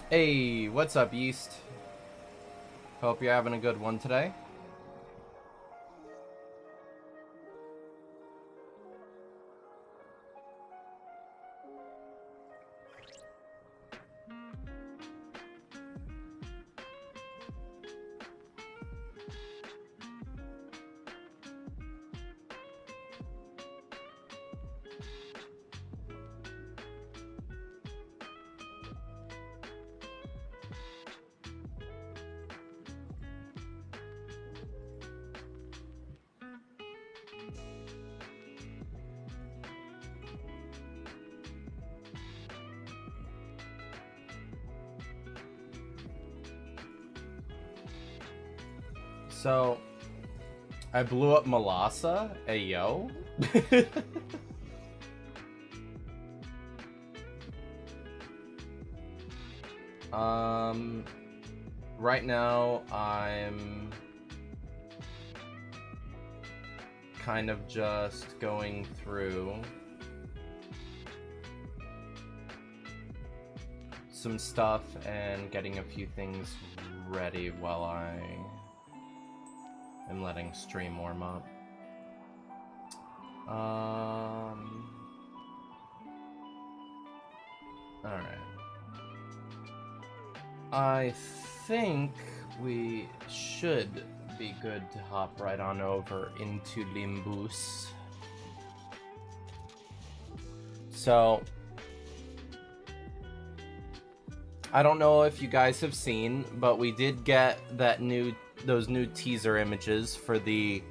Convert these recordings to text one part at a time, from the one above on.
Hey, what's up, Yeast? Hope you're having a good one today. So, I blew up Melassa. Hey, yo. Right now I'm kind of just going through some stuff and getting a few things ready while I am letting stream warm up. Alright. I think we should be good to hop right on over into Limbus. So, I don't know if you guys have seen, but we did get those new teaser images for the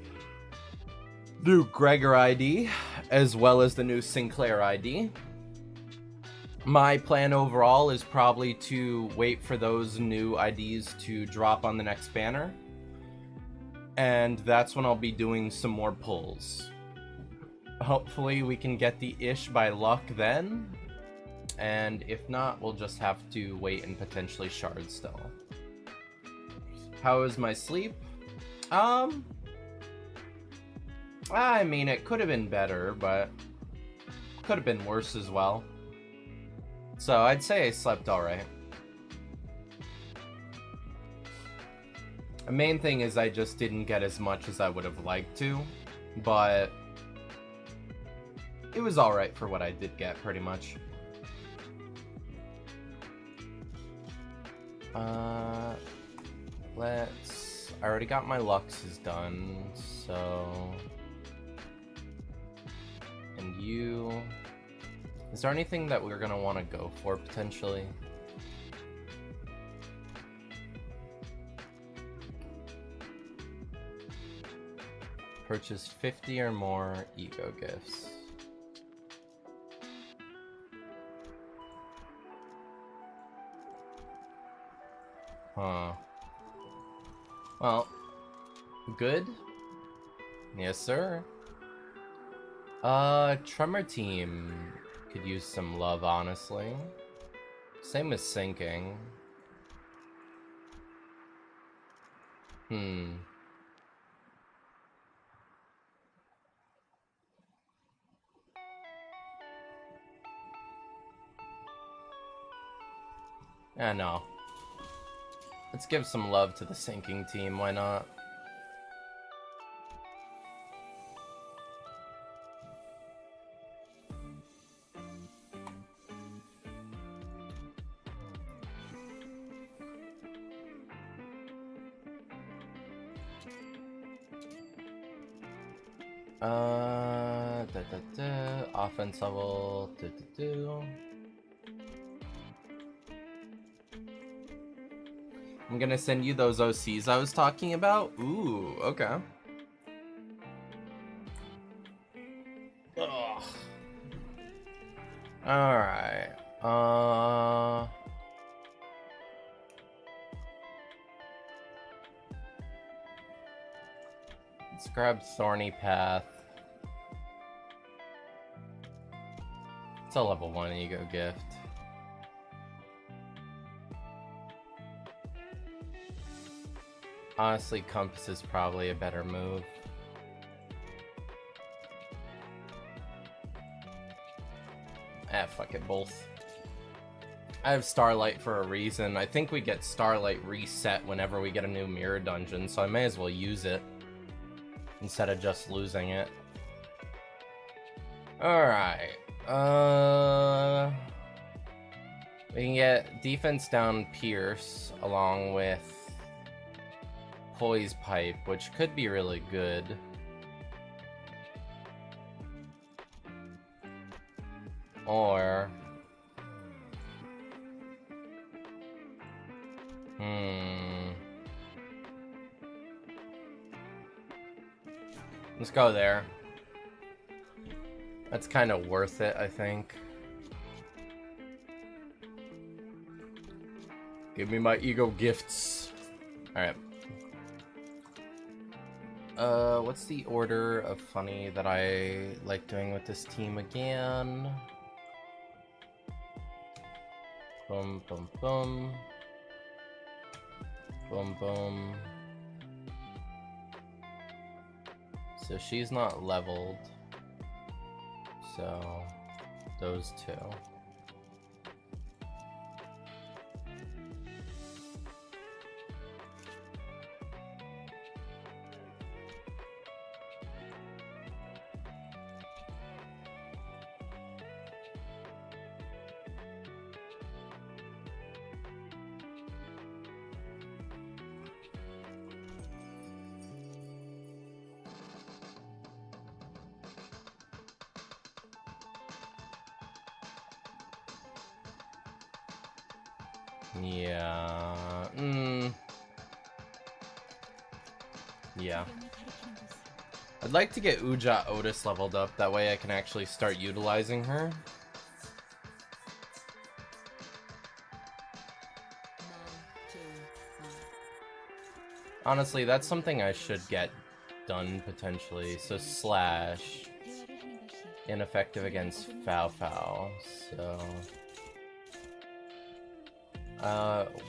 new Gregor ID, as well as the new Sinclair ID. My plan overall is probably to wait for those new IDs to drop on the next banner, and that's when I'll be doing some more pulls. Hopefully we can get the ish by luck then, and if not, we'll just have to wait and potentially shard still. How is my sleep? I mean, it could have been better, but could have been worse as well. So I'd say I slept alright. The main thing is I just didn't get as much as I would have liked to, but it was alright for what I did get, pretty much. I already got my Luxes done, so... And you... Is there anything that we're gonna want to go for, potentially? Purchase 50 or more ego gifts. Huh. Well, good? Yes, sir. Tremor Team could use some love, honestly. Same as Sinking. Yeah, no. Let's give some love to the Sinking Team, why not? Offense level, I'm gonna send you those OCs I was talking about. Ooh, okay. Ugh. Alright. Let's grab Thorny Path. It's a level 1 ego gift. Honestly, Compass is probably a better move. Fuck it, both. I have Starlight for a reason. I think we get Starlight reset whenever we get a new mirror dungeon, so I may as well use it instead of just losing it. Alright. We can get defense down Pierce along with Poise Pipe, which could be really good. Or... Let's go there. That's kind of worth it, I think. Give me my ego gifts. Alright. What's the order of funny that I like doing with this team again? Boom, boom, boom. Boom, boom. So she's not leveled. So, those two. Yeah. I'd like to get Uja Otis leveled up, that way I can actually start utilizing her. Honestly, that's something I should get done potentially. So Slash, ineffective against Fow Fow. So,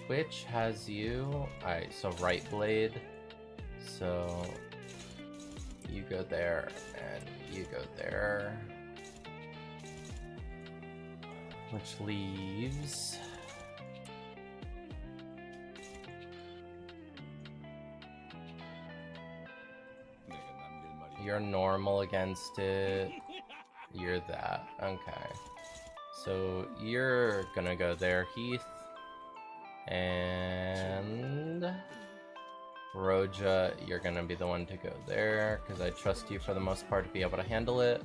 which has you? Alright, so Right Blade. So you go there and you go there, which leaves you're normal against it. You're that. Okay. So you're gonna go there, Heath. And Roja, you're gonna be the one to go there, because I trust you for the most part to be able to handle it.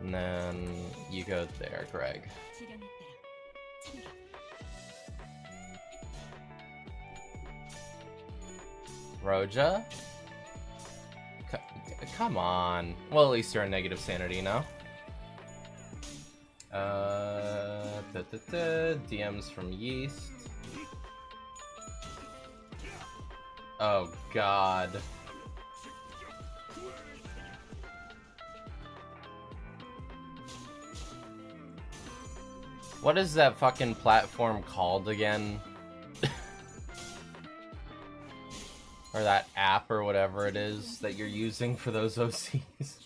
And then you go there, Greg. Roja? Come on. Well, at least you're a negative sanity now. DMs from Yeast. Oh god. What is that fucking platform called again? Or that app or whatever it is that you're using for those OCs.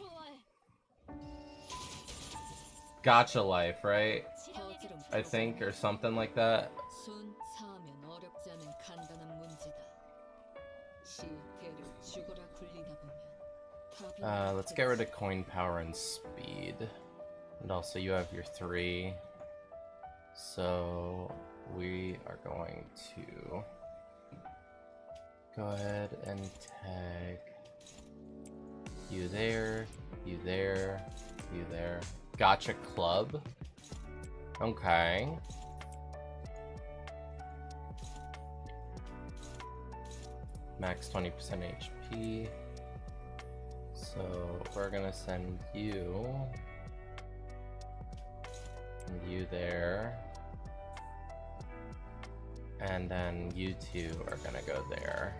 Gacha Life, right? I think, or something like that. Let's get rid of coin power and speed. And also you have your 3. So we are going to go ahead and tag you there, you there, you there. Gacha Club. Okay. Max 20% HP. So we're gonna send you and you there. And then you two are gonna go there.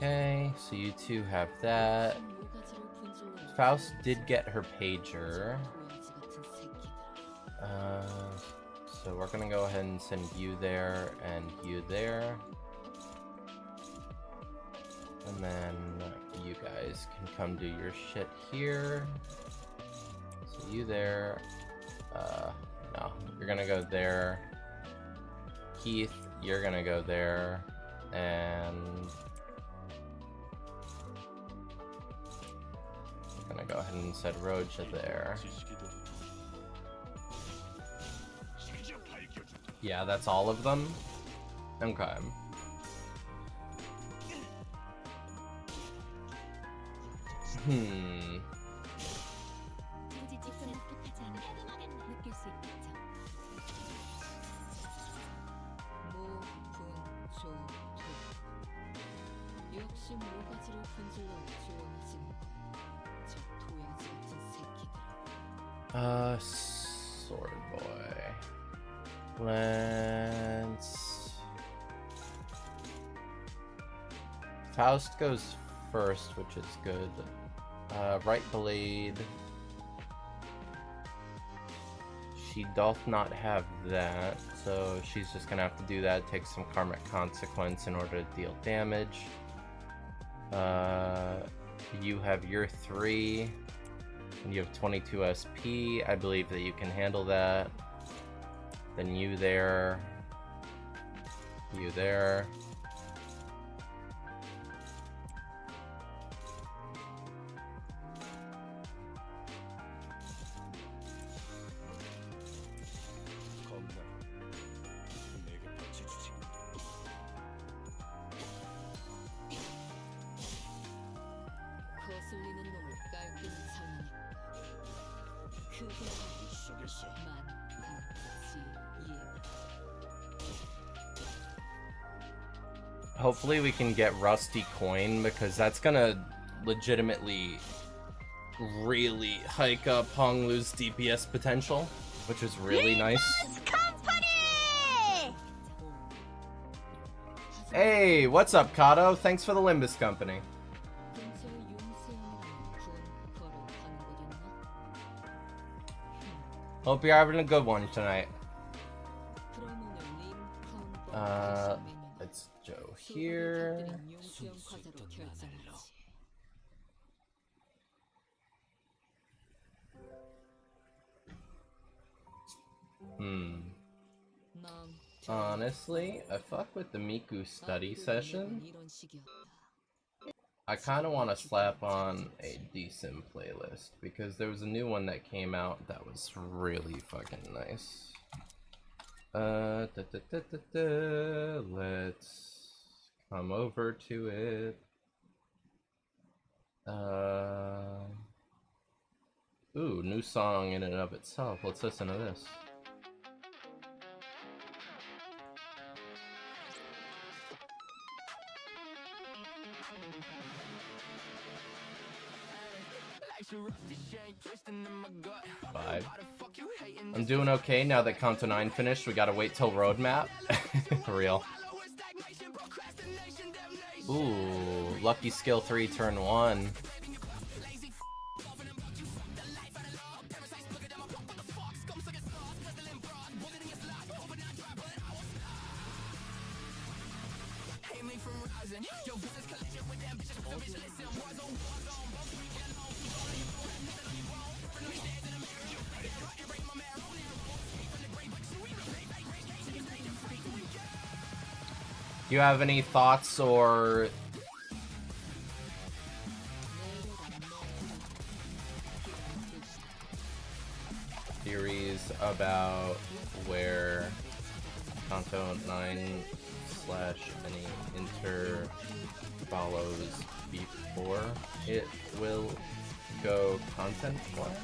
Okay, so you two have that. Faust did get her pager. So we're gonna go ahead and send you there and you there. And then you guys can come do your shit here. So you there. No, you're gonna go there. Keith, you're gonna go there. And I'm gonna go ahead and set Roja there. Yeah, that's all of them? Okay. Sword Boy. Let's... Faust goes first, which is good. Right Blade. She doth not have that, so she's just gonna have to do that, take some karmic consequence in order to deal damage. You have your 3, and you have 22 SP. I believe that you can handle that. Then you there. You there. Hopefully we can get Rusty Coin, because that's gonna legitimately really hike up Honglu's DPS potential, which is really nice. Hey, what's up, Kato? Thanks for the Limbus Company. Hope you're having a good one tonight. Let's go here. Honestly, I fuck with the Miku study session. I kind of want to slap on a decent playlist, because there was a new one that came out that was really fucking nice. Let's come over to it. Ooh, new song in and of itself. Let's listen to this. Vibe. I'm doing okay now that Kanto 9 finished. We gotta wait till roadmap. For real. Ooh, lucky skill 3 turn 1. Do you have any thoughts or theories about where Kanto 9 / any inter follows before it will go content-wise?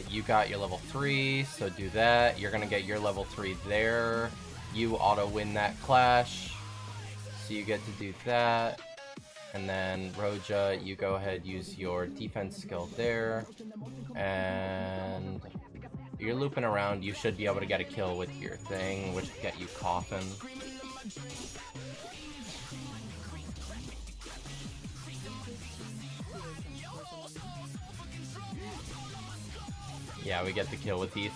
You got your level 3, so do that. You're gonna get your level 3 there. You auto-win that clash, so you get to do that. And then Roja, you go ahead, use your defense skill there. And you're looping around. You should be able to get a kill with your thing, which will get you Coffin. Yeah, we get the kill with Heath.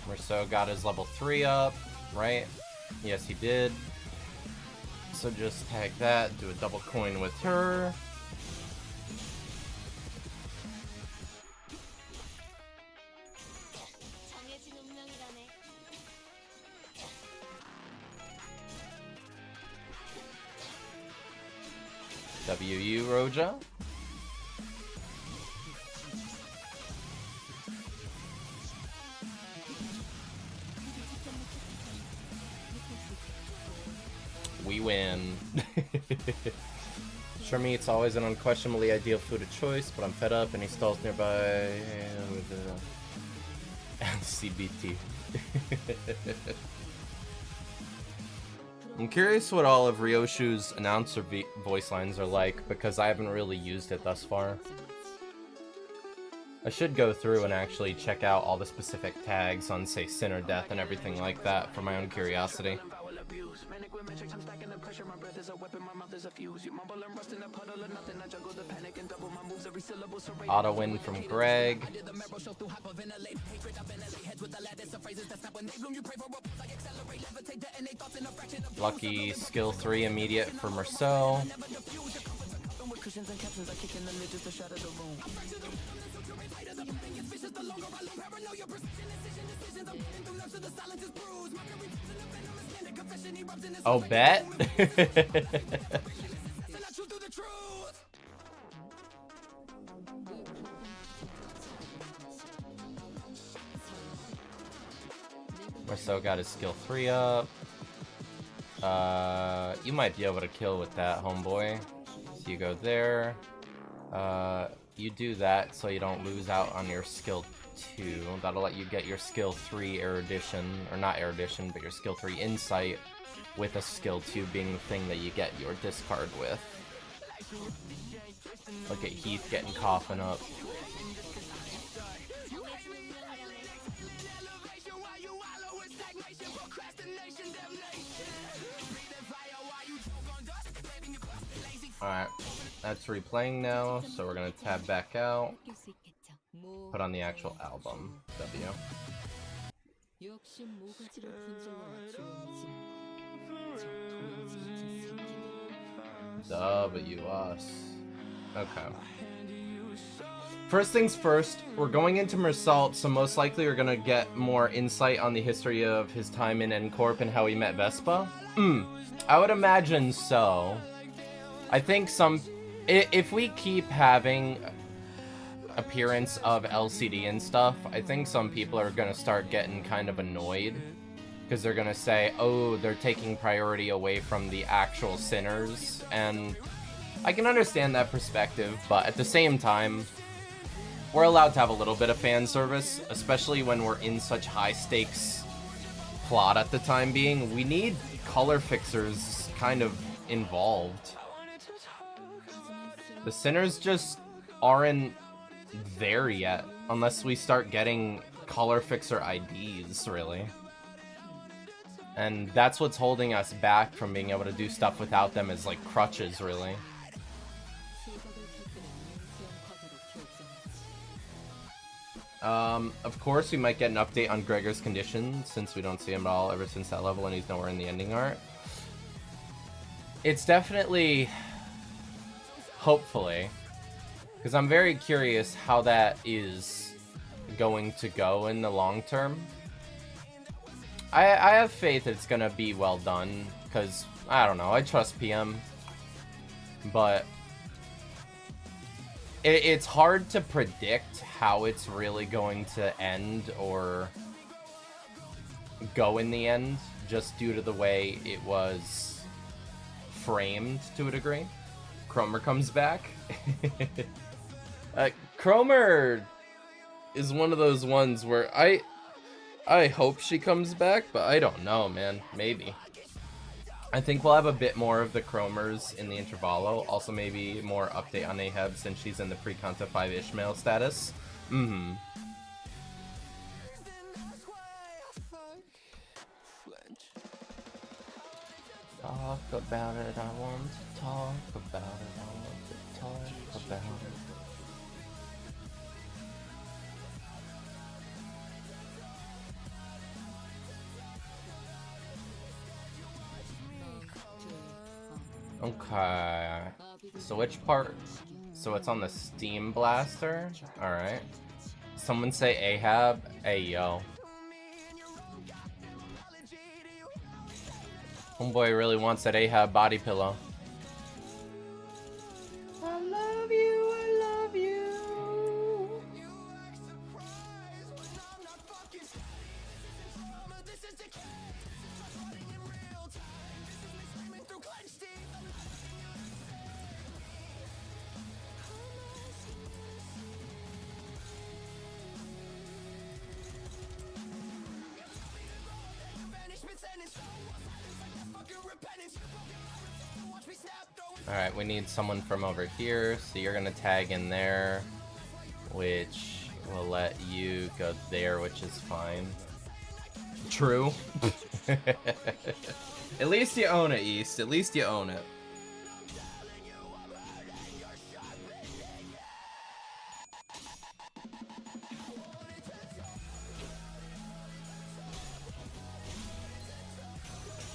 Merceau got his level 3 up, right? Yes, he did. So just tag that, do a double coin with her. WU Roja. We win. For me, it's always an unquestionably ideal food of choice, but I'm fed up and he stalls nearby with the LCBT. I'm curious what all of Ryoshu's announcer voice lines are like, because I haven't really used it thus far. I should go through and actually check out all the specific tags on, say, Sin or Death and everything like that for my own curiosity. Auto win from Greg. Lucky skill 3 immediate for Merceau. Oh, bet? Marcel got his skill 3 up. You might be able to kill with that, homeboy. So you go there. You do that so you don't lose out on your skill 2. That'll let you get your skill 3 erudition, or not erudition, but your skill 3 insight, with a skill 2 being the thing that you get your discard with. Look at Heath getting coffin up. Alright, that's replaying now, so we're gonna tab back out. Put on the actual album. W. W-us. Okay. First things first, we're going into Mersault, so most likely we're gonna get more insight on the history of his time in N-Corp and how he met Vespa. I would imagine so. I think if we keep having appearance of LCD and stuff, I think some people are gonna start getting kind of annoyed, because they're gonna say, oh, they're taking priority away from the actual sinners, and I can understand that perspective, but at the same time, we're allowed to have a little bit of fan service, especially when we're in such high stakes plot at the time being. We need color fixers kind of involved. The sinners just aren't there yet, unless we start getting color fixer IDs, really. And that's what's holding us back from being able to do stuff without them, is like crutches, really. Of course, we might get an update on Gregor's condition, since we don't see him at all ever since that level, and he's nowhere in the ending art. It's definitely... hopefully. Because I'm very curious how that is going to go in the long term. I have faith it's gonna be well done, because, I don't know, I trust PM. But... it's hard to predict how it's really going to end or go in the end, just due to the way it was framed to a degree. Cromer comes back. Cromer is one of those ones where I hope she comes back, but I don't know, man. Maybe. I think we'll have a bit more of the Cromers in the Intervallo. Also, maybe more update on Ahab since she's in the pre-Conta 5 Ishmael status. Talk about it, I want to talk about it, I want to talk about it. Okay, so which part? So it's on the Steam Blaster? Alright. Someone say Ahab? Hey, yo. Homeboy really wants that Ahab body pillow. I love you, I love you. Alright, we need someone from over here, so you're gonna tag in there, which will let you go there, which is fine. True. At least you own it, East. At least you own it.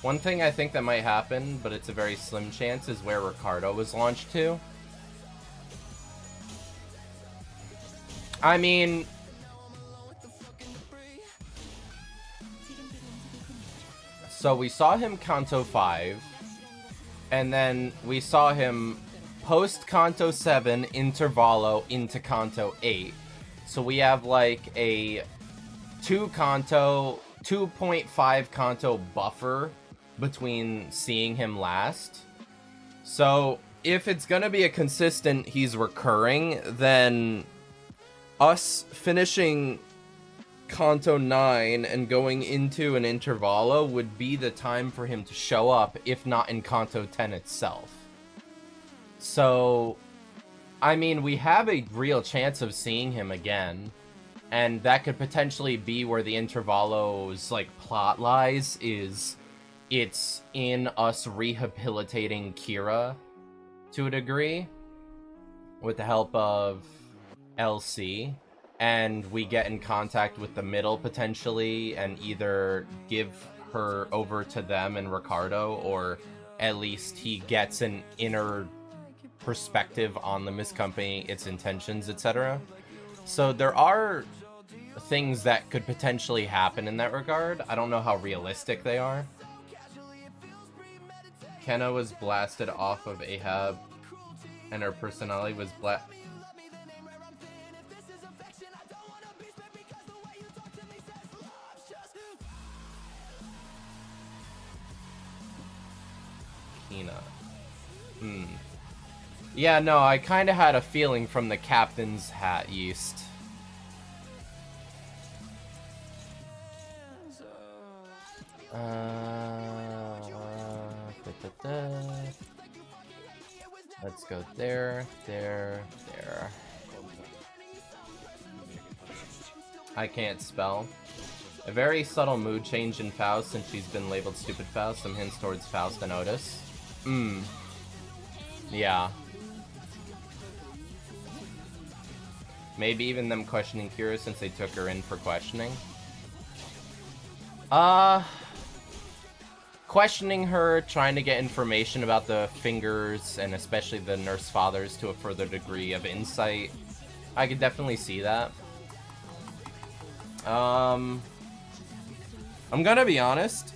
One thing I think that might happen, but it's a very slim chance, is where Ricardo was launched to. I mean, so we saw him Kanto 5, and then we saw him post Kanto 7 Intervallo into Kanto 8. So we have like a 2.5 Kanto buffer between seeing him last. So if it's gonna be a consistent he's recurring, then us finishing Kanto 9 and going into an Intervallo would be the time for him to show up, if not in Kanto 10 itself. So, I mean, we have a real chance of seeing him again, and that could potentially be where the Intervallo's, like, plot lies, is it's in us rehabilitating Kira to a degree, with the help of LC, and we get in contact with the middle potentially and either give her over to them and Ricardo, or at least he gets an inner perspective on the Mist Company, its intentions, etc. So there are things that could potentially happen in that regard. I don't know how realistic they are. Kenna was blasted off of Ahab and her personality was Yeah, no, I kind of had a feeling from the captain's hat yeast. Let's go there, there, there. I can't spell. A very subtle mood change in Faust since she's been labeled Stupid Faust. Some hints towards Faust and Otis. Yeah. Maybe even them questioning Kira since they took her in for questioning. Questioning her, trying to get information about the fingers, and especially the nurse fathers to a further degree of insight. I could definitely see that. I'm gonna be honest.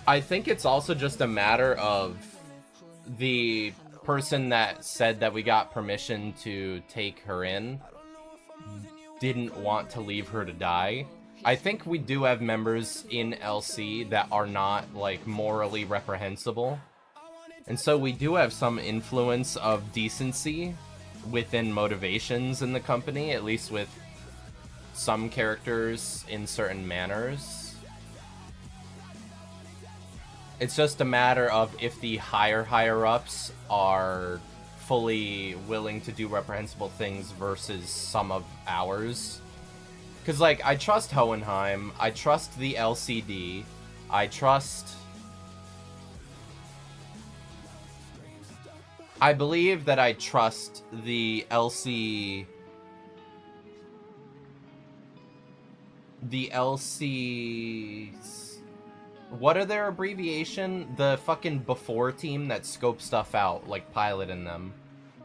I think it's also just a matter of the person that said that we got permission to take her in didn't want to leave her to die. I think we do have members in LC that are not, like, morally reprehensible. And so we do have some influence of decency within motivations in the company, at least with some characters in certain manners. It's just a matter of if the higher-ups are fully willing to do reprehensible things versus some of ours. Because, like, I trust Hohenheim, I trust the LCD, I believe that I trust the LC... What are their abbreviation? The fucking before team that scope stuff out, like Pilot in them.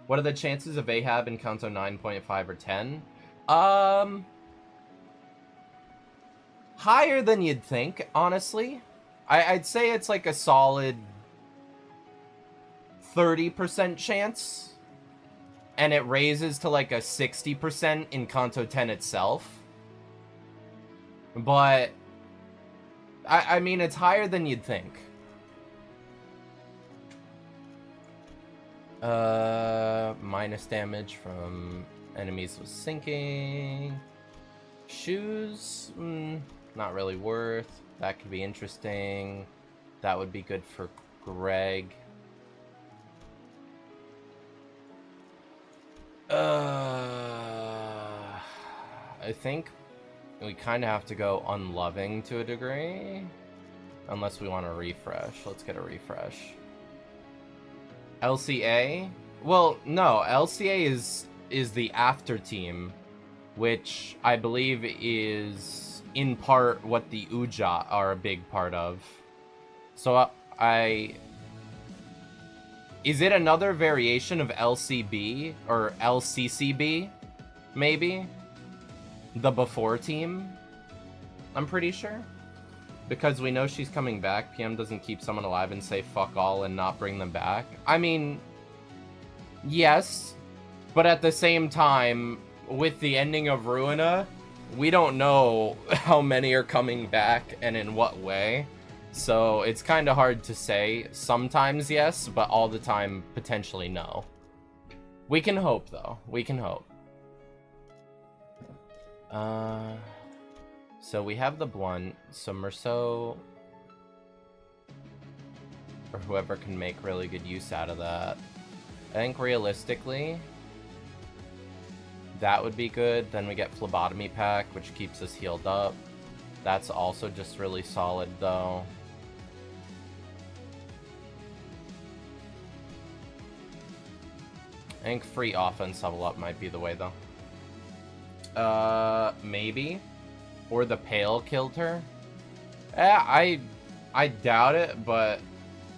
What are the chances of Ahab in Kanto 9.5 or 10? Higher than you'd think, honestly. I'd say it's like a solid 30% chance. And it raises to like a 60% in Kanto 10 itself. But I mean, it's higher than you'd think. Minus damage from enemies with sinking. Shoes? Not really worth. That could be interesting. That would be good for Greg. I think we kind of have to go unloving to a degree. Unless we want to refresh. Let's get a refresh. LCA? Well, no. LCA is the after team, which I believe is in part what the Uja are a big part of. So is it another variation of LCB or LCCB? Maybe? the before team, I'm pretty sure. Because we know she's coming back, PM doesn't keep someone alive and say fuck all and not bring them back. I mean, yes, but at the same time, with the ending of Ruina, we don't know how many are coming back and in what way. So it's kind of hard to say. Sometimes yes, but all the time potentially no. We can hope though. We can hope. So we have the blunt. So Merceau or whoever can make really good use out of that. I think realistically that would be good. Then we get phlebotomy pack, which keeps us healed up. That's also just really solid though. I think free offense level up might be the way though. Maybe. Or the Pale killed her. I doubt it, but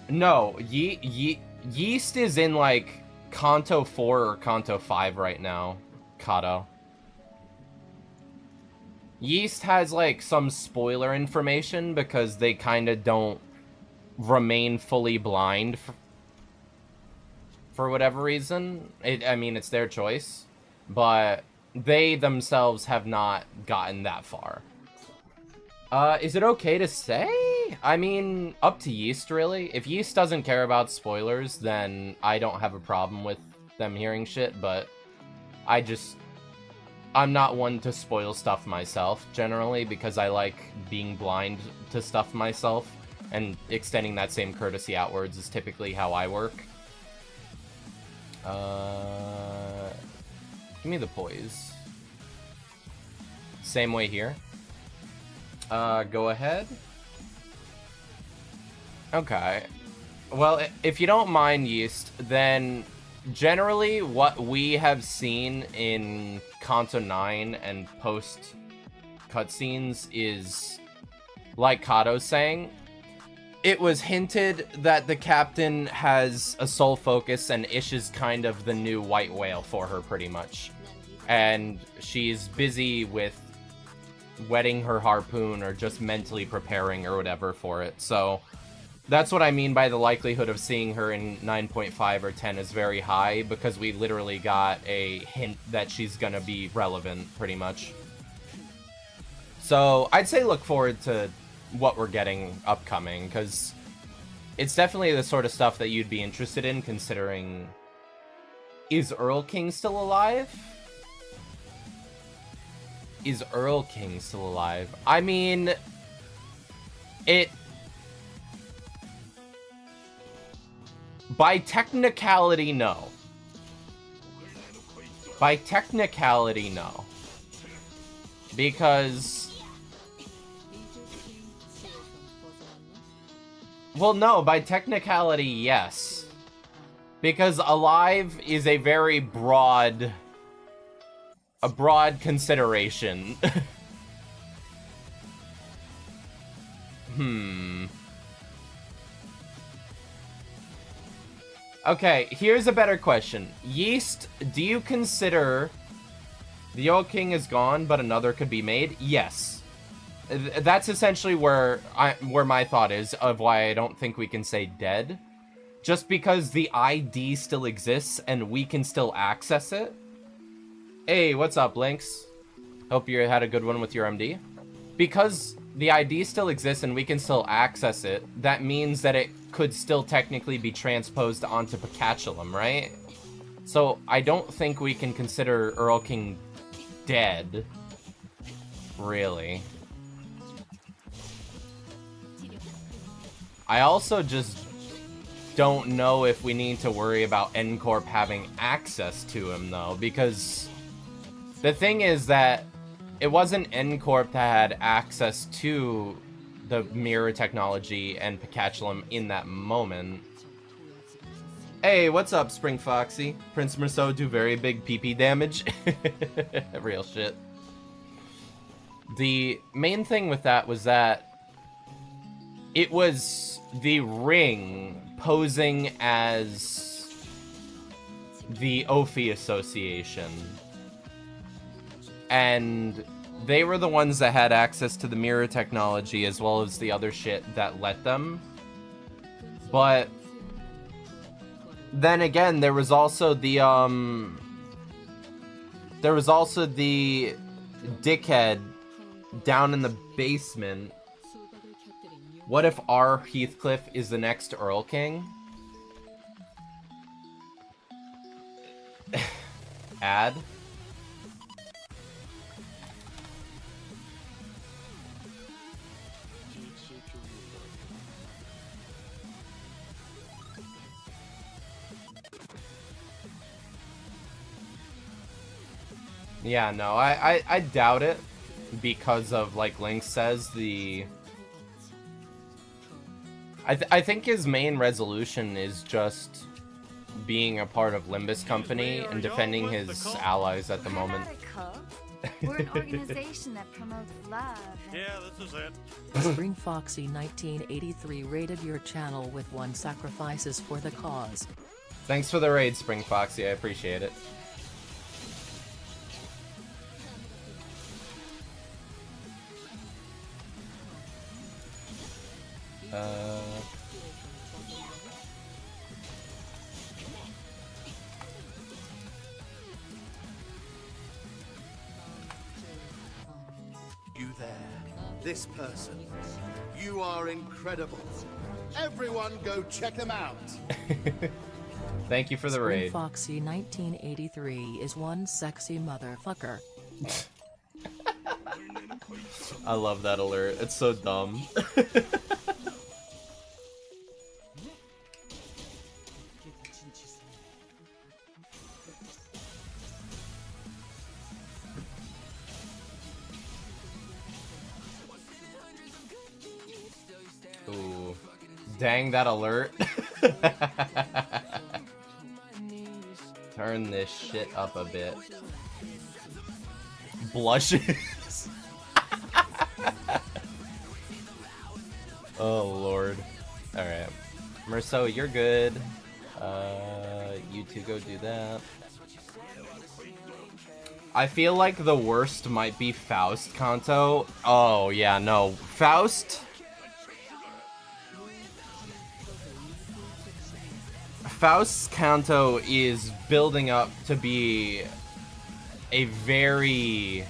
no, Yeast is in like Kanto 4 or Kanto 5 right now. Kato. Yeast has like some spoiler information because they kind of don't remain fully blind for whatever reason. I mean, it's their choice, but they themselves have not gotten that far. Is it okay to say? I mean, up to Yeast, really. If Yeast doesn't care about spoilers, then I don't have a problem with them hearing shit, but I'm not one to spoil stuff myself, generally, because I like being blind to stuff myself, and extending that same courtesy outwards is typically how I work. Give me the poise. Same way here. Go ahead. Okay. Well, if you don't mind, Yeast, then generally what we have seen in Kanto 9 and post cutscenes is, like Kato's saying, it was hinted that the captain has a soul focus and Ish is kind of the new white whale for her, pretty much. And she's busy with wetting her harpoon or just mentally preparing or whatever for it. So that's what I mean by the likelihood of seeing her in 9.5 or 10 is very high, because we literally got a hint that she's gonna be relevant, pretty much. So I'd say look forward to what we're getting upcoming, because it's definitely the sort of stuff that you'd be interested in, considering... Is Earl King still alive? Is Earl King still alive? I mean... By technicality, no. By technicality, no. Because... Well, no, by technicality, yes. Because alive is a very broad... a broad consideration. Okay, here's a better question. Yeast, do you consider the old king is gone, but another could be made? Yes. That's essentially where my thought is of why I don't think we can say dead. Just because the ID still exists and we can still access it. Hey, what's up, Lynx? Hope you had a good one with your MD. Because the ID still exists and we can still access it, that means that it could still technically be transposed onto Picatulum, right? So I don't think we can consider Earl King dead, really. I also just don't know if we need to worry about N-Corp having access to him, though, because the thing is that it wasn't N-Corp that had access to the mirror technology and Picatulum in that moment. Hey, what's up, Spring Foxy? Prince Merceau do very big PP damage. Real shit. The main thing with that was that it was the ring posing as the Ophi Association. And They were the ones that had access to the mirror technology as well as the other shit that let them. But then again, there was also the dickhead down in the basement. What if our Heathcliff is the next Earl King? Ad? Yeah, no, I doubt it because of, like Link says, I think his main resolution is just being a part of Limbus Company and defending his allies at the moment. We're an organization that promotes love. Yeah, this is it. Spring Foxy 1983 rated your channel with 1 sacrifices for the cause. Thanks for the raid, Spring Foxy. I appreciate it. You there, this person. You are incredible. Everyone go check them out. Thank you for the raid. Spring Foxy 1983 is one sexy motherfucker. I love that alert. It's so dumb. Ooh. Dang that alert. Turn this shit up a bit. Blushes. Oh lord. Alright. Merso, you're good. You two go do that. I feel like the worst might be Faust Kanto. Oh yeah, no. Faust's Kanto is building up to be a very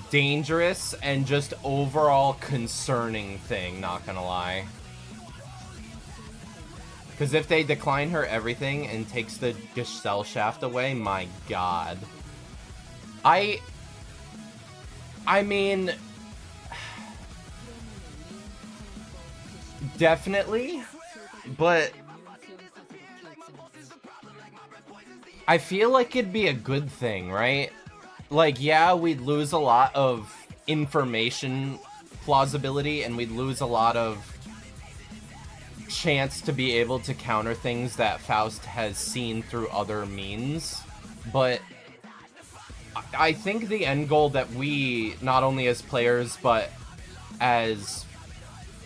dangerous and just overall concerning thing, not gonna lie. Because if they decline her everything and takes the Gesellschaft away, my god. I mean... Definitely, but... I feel like it'd be a good thing, right? Like, yeah, we'd lose a lot of information plausibility, and we'd lose a lot of chance to be able to counter things that Faust has seen through other means. But I think the end goal that we, not only as players, but as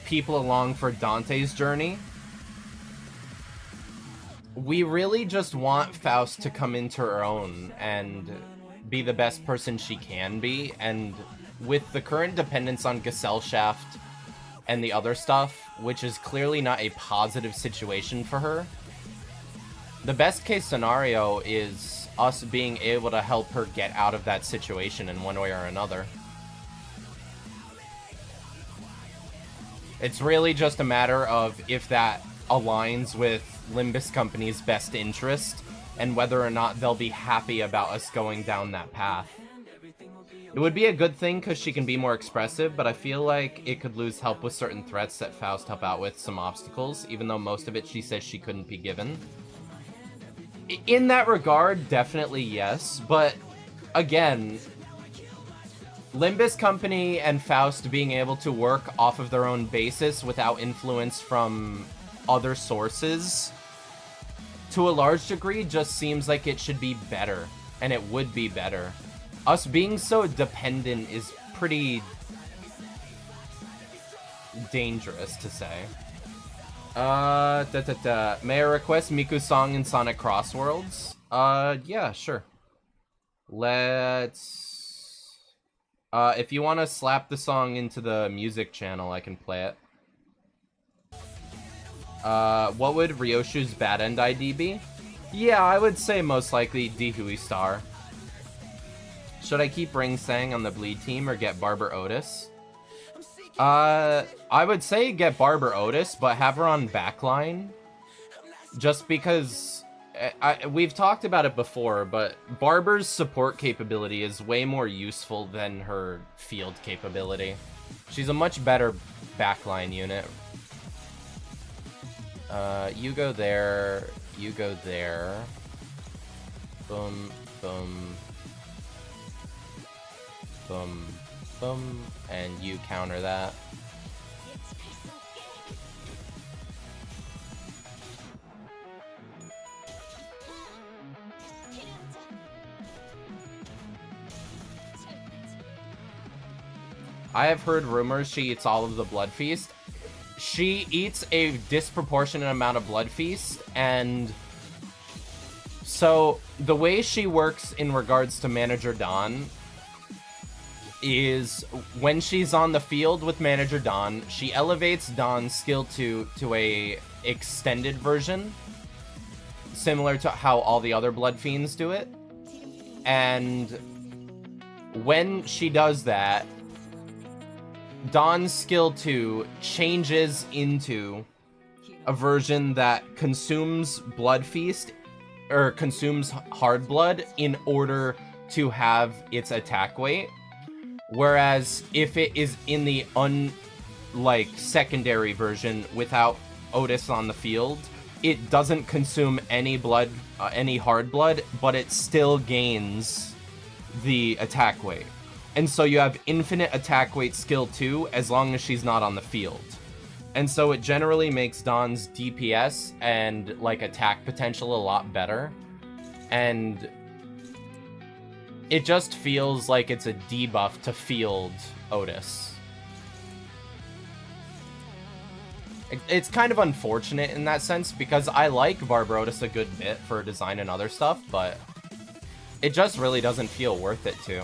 people along for Dante's journey, we really just want Faust to come into her own and be the best person she can be, and with the current dependence on Gesellschaft and the other stuff, which is clearly not a positive situation for her, the best case scenario is us being able to help her get out of that situation in one way or another. It's really just a matter of if that aligns with Limbus Company's best interest, and whether or not they'll be happy about us going down that path. It would be a good thing because she can be more expressive, but I feel like it could lose help with certain threats that Faust help out with, some obstacles, even though most of it she says she couldn't be given. In that regard, definitely yes, but again, Limbus Company and Faust being able to work off of their own basis without influence from other sources, to a large degree, just seems like it should be better, and it would be better. Us being so dependent is pretty dangerous to say. May I request Miku's song in Sonic Cross Worlds? Yeah, sure. Let's If you want to slap the song into the music channel, I can play it. What would Ryoshu's bad end ID be? Yeah, I would say most likely Dihui Star. Should I keep Ring Sang on the bleed team or get Barber Otis? I would say get Barber Otis, but have her on backline. Just because... we've talked about it before, but Barber's support capability is way more useful than her field capability. She's a much better backline unit. You go there, you go there. Boom, boom. Boom, boom, and you counter that. I have heard rumors she eats all of the Blood Feast. She eats a disproportionate amount of Blood Feast, and so the way she works in regards to Manager Dawn is when she's on the field with Manager Dawn, she elevates Dawn's skill 2 to a extended version, similar to how all the other Blood Fiends do it. And when she does that, Dawn's skill 2 changes into a version that consumes Blood Feast, or consumes Hard Blood in order to have its attack weight. Whereas if it is in the secondary version without Otis on the field, it doesn't consume any blood, any hard blood, but it still gains the attack weight. And so you have infinite attack weight skill 2 as long as she's not on the field. And so it generally makes Dawn's DPS and attack potential a lot better. And it just feels like it's a debuff to field Otis. It's kind of unfortunate in that sense, because I like Barber Otis a good bit for design and other stuff, but it just really doesn't feel worth it to.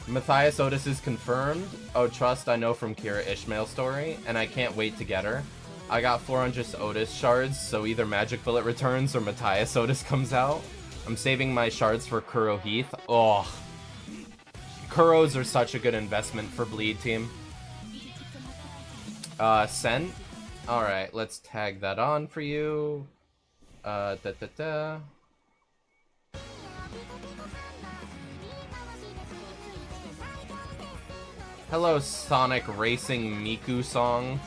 Matthias Otis is confirmed. Oh, trust, I know from Kira Ishmael story, and I can't wait to get her. I got 400 Otis shards, so either Magic Bullet returns or Matthias Otis comes out. I'm saving my shards for Kuro Heath. Oh, Kuros are such a good investment for Bleed team. Sent. Alright, let's tag that on for you. Hello, Sonic Racing Miku song.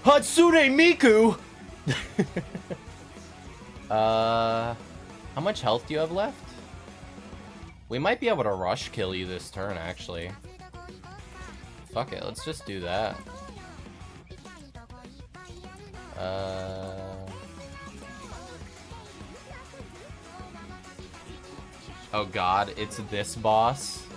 Hatsune Miku! How much health do you have left? We might be able to rush kill you this turn, actually. Fuck it, let's just do that. Oh god, it's this boss.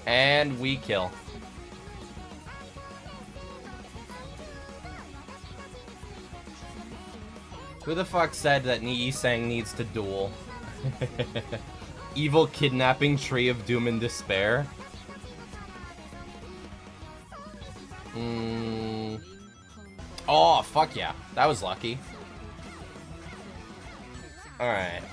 And we kill. Who the fuck said that Nii-Sang needs to duel? Evil kidnapping tree of doom and despair. Oh, fuck yeah. That was lucky. Alright.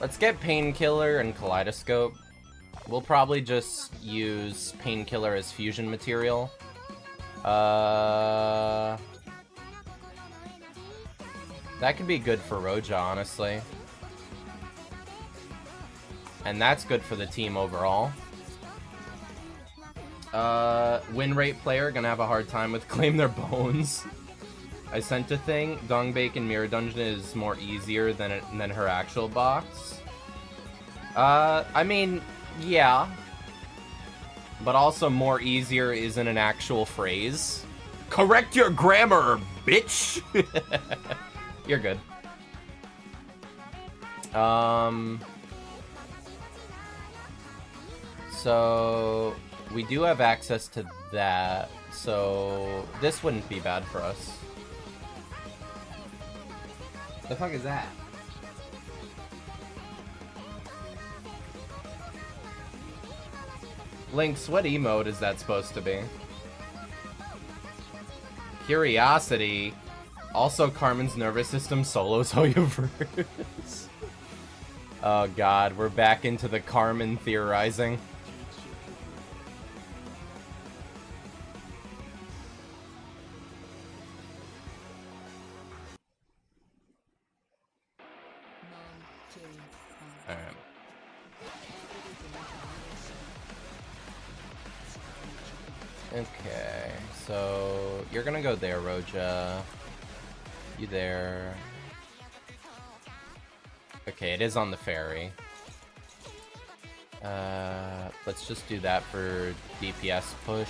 Let's get Painkiller and Kaleidoscope. We'll probably just use Painkiller as fusion material. That could be good for Roja, honestly. And that's good for the team overall. Win rate player, gonna have a hard time with Claim Their Bones. I sent a thing. Dongbake and Mirror Dungeon is more easier than her actual box. I mean, yeah. But also more easier isn't an actual phrase. Correct your grammar, bitch! You're good. So we do have access to that, so this wouldn't be bad for us. The fuck is that? Lynx, what emote is that supposed to be? Curiosity. Also, Carmen's nervous system solos Hoyoverse. Oh god, we're back into the Carmen theorizing. Alright. Okay, so you're gonna go there, Roja. You there. Okay, it is on the ferry. Let's just do that for DPS push.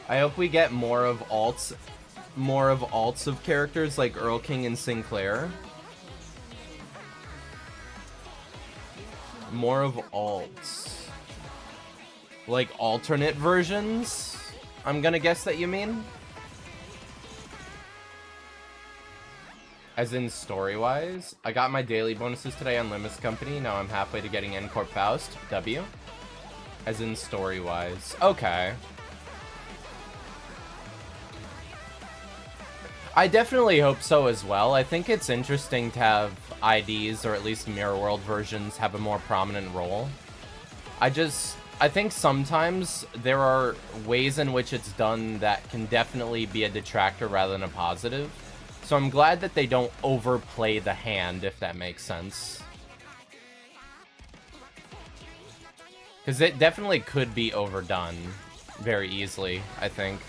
I hope we get more of alts of characters like Earl King and Sinclair. More of alts. Like alternate versions? I'm gonna guess that you mean? As in story-wise? I got my daily bonuses today on Limus Company, now I'm halfway to getting N-Corp Faust. W? As in story-wise. Okay. I definitely hope so as well. I think it's interesting to have IDs, or at least Mirror World versions, have a more prominent role. I think sometimes there are ways in which it's done that can definitely be a detractor rather than a positive. So I'm glad that they don't overplay the hand, if that makes sense. Because it definitely could be overdone very easily, I think.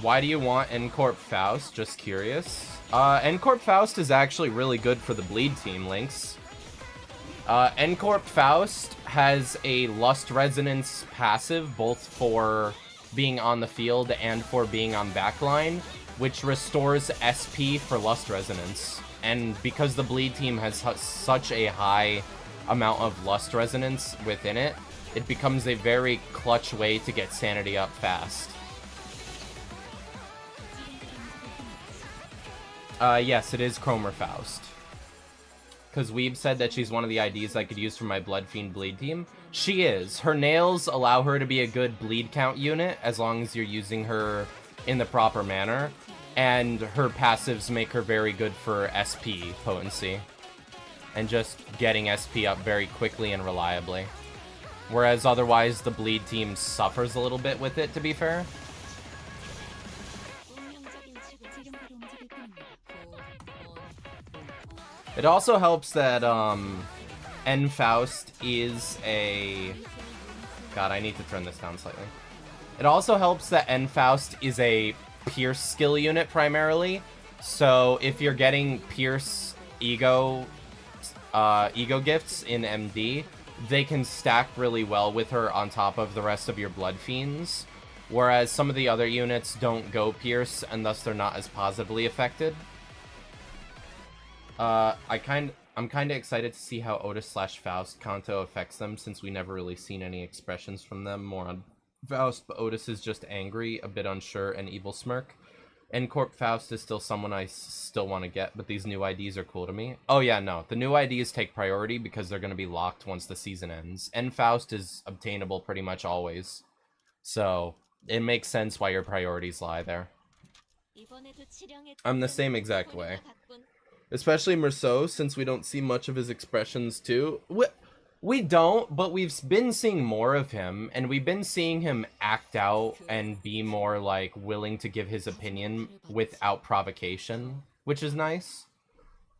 Why do you want N-Corp Faust? Just curious. N-Corp Faust is actually really good for the bleed team, Lynx. N-Corp Faust has a Lust Resonance passive, both for being on the field and for being on backline, which restores SP for Lust Resonance. And because the bleed team has such a high amount of Lust Resonance within it, it becomes a very clutch way to get sanity up fast. Yes, it is Chromer Faust. Because Weeb said that she's one of the IDs I could use for my Blood Fiend bleed team. She is. Her nails allow her to be a good bleed count unit, as long as you're using her in the proper manner. And her passives make her very good for SP potency. And just getting SP up very quickly and reliably. Whereas otherwise, the bleed team suffers a little bit with it, to be fair. It also helps that, N-Faust is a... God, I need to turn this down slightly. It also helps that N-Faust is a Pierce skill unit, primarily. So, if you're getting Pierce ego gifts in MD, they can stack really well with her on top of the rest of your Blood Fiends. Whereas some of the other units don't go Pierce, and thus they're not as positively affected. I'm kind of excited to see how Otis/Faust Kanto affects them, since we never really seen any expressions from them. More on Faust, but Otis is just angry, a bit unsure, and evil smirk. N-Corp Faust is still someone I still want to get, but these new IDs are cool to me. Oh yeah, no, the new IDs take priority because they're going to be locked once the season ends. N-Faust is obtainable pretty much always. So, it makes sense why your priorities lie there. I'm the same exact way. Especially Merceau, since we don't see much of his expressions too. We don't, but we've been seeing more of him, and we've been seeing him act out and be more, like, willing to give his opinion without provocation, which is nice.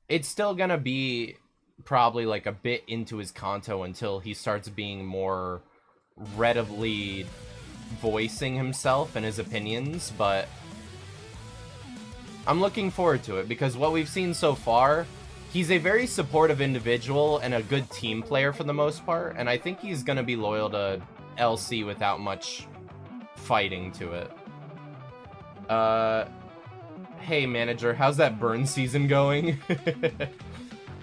It's still gonna be probably like a bit into his Kanto until he starts being more readily voicing himself and his opinions, but I'm looking forward to it because what we've seen so far, he's a very supportive individual and a good team player for the most part, and I think he's going to be loyal to LC without much fighting to it. Hey manager, how's that burn season going?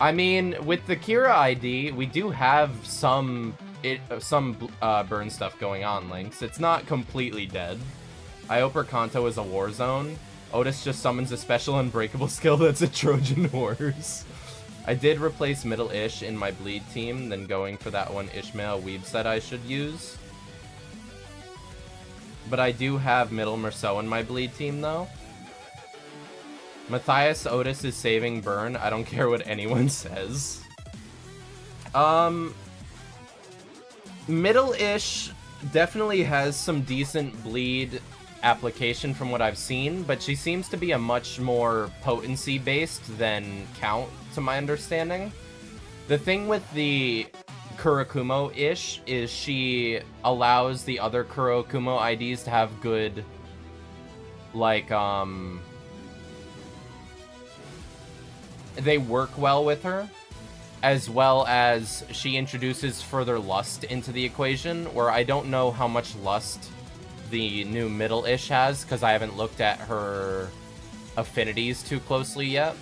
I mean, with the Kira ID, we do have some burn stuff going on, Lynx. It's not completely dead. I hope her Kanto is a war zone. Otis just summons a special unbreakable skill that's a Trojan horse. I did replace middle Ish in my bleed team, then going for that one Ishmael Weeb set I should use. But I do have middle Merceau in my bleed team though. Matthias Otis is saving burn. I don't care what anyone says. Middle-ish definitely has some decent bleed application from what I've seen, but she seems to be a much more potency-based than count, to my understanding. The thing with the Kurakumo-ish is she allows the other Kurakumo IDs to have good, like, they work well with her, as well as she introduces further lust into the equation, where I don't know how much lust the new middle-ish has, because I haven't looked at her affinities too closely yet.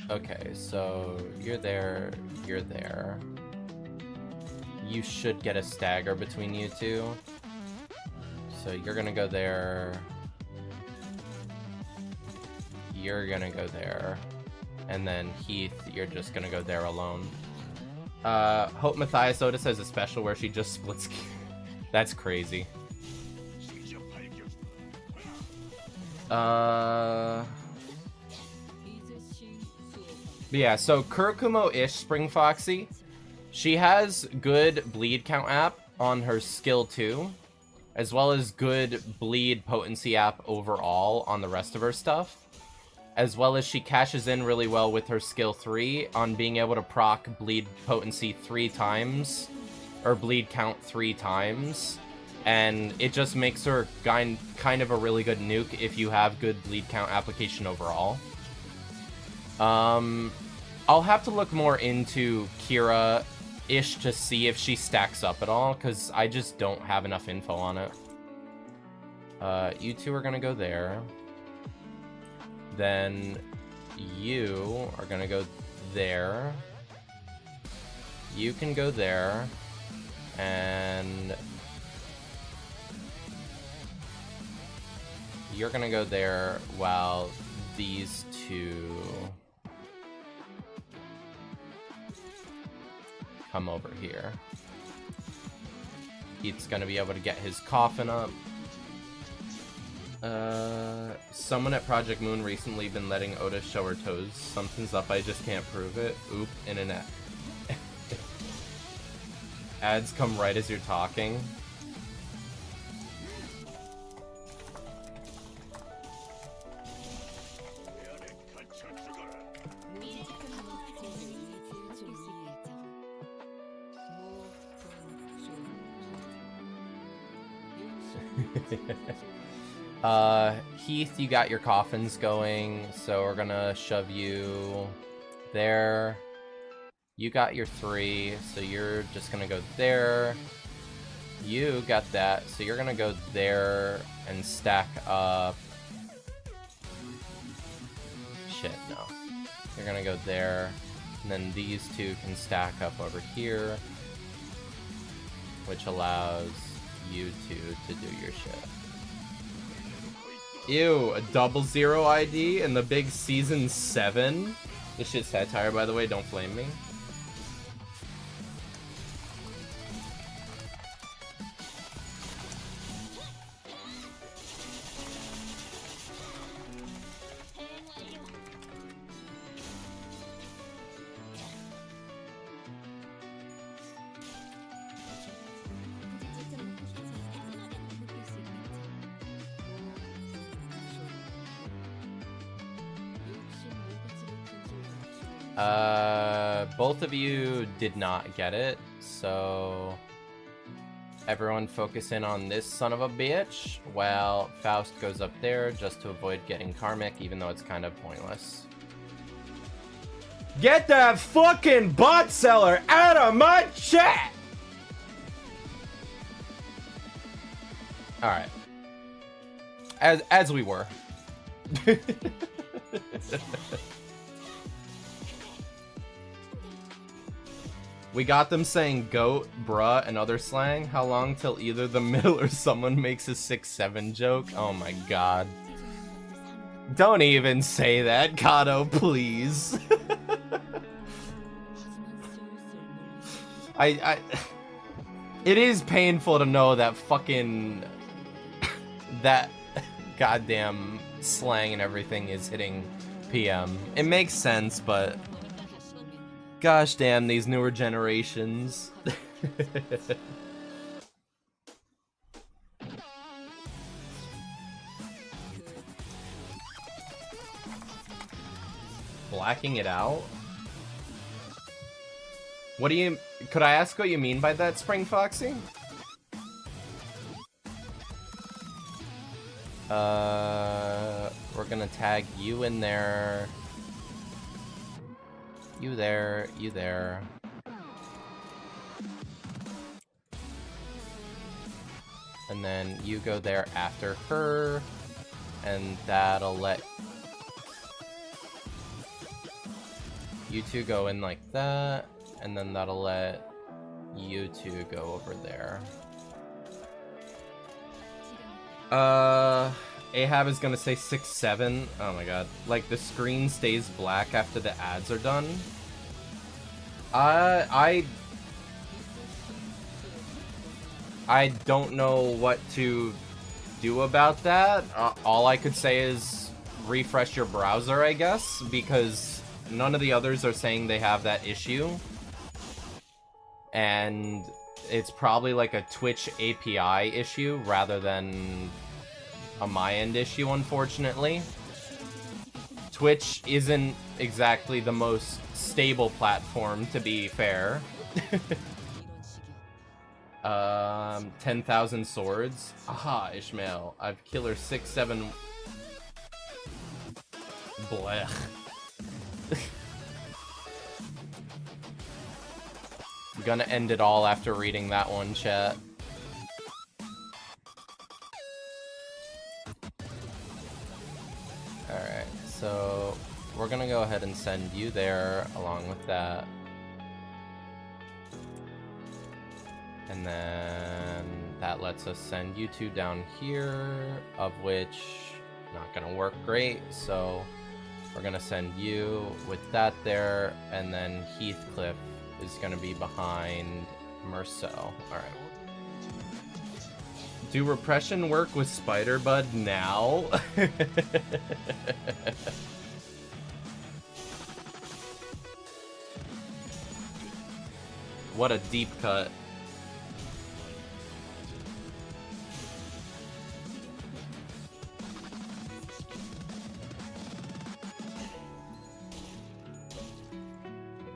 Okay, so you're there, you're there. You should get a stagger between you two. So you're gonna go there. You're gonna go there. And then Heath, you're just gonna go there alone. Hope Matthias Otis has a special where she just splits. That's crazy. But yeah, so Kurakumo-ish Spring Foxy, she has good bleed count app on her skill 2, as well as good bleed potency app overall on the rest of her stuff, as well as she cashes in really well with her skill 3 on being able to proc bleed potency 3 times, or bleed count 3 times, and it just makes her kind of a really good nuke if you have good bleed count application overall. I'll have to look more into Kira-ish to see if she stacks up at all, because I just don't have enough info on it. You two are gonna go there. Then you are gonna go there. You can go there. And you're gonna go there while these two come over here. He's gonna be able to get his coffin up. Someone at Project Moon recently been letting Otis show her toes. Something's up, I just can't prove it. Oop, internet. Ads come right as you're talking. Heath, you got your coffins going, so we're gonna shove you there. You got your 3, so you're just gonna go there. You got that, so you're gonna go there and stack up. Shit, no. You're gonna go there, and then these two can stack up over here, which allows you two to do your shit. Ew, a 00 ID in the big season 7? This shit's satire, by the way, don't flame me. Both of you did not get it, so everyone focus in on this son of a bitch, while Faust goes up there just to avoid getting karmic, even though it's kind of pointless. Get that fucking bot seller out of my chat! Alright. As we were. We got them saying goat, bruh, and other slang. How long till either the middle or someone makes a 6-7 joke? Oh my god. Don't even say that, Kato, please. It is painful to know that fucking... that goddamn slang and everything is hitting PM. It makes sense, but... gosh damn, these newer generations. Blacking it out? What do you... could I ask what you mean by that, Spring Foxy? We're gonna tag you in there. You there, you there. And then you go there after her, and that'll let you two go in like that, and then that'll let you two go over there. Ahab is gonna say 6-7. Oh my god. Like, the screen stays black after the ads are done. I don't know what to do about that. All I could say is refresh your browser, I guess, because none of the others are saying they have that issue. And it's probably like a Twitch API issue rather than a my end issue, unfortunately. Twitch isn't exactly the most stable platform, to be fair. 10,000 swords. Aha, Ishmael. I've killer 6-7. Blech. I'm gonna end it all after reading that one, chat. Alright, so we're gonna go ahead and send you there along with that. And then that lets us send you two down here, of which not gonna work great, so we're gonna send you with that there, and then Heathcliff is gonna be behind Merceau. Alright. Do repression work with Spider-Bud now? What a deep cut.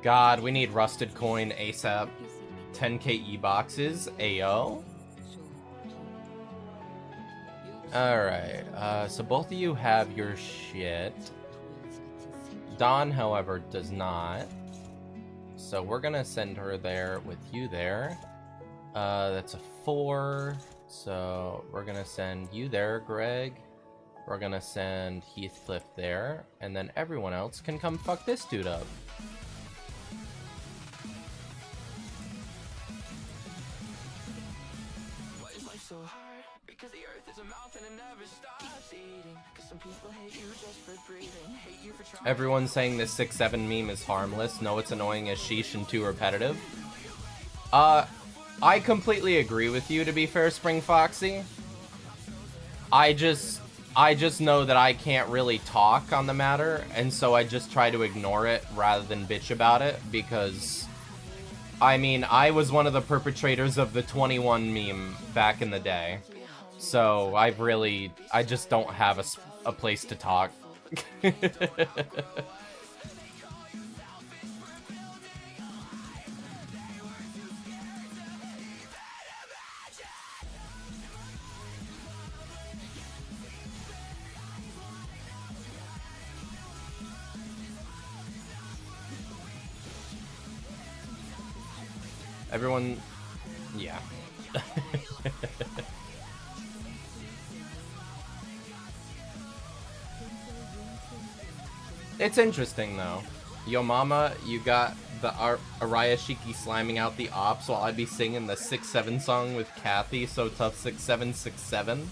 God, we need Rusted Coin ASAP. 10k E-boxes, AO. Alright, so both of you have your shit. Dawn, however, does not. So we're gonna send her there with you there. That's a 4. So we're gonna send you there, Greg. We're gonna send Heathcliff there. And then everyone else can come fuck this dude up. Everyone's saying this 6-7 meme is harmless. No, it's annoying as sheesh and too repetitive. I completely agree with you, to be fair, Spring Foxy. I just know that I can't really talk on the matter, and so I just try to ignore it rather than bitch about it, because I mean, I was one of the perpetrators of the 21 meme back in the day. So I just don't have a place to talk. Everyone, yeah. It's interesting though. Yo mama, you got the Araya Shiki sliming out the ops while I'd be singing the 6-7 song with Kathy, so tough 6767.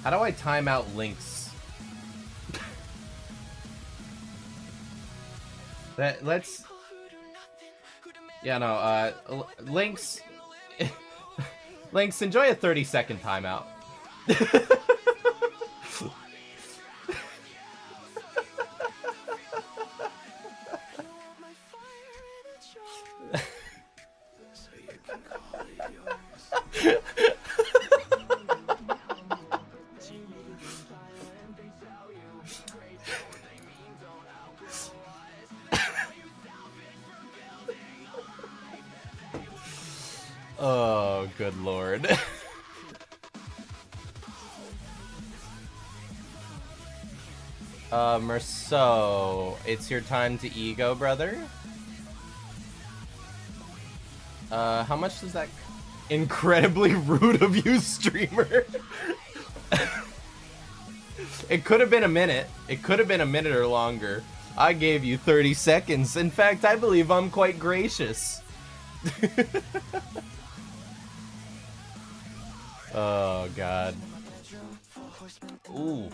How do I time out Lynx? Let's... Yeah, no, Lynx... Lynx, enjoy a 30-second timeout. Oh, good lord. Merceau, it's your time to ego, brother. How much does that... Incredibly rude of you, streamer. It could have been a minute. It could have been a minute or longer. I gave you 30 seconds. In fact, I believe I'm quite gracious. Oh, God. Ooh.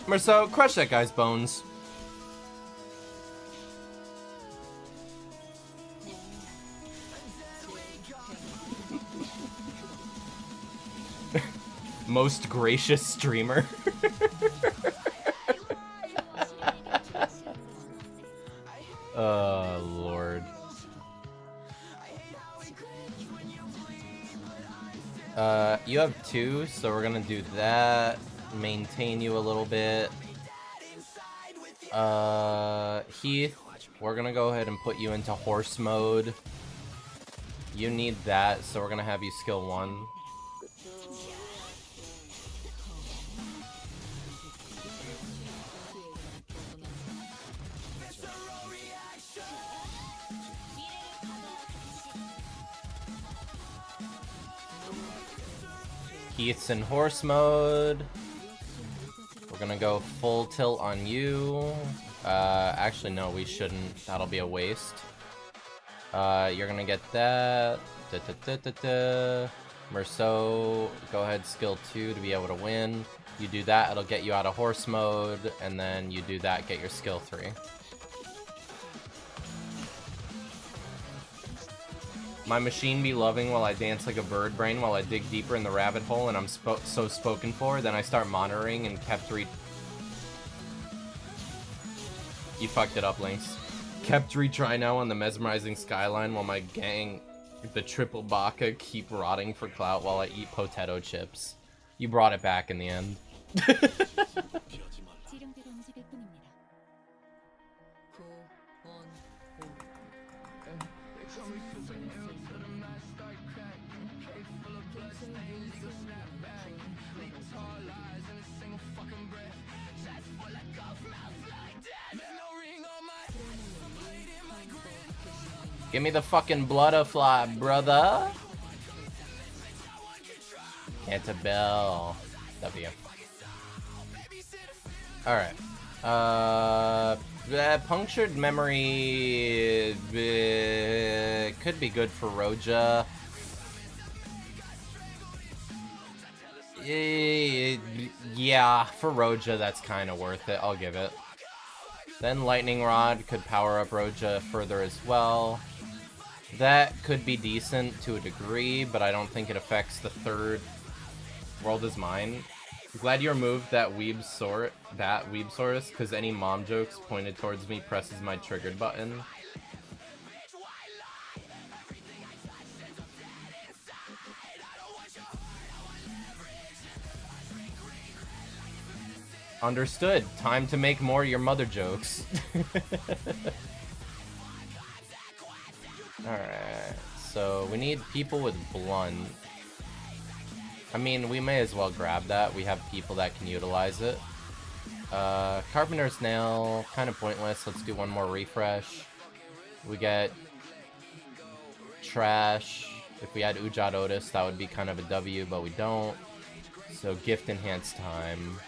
Merceau, crush that guy's bones. Most gracious streamer. Oh, Lord. You have 2, so we're gonna do that. Maintain you a little bit. Heath, we're gonna go ahead and put you into horse mode. You need that, so we're gonna have you skill 1. Heath's in horse mode. We're gonna go full tilt on you. Actually, no, we shouldn't. That'll be a waste. You're gonna get that. Merceau, go ahead, skill 2 to be able to win. You do that, it'll get you out of horse mode, and then you do that, get your skill 3. My machine be loving while I dance like a bird brain while I dig deeper in the rabbit hole and I'm so spoken for, then I start monitoring and kept You fucked it up, Lynx. Kept retry now on the mesmerizing skyline while my gang, the triple baka, keep rotting for clout while I eat potato chips. You brought it back in the end. Give me the fucking butterfly, brother. Cantabelle. W. Alright. Punctured memory could be good for Roja. Yeah, for Roja that's kind of worth it. I'll give it. Then Lightning Rod could power up Roja further as well. That could be decent to a degree, but I don't think it affects the third World is Mine. I'm glad you removed that Weebsaurus, because any mom jokes pointed towards me presses my triggered button. Understood. Time to make more your mother jokes. Alright, so we need people with blunt. I mean, we may as well grab that. We have people that can utilize it. Carpenter's Nail, kind of pointless. Let's do one more refresh. We get Trash. If we had Ujat Otis, that would be kind of a W, but we don't. So Gift Enhanced time.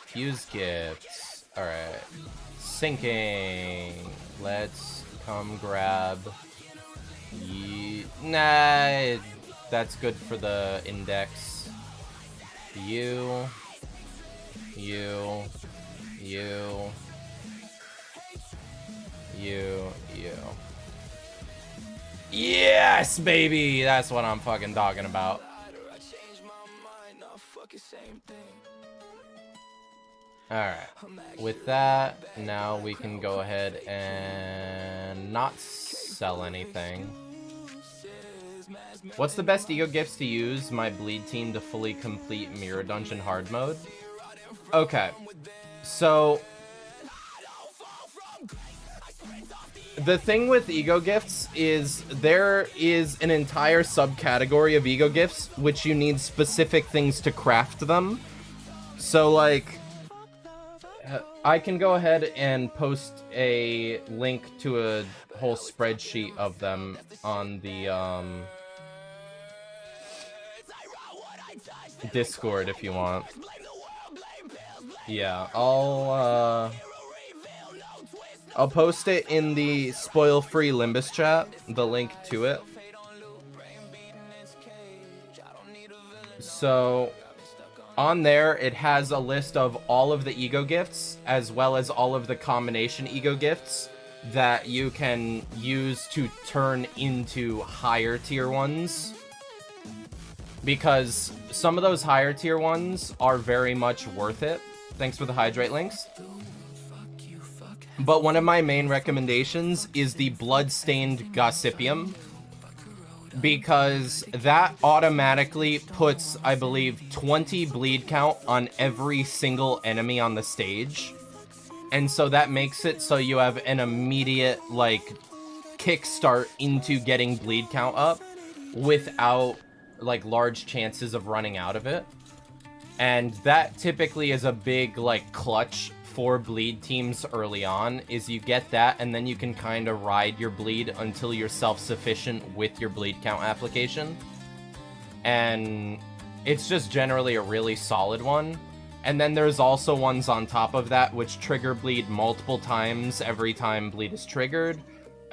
Fuse gifts. Alright. Sinking. Let's come grab. Nah, that's good for the index. You. Yes, baby! That's what I'm fucking talking about. Alright, with that, now we can go ahead and not sell anything. What's the best ego gifts to use my bleed team to fully complete Mirror Dungeon hard mode? Okay, so the thing with ego gifts is there is an entire subcategory of ego gifts which you need specific things to craft them. So like, I can go ahead and post a link to a whole spreadsheet of them on the Discord if you want. Yeah, I'll post it in the spoil-free Limbus chat, the link to it. So on there, it has a list of all of the ego gifts, as well as all of the combination ego gifts that you can use to turn into higher tier ones. Because some of those higher tier ones are very much worth it. Thanks for the hydrate links. But one of my main recommendations is the Bloodstained Gossipium, because that automatically puts, I believe, 20 bleed count on every single enemy on the stage. And so that makes it so you have an immediate, like, kickstart into getting bleed count up without, like, large chances of running out of it. And that typically is a big, like, clutch for bleed teams early on, is you get that and then you can kind of ride your bleed until you're self-sufficient with your bleed count application. And it's just generally a really solid one. And then there's also ones on top of that which trigger bleed multiple times every time bleed is triggered.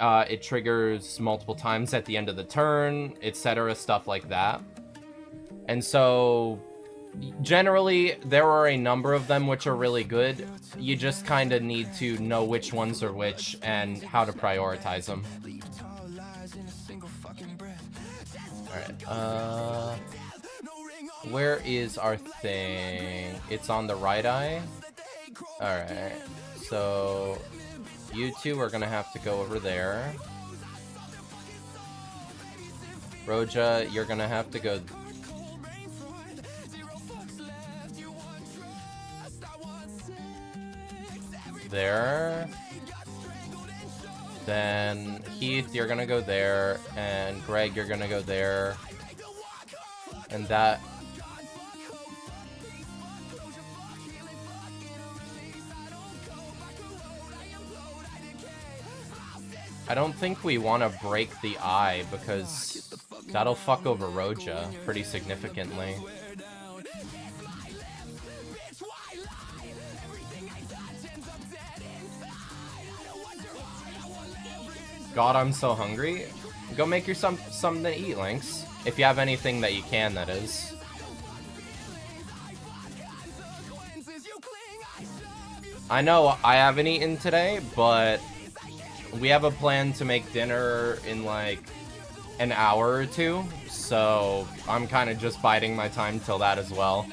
It triggers multiple times at the end of the turn, etc., stuff like that. And so generally, there are a number of them which are really good. You just kind of need to know which ones are which and how to prioritize them. Alright, where is our thing? It's on the right eye? Alright, so you two are gonna have to go over there. Roja, you're gonna have to go there. Then Heath, you're gonna go there, and Greg, you're gonna go there. And that... I don't think we want to break the eye, because that'll fuck over Roja pretty significantly. God, I'm so hungry. Go make yourself something to eat, Lynx. If you have anything that you can, that is. I know I haven't eaten today, but we have a plan to make dinner in like an hour or two, so I'm kind of just biding my time till that as well.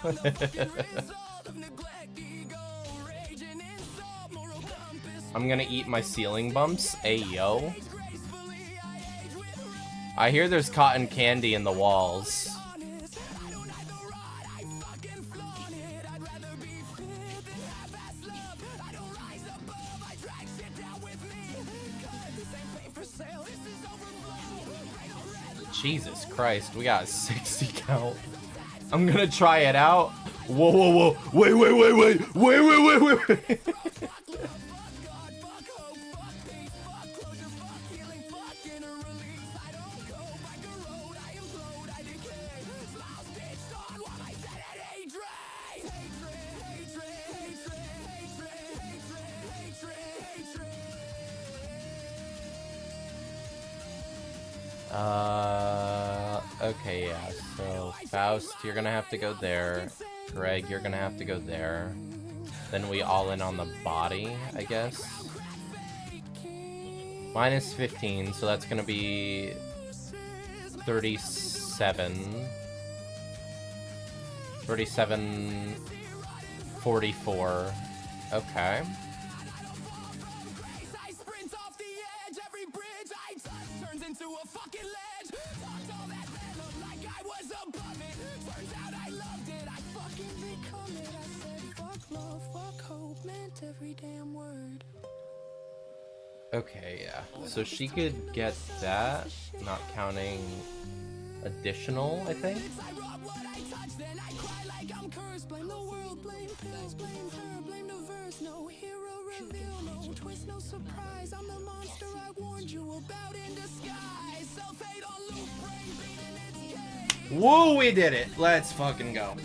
I'm gonna eat my ceiling bumps. Ayo. I hear there's cotton candy in the walls. Jesus Christ, we got a 60 count. I'm gonna try it out. Whoa, whoa, whoa. Wait, wait, wait, wait. Wait, wait, wait, wait. Okay, yeah, so Faust, you're gonna have to go there. Greg, you're gonna have to go there. Then we all in on the body, I guess. Minus 15, so that's gonna be 37. 37, 44. Okay. Okay, yeah. So she could get that, not counting additional, I think. Woo, we did it! Let's fucking go.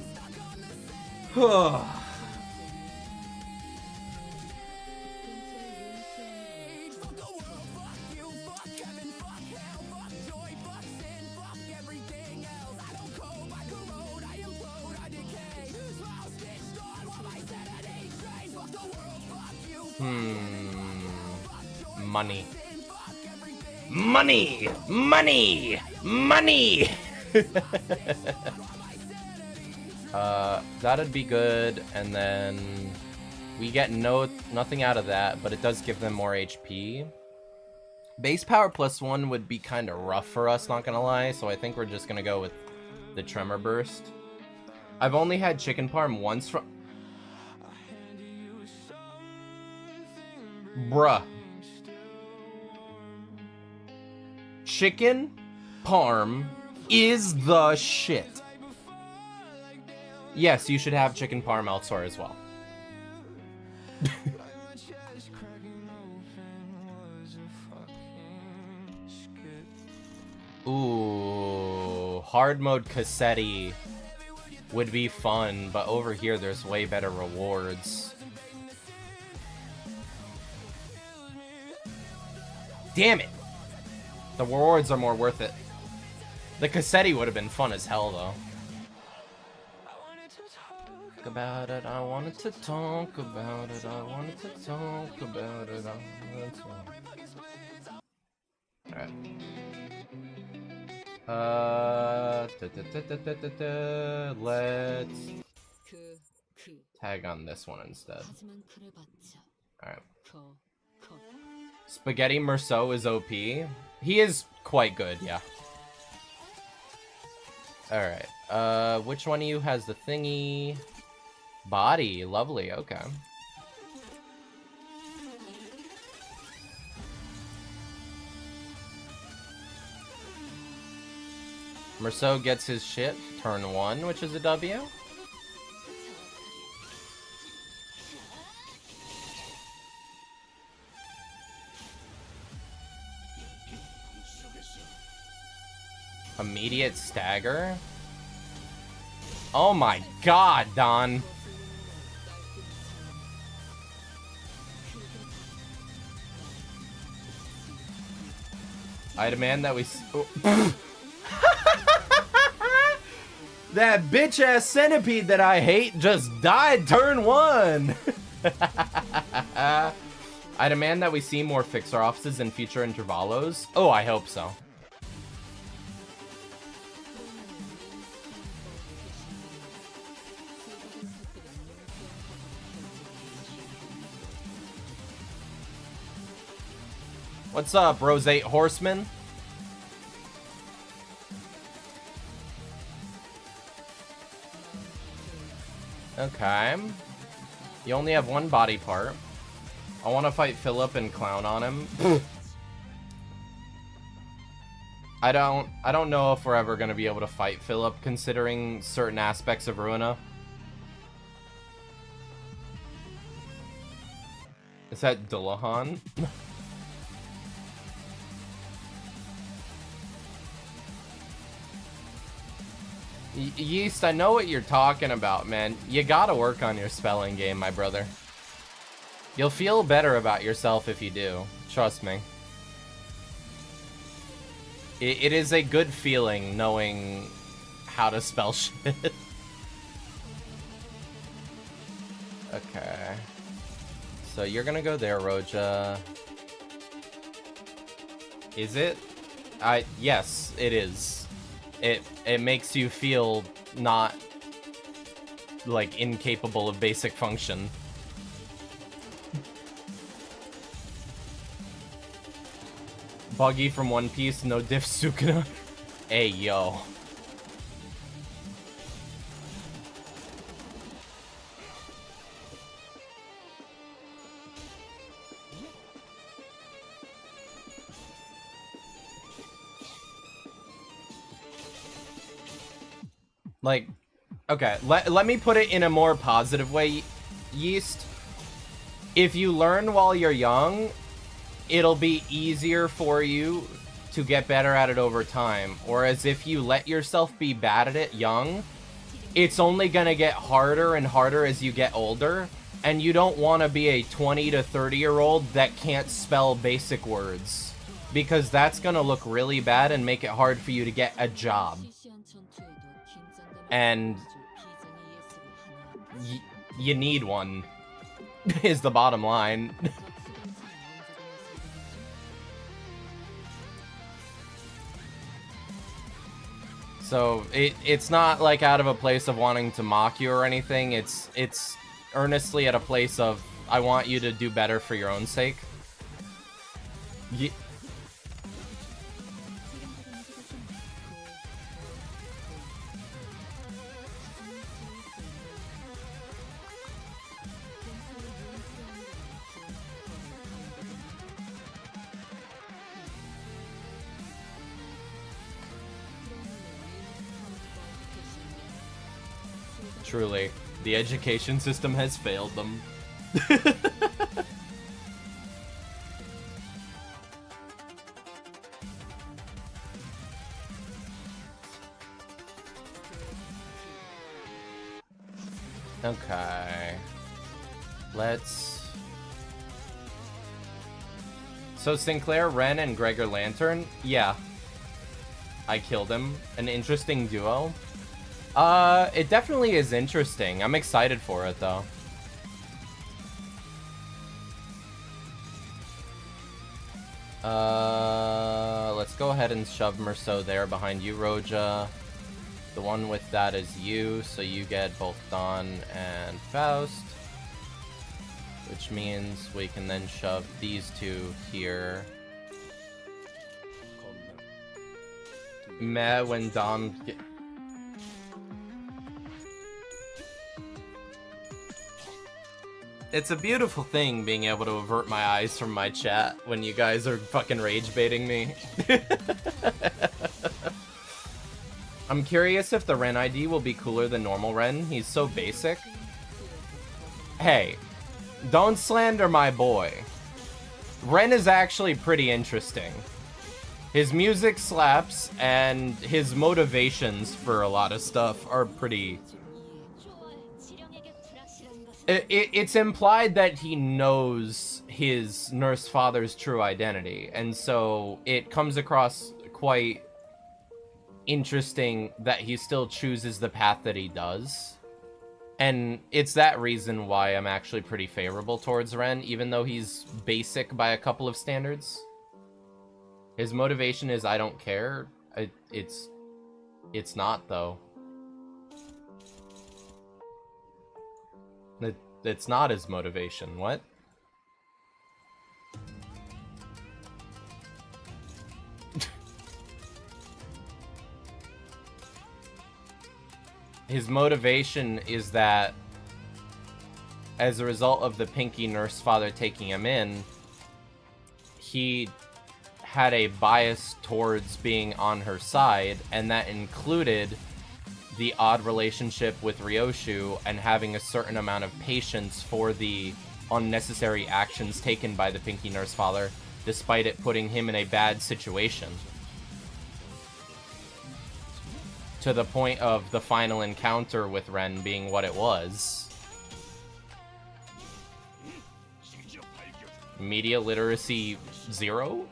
Money. Money! Money! Money! That'd be good, and then we get nothing out of that, but it does give them more HP. Base power +1 would be kind of rough for us, not gonna lie, so I think we're just gonna go with the Tremor Burst. I've only had Chicken Parm once from... Bruh. Chicken Parm is the shit. Yes, you should have Chicken Parm elsewhere as well. Ooh, hard mode Cassetti would be fun, but over here there's way better rewards. Damn it! The rewards are more worth it. The Cassetti would have been fun as hell, though. Talk about it, I wanted to talk about it, I wanted to talk about it, I wanted to... Alright. Let's tag on this one instead. Alright. Spaghetti Merceau is OP. He is quite good, yeah. Alright. Which one of you has the thingy? Body. Lovely, okay. Merceau gets his shit. Turn 1, which is a W. Immediate stagger? Oh my god, Don. I demand that we... Oh. That bitch-ass centipede that I hate just died turn 1! I demand that we see more fixer offices in future intervalos. Oh, I hope so. What's up, Rose 8 Horseman? Okay. You only have one body part. I want to fight Philip and clown on him. I don't know if we're ever going to be able to fight Philip considering certain aspects of Ruina. Is that Dullahan? Yeast, I know what you're talking about, man. You gotta work on your spelling game, my brother. You'll feel better about yourself if you do. Trust me. It is a good feeling knowing how to spell shit. Okay. So you're gonna go there, Roja. Is it? Yes, it is. It makes you feel not like incapable of basic function. Buggy from One Piece, no diff Sukuna. Hey yo. Like, okay, let me put it in a more positive way, Yeast. If you learn while you're young, it'll be easier for you to get better at it over time. Whereas if you let yourself be bad at it young, it's only gonna get harder and harder as you get older. And you don't want to be a 20 to 30-year-old that can't spell basic words. Because that's gonna look really bad and make it hard for you to get a job. And you need one, is the bottom line. So it's not like out of a place of wanting to mock you or anything. It's earnestly at a place of I want you to do better for your own sake. Truly, the education system has failed them. Okay. Let's... So Sinclair, Ren, and Gregor Lantern? Yeah. I killed him. An interesting duo. It definitely is interesting. I'm excited for it, though. Let's go ahead and shove Merceau there behind you, Roja. The one with that is you, so you get both Dawn and Faust. Which means we can then shove these two here. Meh, when Dom... It's a beautiful thing being able to avert my eyes from my chat when you guys are fucking rage baiting me. I'm curious if the Ren ID will be cooler than normal Ren. He's so basic. Hey, don't slander my boy. Ren is actually pretty interesting. His music slaps, and his motivations for a lot of stuff are pretty... It's implied that he knows his nurse father's true identity, and so it comes across quite interesting that he still chooses the path that he does. And it's that reason why I'm actually pretty favorable towards Ren, even though he's basic by a couple of standards. His motivation is I don't care. It's not, though. It's not his motivation. What? his motivation is that as a result of the Pinky Nurse Father taking him in, he had a bias towards being on her side, and that included the odd relationship with Ryoshu and having a certain amount of patience for the unnecessary actions taken by the Pinky Nurse Father, despite it putting him in a bad situation. To the point of the final encounter with Ren being what it was. Media literacy 0?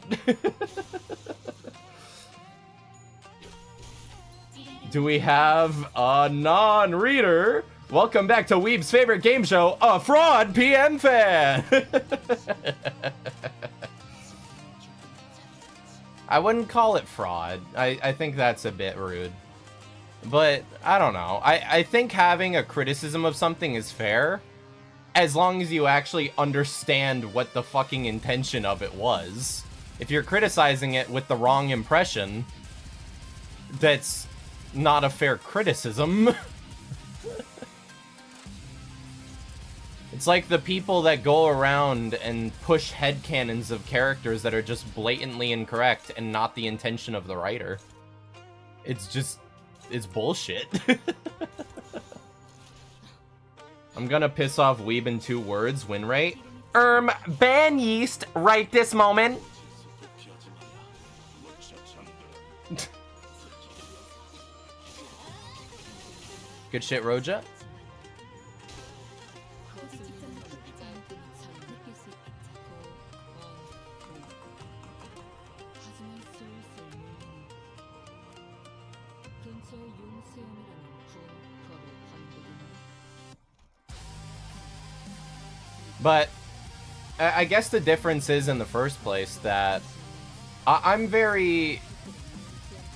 Do we have a non-reader? Welcome back to Weeb's favorite game show, a fraud PM fan! I wouldn't call it fraud. I think that's a bit rude. But, I don't know. I think having a criticism of something is fair, as long as you actually understand what the fucking intention of it was. If you're criticizing it with the wrong impression, that's not a fair criticism. It's like the people that go around and push headcanons of characters that are just blatantly incorrect and not the intention of the writer. It's bullshit. I'm gonna piss off Weeb in 2 words, win rate. Ban yeast right this moment. Good shit, Roja. But I guess the difference is in the first place that I'm very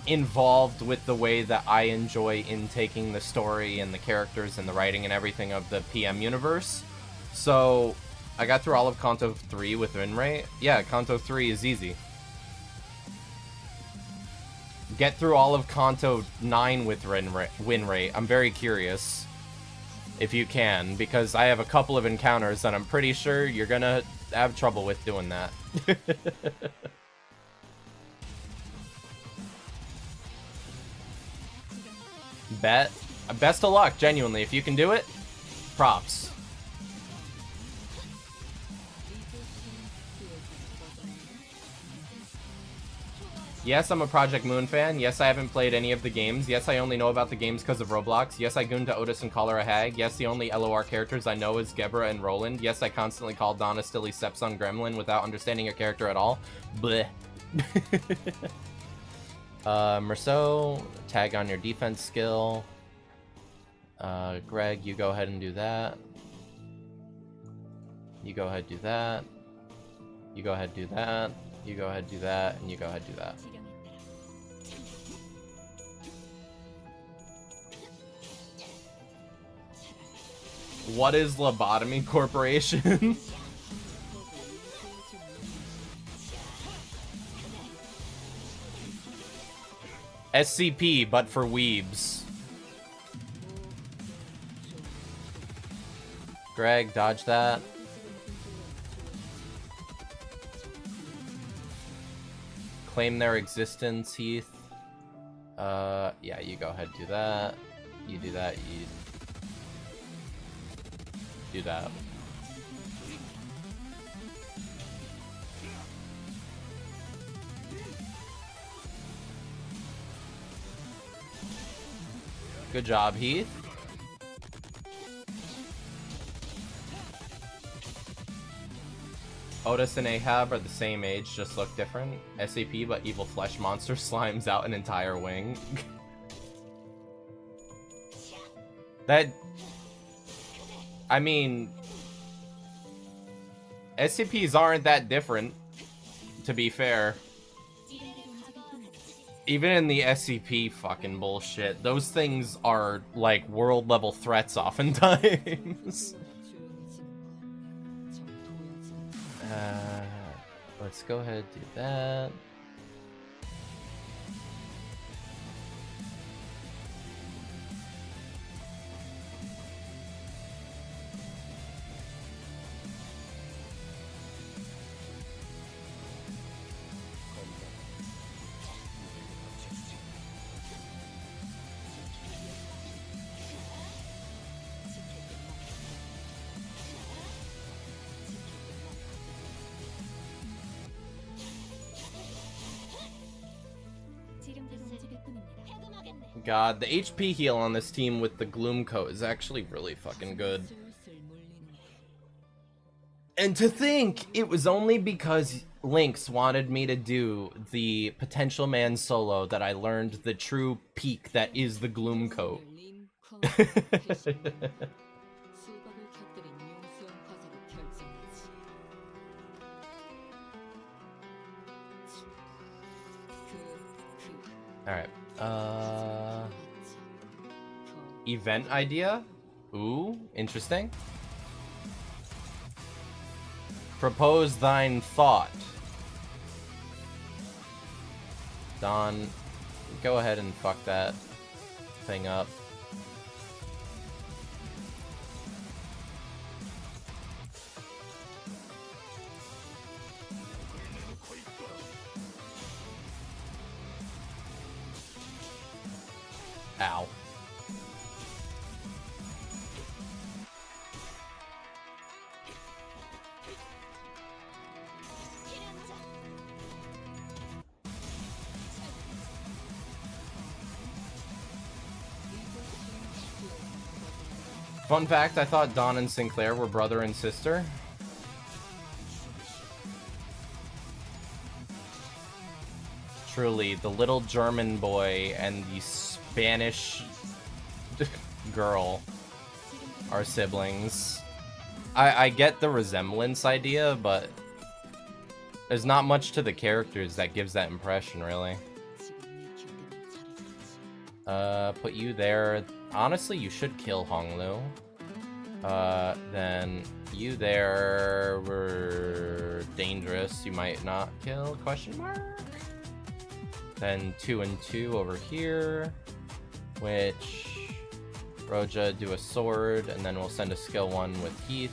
involved with the way that I enjoy intaking the story and the characters and the writing and everything of the PM universe. So I got through all of Kanto 3 with win rate. Yeah, Kanto 3 is easy. Get through all of Kanto 9 with win rate. I'm very curious. If you can, because I have a couple of encounters that I'm pretty sure you're gonna have trouble with doing that. Bet. Best of luck, genuinely. If you can do it, props. Yes, I'm a Project Moon fan. Yes, I haven't played any of the games. Yes, I only know about the games because of Roblox. Yes, I goon to Otis and call her a hag. Yes, the only LOR characters I know is Gebra and Roland. Yes, I constantly call Donna Stilly's stepson Gremlin without understanding her character at all. Bleh. Merceau, tag on your defense skill. Greg, you go ahead and do that. You go ahead, do that. You go ahead, do that. You go ahead, do that. And you go ahead, do that. What is Lobotomy Corporation? SCP, but for weebs. Greg, dodge that. Claim their existence, Heath. Yeah, you go ahead, do that. You do that, you do that. Good job, Heath. Otis and Ahab are the same age, just look different. SCP, but evil flesh monster slimes out an entire wing. That... I mean... SCPs aren't that different, to be fair. Even in the SCP fucking bullshit, those things are, like, world-level threats oftentimes. Let's go ahead and do that. God, the HP heal on this team with the Gloom Coat is actually really fucking good. And to think it was only because Lynx wanted me to do the Potential Man solo that I learned the true peak that is the Gloom Coat. Alright, event idea? Ooh, interesting. Propose thine thought. Don, go ahead and fuck that thing up. Ow. Fun fact, I thought Dawn and Sinclair were brother and sister. Truly, the little German boy and the Spanish girl are siblings. I get the resemblance idea, but there's not much to the characters that gives that impression, really. Put you there. Honestly, you should kill Honglu. Then you there were dangerous. You might not kill, question mark? Then 2 and 2 over here, which Roja do a sword, and then we'll send a skill 1 with Heath.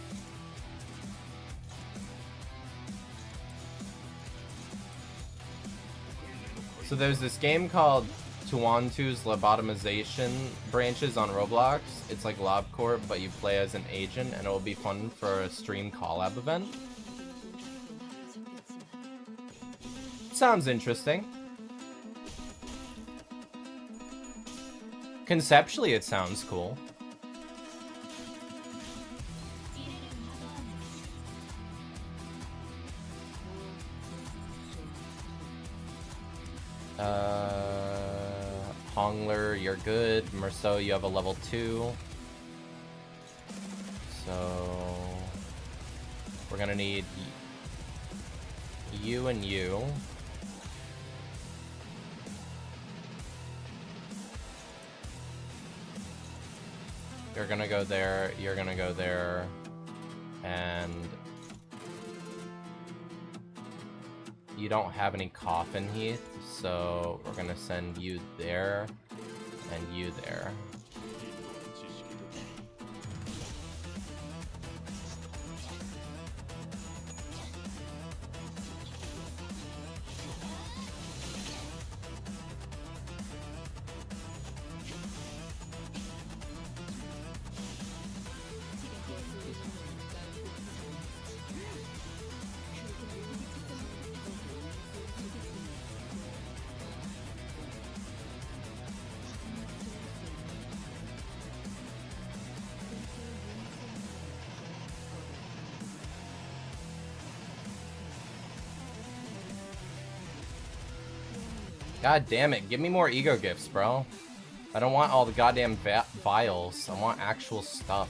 So there's this game called Tuantu's Lobotomization Branches on Roblox. It's like LobCorp, but you play as an agent, and it will be fun for a stream collab event. Sounds interesting. Conceptually, it sounds cool. Hongler, you're good. Merceau, you have a level 2. So we're gonna need you and you. You're gonna go there, you're gonna go there, and you don't have any coffin, Heath, so we're gonna send you there and you there. God damn it, give me more ego gifts, bro. I don't want all the goddamn vials. I want actual stuff.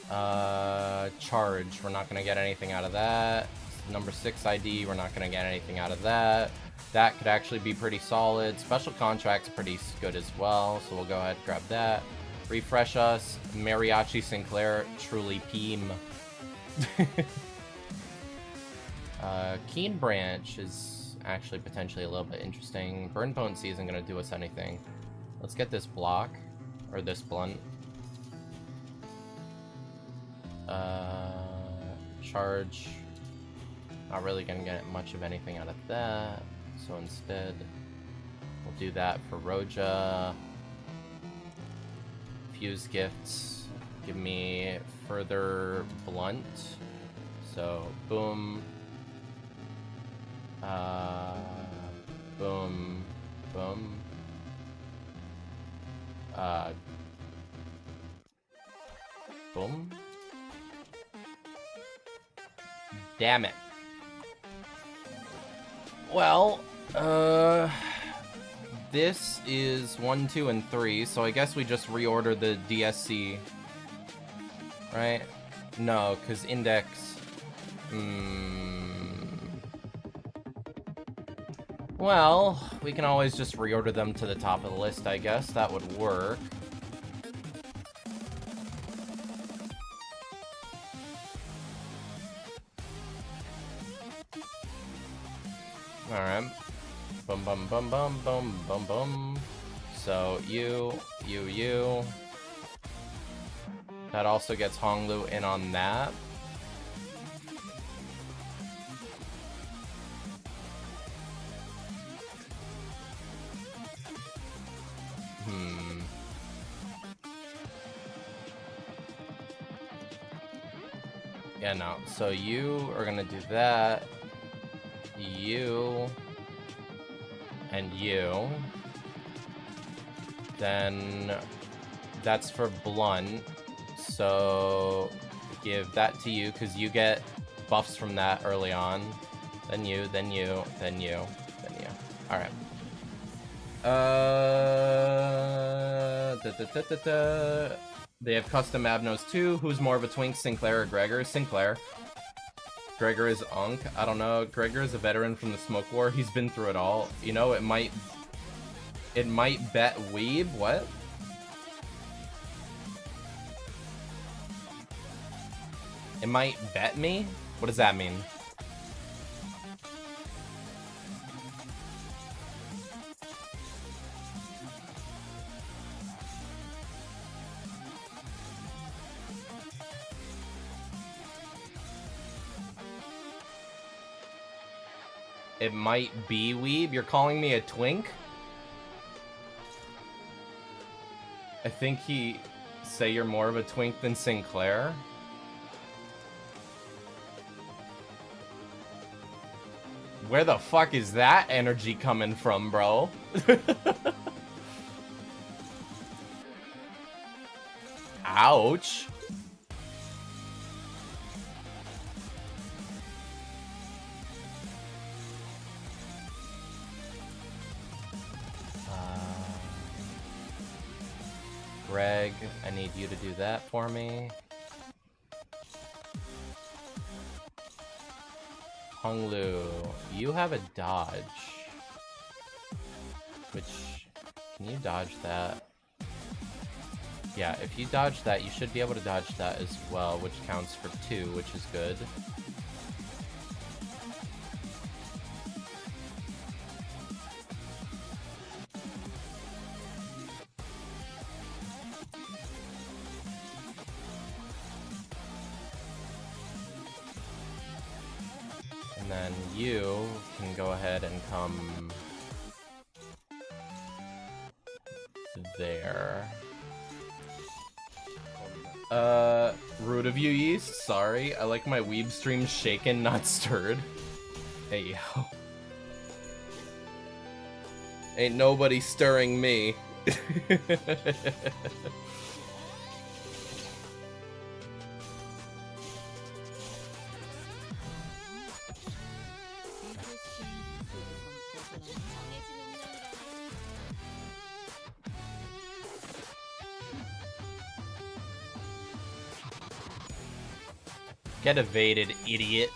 Charge, we're not gonna get anything out of that. Number 6 ID, we're not gonna get anything out of that. That could actually be pretty solid. Special contract's pretty good as well, so we'll go ahead and grab that. Refresh us. Mariachi Sinclair, truly Peem. Keen Branch is actually potentially a little bit interesting. Burn Potency isn't going to do us anything. Let's get this block, or this blunt. Charge. Not really going to get much of anything out of that. So instead, we'll do that for Roja. Fuse gifts. Give me further blunt. So, boom. Boom, boom, Boom. Damn it. Well, this is 1, 2, and 3, so I guess we just reorder the DSC, right? No, because index... Well, we can always just reorder them to the top of the list, I guess. That would work. Alright. Bum bum bum bum bum bum bum. So, you. That also gets Honglu in on that. Yeah, no. So you are gonna do that. You. And you. Then that's for Blunt. So give that to you, because you get buffs from that early on. Then you, then you, then you, then you. Alright. They have custom Abnos too. Who's more of a twink, Sinclair or Gregor? Sinclair. Gregor is Unk. I don't know. Gregor is a veteran from the Smoke War. He's been through it all. You know, it might bet Weeb. What? It might bet me? What does that mean? It might be Weeb. You're calling me a twink? I think he say you're more of a twink than Sinclair. Where the fuck is that energy coming from, bro? Ouch. Greg, I need you to do that for me. Honglu, you have a dodge. Which, can you dodge that? Yeah, if you dodge that, you should be able to dodge that as well, which counts for 2, which is good. And then you can go ahead and come there. Rude of you, Yeast. Sorry. I like my weeb stream shaken, not stirred. Hey, yo. Ain't nobody stirring me. Get evaded, idiot.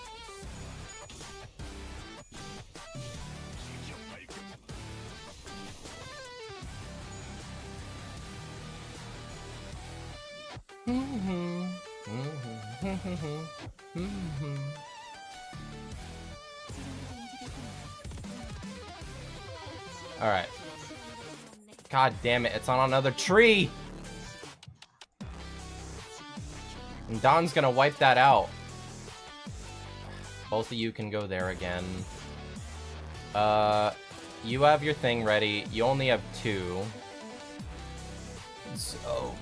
Alright. God damn it, it's on another tree! And Don's gonna wipe that out. Both of you can go there again. You have your thing ready. You only have 2. So,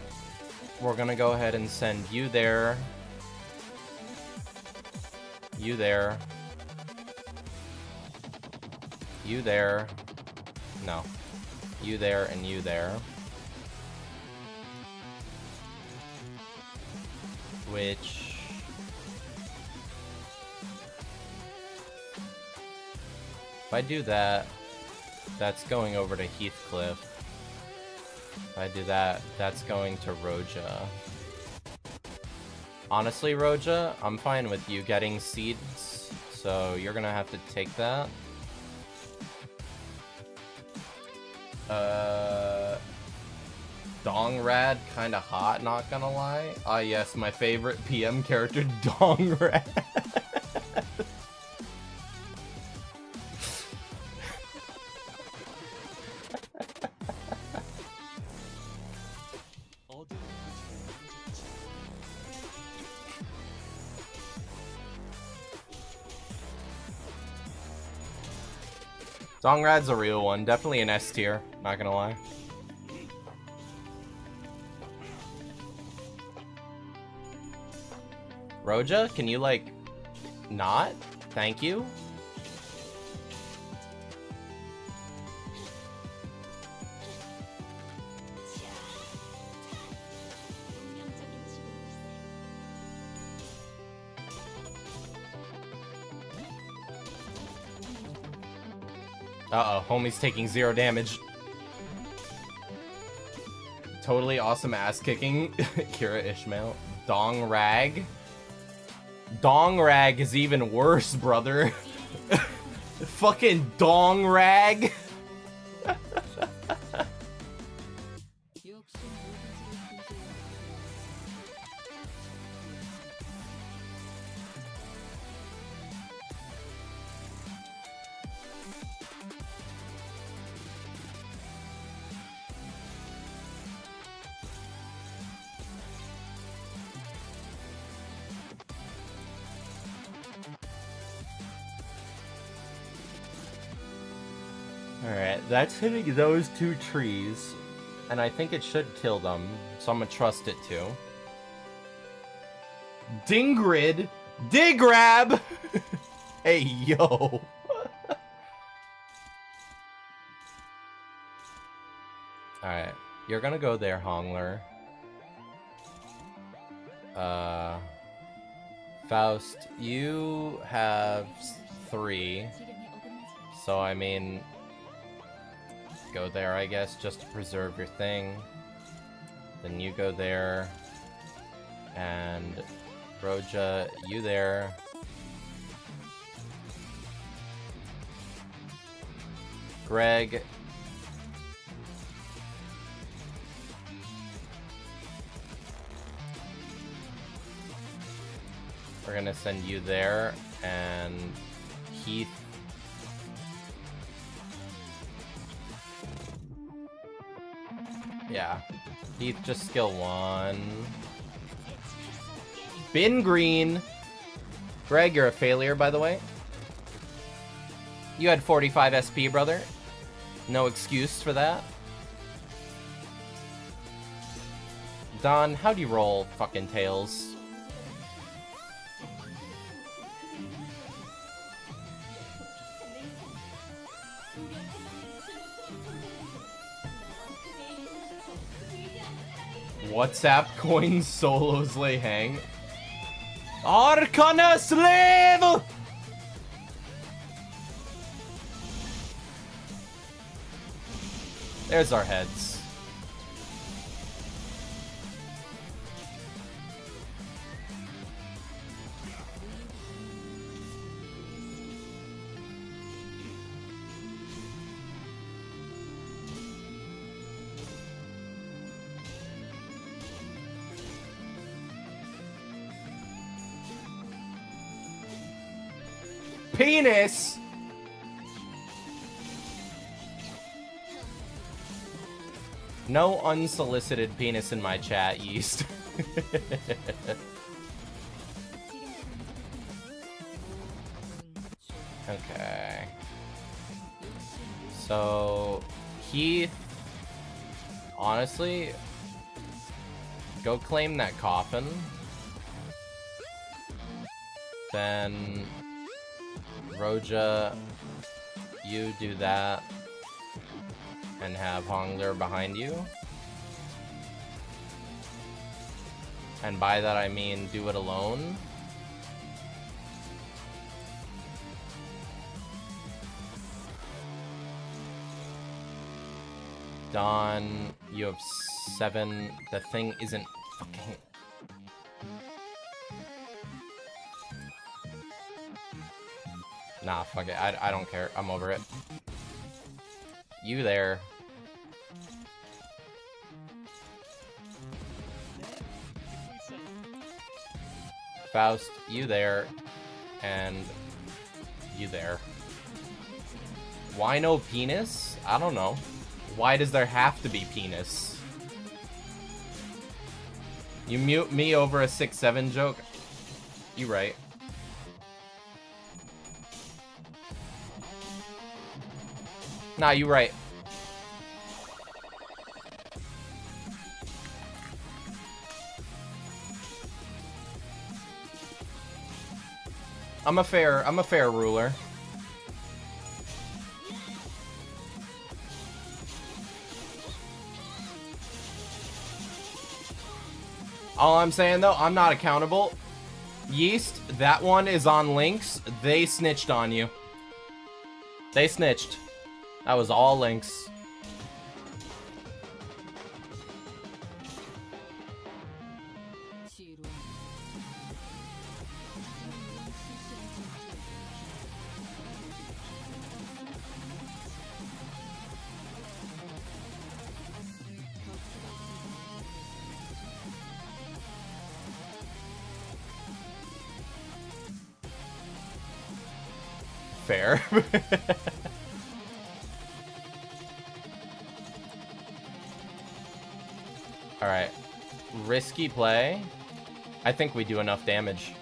we're gonna go ahead and send you there. You there. You there. No. You there and you there. Which... if I do that, that's going over to Heathcliff. If I do that, that's going to Roja. Honestly, Roja, I'm fine with you getting seeds, so you're gonna have to take that. Dongrad, kinda hot, not gonna lie. Ah yes, my favorite PM character, Dongrad. Dongrad's a real one, definitely an S tier, not gonna lie. Roja, can you like not? Thank you. Uh-oh, homie's taking 0 damage. Totally awesome ass kicking. Kira Ishmael. Dong Rag. Dong Rag is even worse, brother. Fucking Dong Rag. Alright, that's hitting those 2 trees, and I think it should kill them, so I'm gonna trust it to. Dingrid! Digrab! Hey, yo! Alright, you're gonna go there, Hongler. Faust, you have 3, so I mean... go there, I guess, just to preserve your thing. Then you go there. And Roja, you there. Greg. We're gonna send you there. And Heath. Yeah. Heath, just skill 1. Bin Green! Greg, you're a failure, by the way. You had 45 SP, brother. No excuse for that. Don, how do you roll fucking tails? WhatsApp coins solos lay hang. Arcana Slave! There's our heads. Penis! No unsolicited penis in my chat, Yeast. Okay. So, Heath, honestly, go claim that coffin. Then, Roja, you do that. And have Hongler behind you. And by that I mean do it alone. Dawn, you have 7. The thing isn't fucking... Nah, fuck it. I don't care. I'm over it. You there. Faust, you there. And you there. Why no penis? I don't know. Why does there have to be penis? You mute me over a 6-7 joke? You right. Nah, you right. I'm a fair ruler. All I'm saying though, I'm not accountable. Yeast, that one is on Lynx. They snitched on you. They snitched. That was all Lynx. Fair. Alright. Risky play. I think we do enough damage.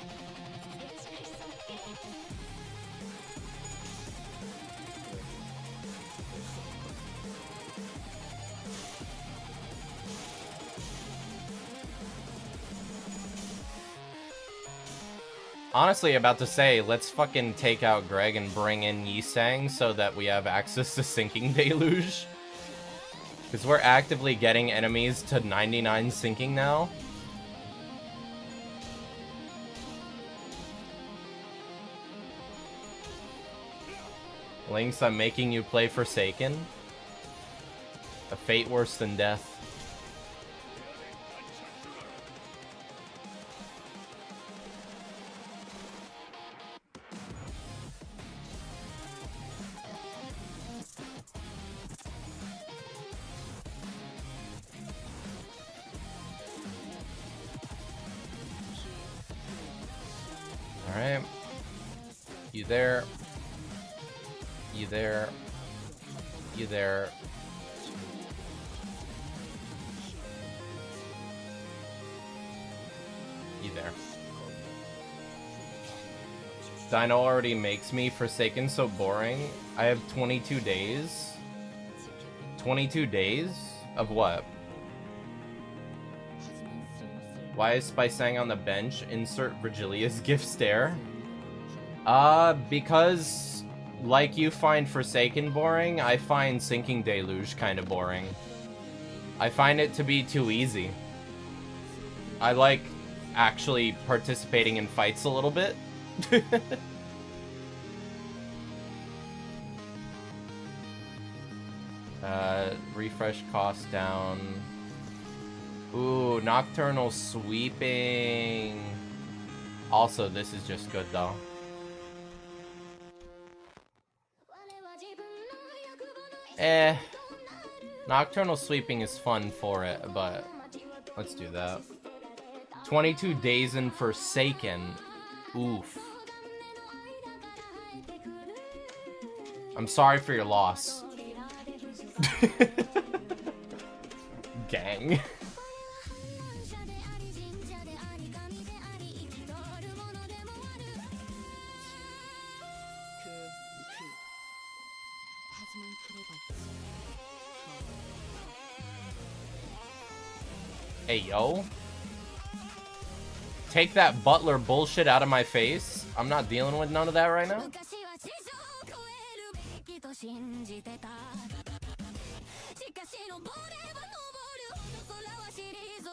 Honestly, about to say, let's fucking take out Greg and bring in Yisang so that we have access to Sinking Deluge. Because we're actively getting enemies to 99 sinking now. Lynx, I'm making you play Forsaken. A fate worse than death. Alright. You there. You there. You there. You there. Dino already makes me Forsaken so boring. I have 22 days. 22 days? Of what? Why is Spicang on the bench? Insert Virgilia's gift stare. Because like you find Forsaken boring, I find Sinking Deluge kind of boring. I find it to be too easy. I like actually participating in fights a little bit. Refresh cost down. Ooh, Nocturnal Sweeping. Also, this is just good though. Nocturnal Sweeping is fun for it, but let's do that. 22 days in Forsaken. Oof. I'm sorry for your loss. Gang. Hey, yo. Take that butler bullshit out of my face. I'm not dealing with none of that right now.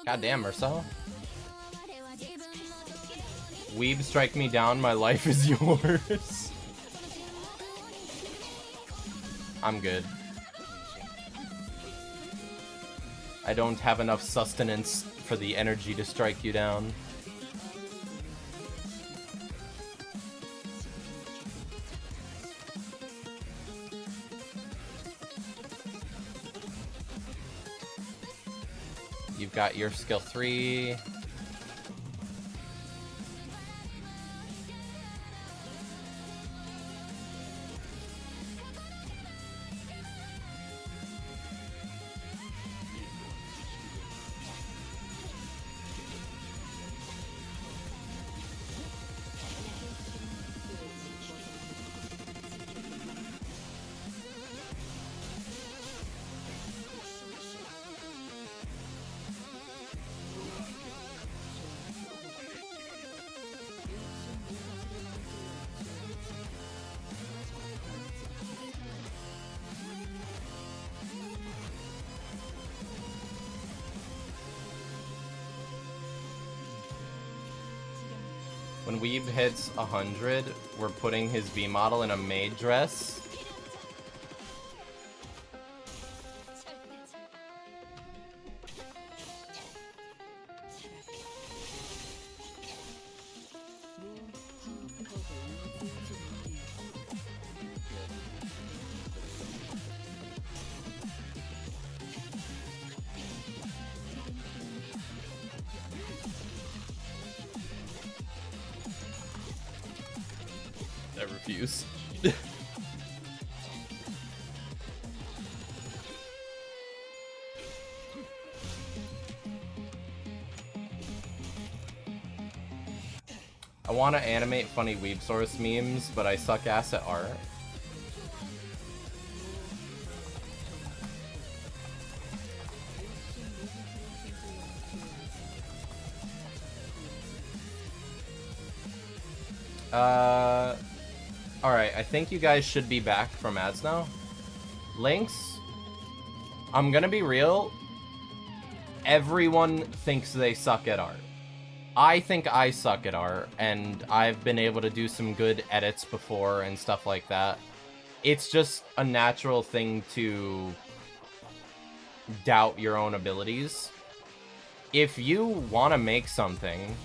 Goddamn, Marcel. Weeb, strike me down, my life is yours. I'm good. I don't have enough sustenance for the energy to strike you down. You've got your skill 3. When Weeb hits 100, we're putting his V model in a maid dress. I refuse. I want to animate funny Weeb Source memes, but I suck ass at art. Alright, I think you guys should be back from ads now. Lynx, I'm gonna be real. Everyone thinks they suck at art. I think I suck at art, and I've been able to do some good edits before and stuff like that. It's just a natural thing to doubt your own abilities. If you want to make something,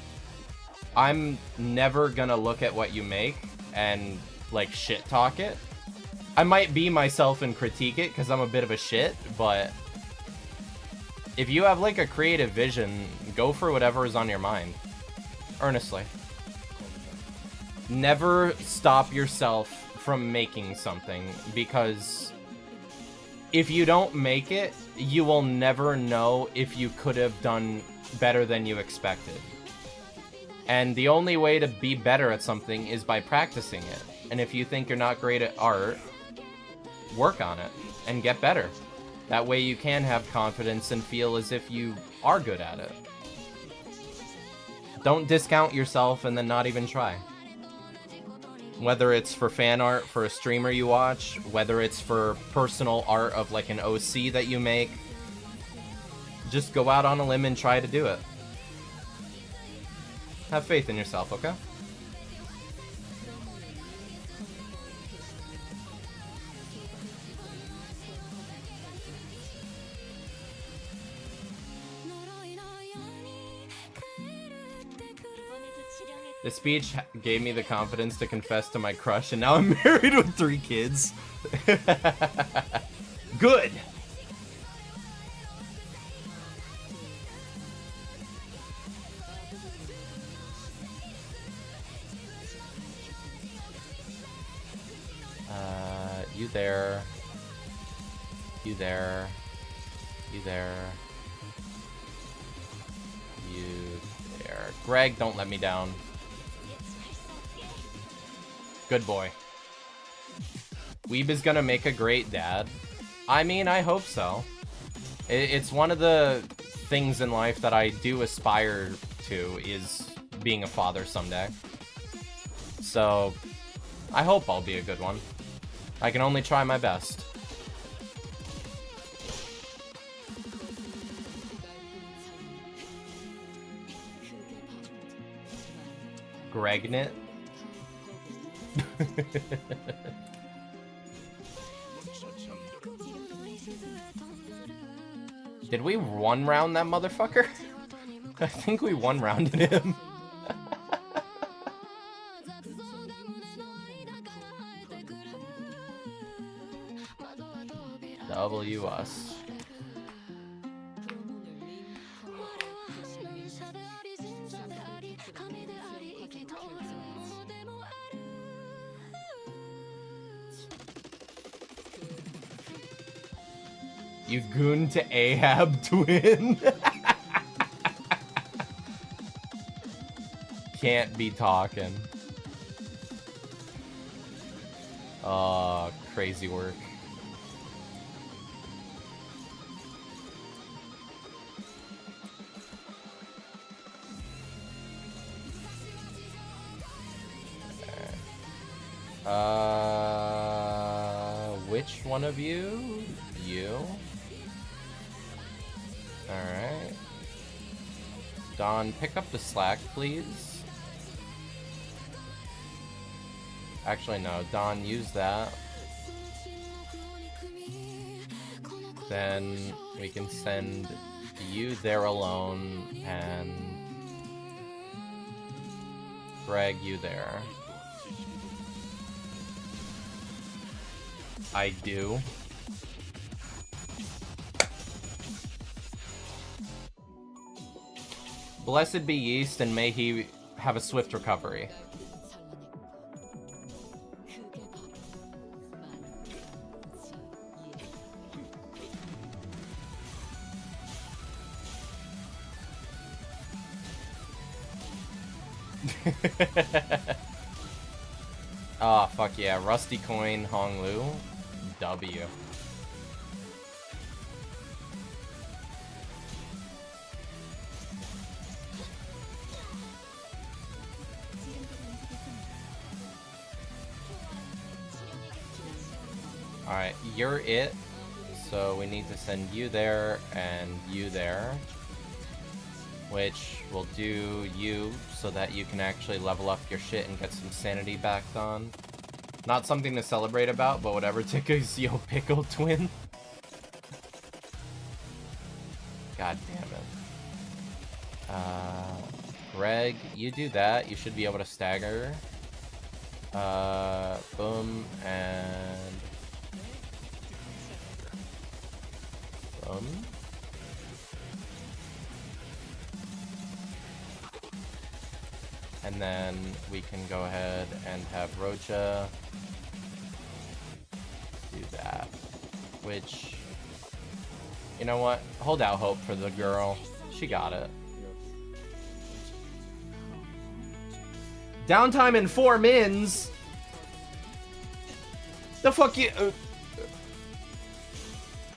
I'm never gonna look at what you make and like shit talk it. I might be myself and critique it because I'm a bit of a shit, but if you have like a creative vision, go for whatever is on your mind. Earnestly. Never stop yourself from making something, because if you don't make it, you will never know if you could have done better than you expected. And the only way to be better at something is by practicing it. And if you think you're not great at art, work on it and get better. That way you can have confidence and feel as if you are good at it. Don't discount yourself and then not even try. Whether it's for fan art for a streamer you watch, whether it's for personal art of like an OC that you make, just go out on a limb and try to do it. Have faith in yourself, okay? The speech gave me the confidence to confess to my crush, and now I'm married with 3 kids. Good! You there. You there. You there. You there. Greg, don't let me down. Good boy. Weeb is gonna make a great dad. I mean, I hope so. It's one of the things in life that I do aspire to, is being a father someday. So, I hope I'll be a good one. I can only try my best. Gregnet. Did we one round that motherfucker? I think we one rounded him. W us. You goon to Ahab twin. Can't be talking. Oh, crazy work. Which one of you? You? Alright. Don, pick up the slack, please. Actually, no. Don, use that. Then we can send you there alone, and Greg, you there. I do. Blessed be Yeast, and may he have a swift recovery. Ah, fuck yeah. Rusty Coin, Hong Lu. W. Alright, you're it. So we need to send you there and you there. Which will do you so that you can actually level up your shit and get some sanity back on. Not something to celebrate about, but whatever tickles yo pickle twin. God damn it. Greg, you do that. You should be able to stagger. Boom, and... boom. And then we can go ahead and have Roja do that. Which, you know what? Hold out hope for the girl. She got it. Downtime in 4 mins? The fuck you...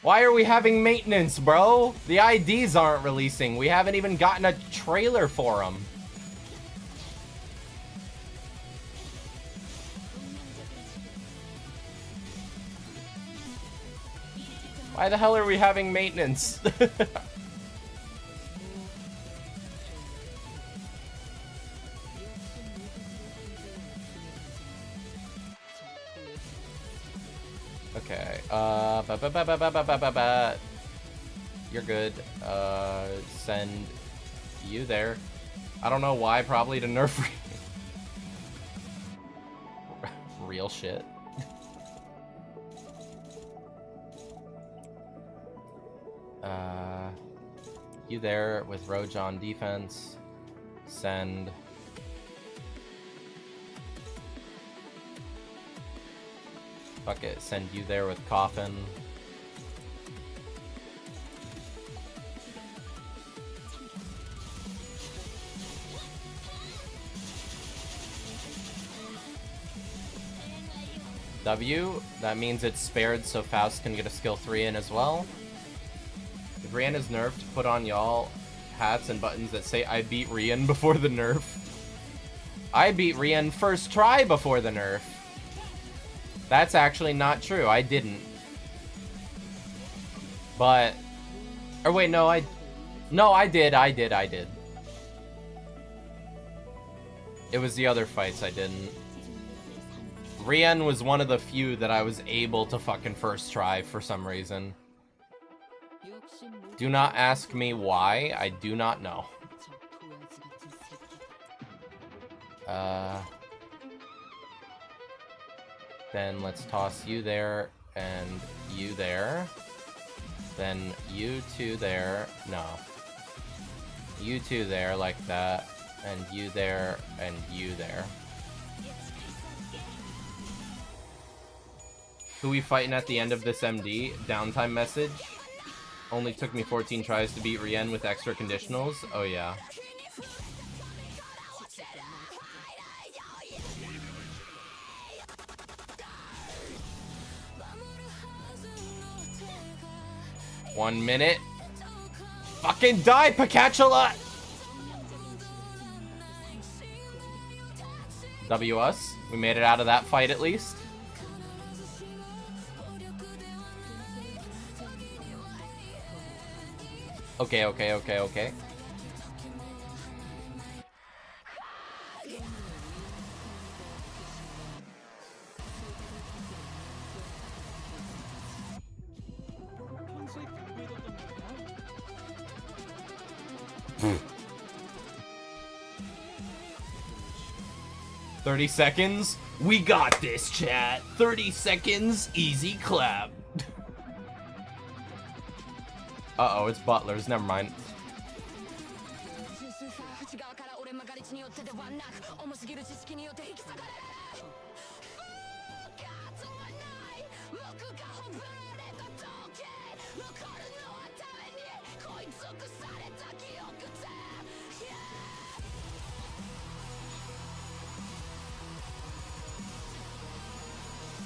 Why are we having maintenance, bro? The IDs aren't releasing. We haven't even gotten a trailer for them. Why the hell are we having maintenance? Okay, you're good. Send you there. I don't know why, probably to nerf real shit. You there with Roja on defense. Send. Fuck it, send you there with Coffin. W, that means it's spared so Faust can get a skill 3 in as well. If Rian is nerfed, put on y'all hats and buttons that say I beat Rian before the nerf. I beat Rian first try before the nerf. That's actually not true. I didn't. But... or wait, no, I did. It was the other fights I didn't. Rien was one of the few that I was able to fucking first try for some reason. Do not ask me why. I do not know. Then let's toss you there and you there. Then you two there. No. You two there like that. And you there and you there. Who we fighting at the end of this MD? Downtime message. Only took me 14 tries to beat Rien with extra conditionals. Oh yeah. One minute. Fucking die, Picatula! W us. We made it out of that fight at least. Okay, okay, okay, okay. Hmm. 30 seconds? We got this, chat. 30 seconds, easy clap. Uh-oh, it's Butlers. Never mind.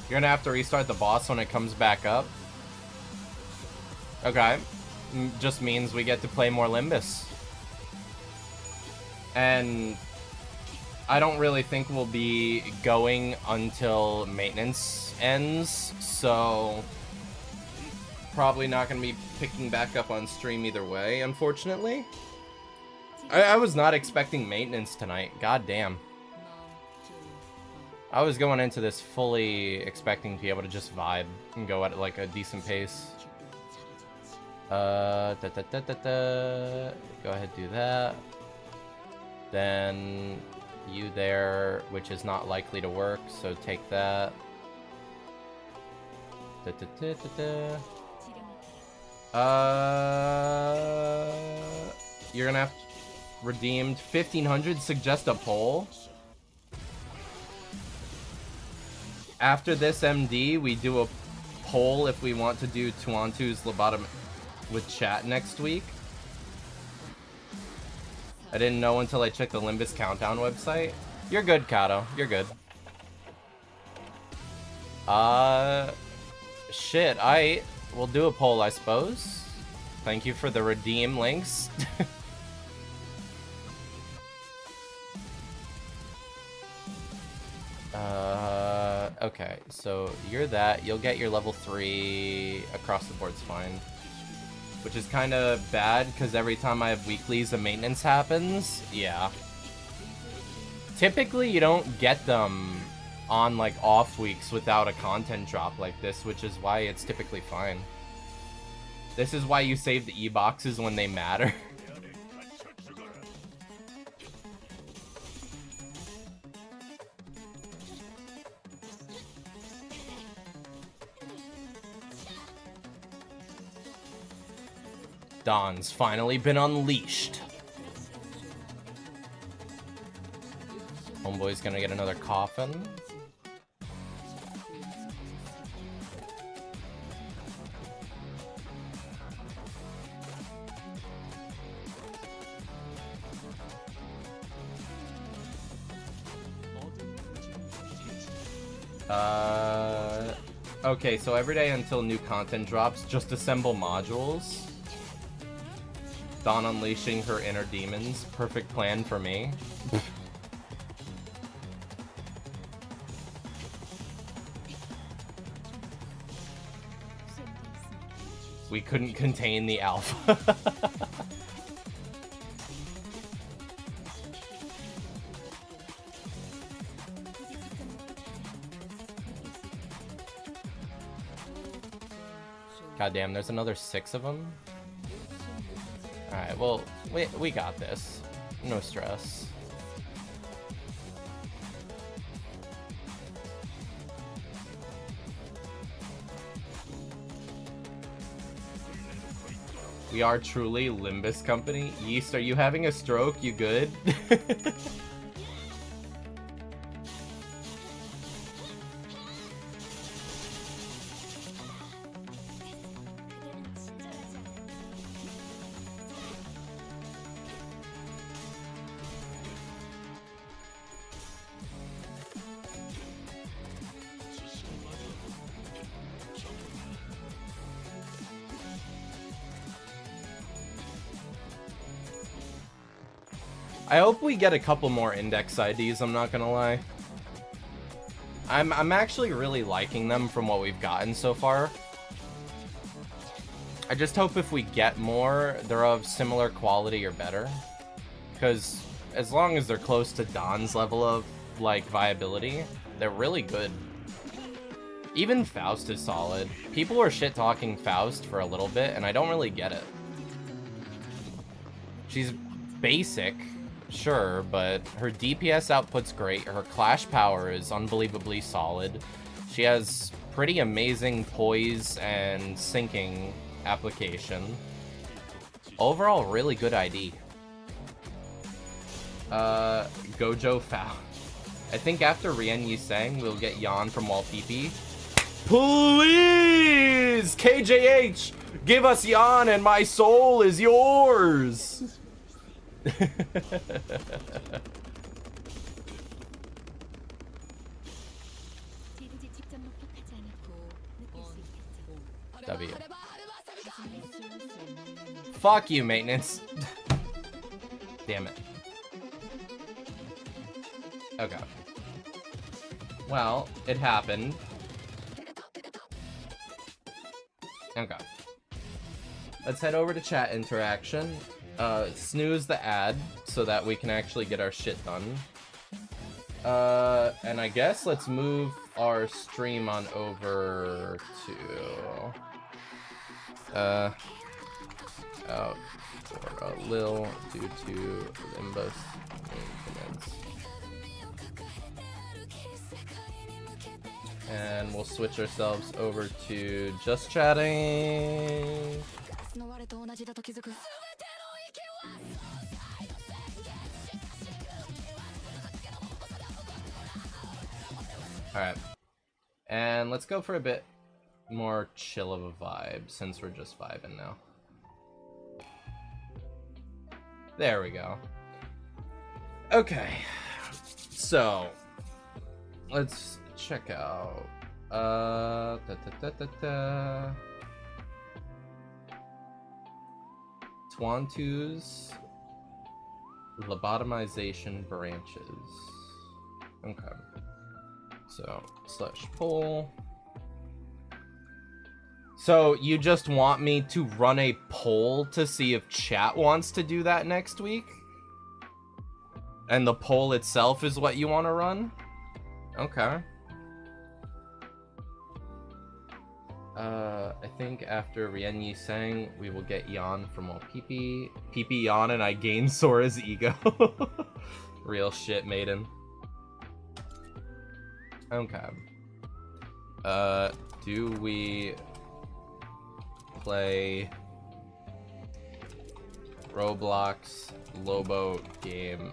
You're gonna have to restart the boss when it comes back up. Okay. Just means we get to play more Limbus. And I don't really think we'll be going until maintenance ends, so probably not going to be picking back up on stream either way, unfortunately. I was not expecting maintenance tonight. God damn. I was going into this fully expecting to be able to just vibe and go at like a decent pace. Go ahead, do that. Then you there, which is not likely to work, so take that. You're gonna have redeemed 1500. Suggest a poll. After this MD, we do a poll if we want to do Tuantu's Lobotomy with chat next week. I didn't know until I checked the Limbus Countdown website. You're good, Kato. You're good. Shit, we'll do a poll, I suppose. Thank you for the redeem links. Okay, so you're that. You'll get your level 3 across the board's fine. Which is kind of bad, because every time I have weeklies, a maintenance happens. Yeah. Typically, you don't get them on, like, off weeks without a content drop like this, which is why it's typically fine. This is why you save the E-boxes when they matter. Dawn's finally been unleashed. Homeboy's gonna get another coffin. Okay, so every day until new content drops, just assemble modules. Dawn unleashing her inner demons. Perfect plan for me. We couldn't contain the alpha. God damn, there's another 6 of them? Alright, well, we got this. No stress. We are truly Limbus Company. Yeast, are you having a stroke? You good? I hope we get a couple more index IDs, I'm not gonna lie. I'm actually really liking them from what we've gotten so far. I just hope if we get more, they're of similar quality or better. Because as long as they're close to Don's level of, like, viability, they're really good. Even Faust is solid. People were shit-talking Faust for a little bit, and I don't really get it. She's basic. Sure, but her DPS output's great, her clash power is unbelievably solid. She has pretty amazing poise and syncing application. Overall, really good ID. Gojo Faust. I think after Rien Yiseng, we'll get Yan from Wall PP. Please! KJH! Give us Yan and my soul is yours! W. Fuck you, maintenance. Damn it. Okay. Well, it happened. Okay. Let's head over to chat interaction. Snooze the ad so that we can actually get our shit done. And I guess let's move our stream on over to out for a lil due to Limbus maintenance. And we'll switch ourselves over to just chatting. Alright. And let's go for a bit more chill of a vibe, since we're just vibing now. There we go. Okay. So, let's check out... Twantu's lobotomization branches. Okay. So, slash poll. So, you just want me to run a poll to see if chat wants to do that next week? And the poll itself is what you want to run? Okay. I think after Rien Yiseng, we will get Yan from all PP. PP Yan and I gain Sora's ego. Real shit, maiden. Okay. Do we play Roblox Lobo game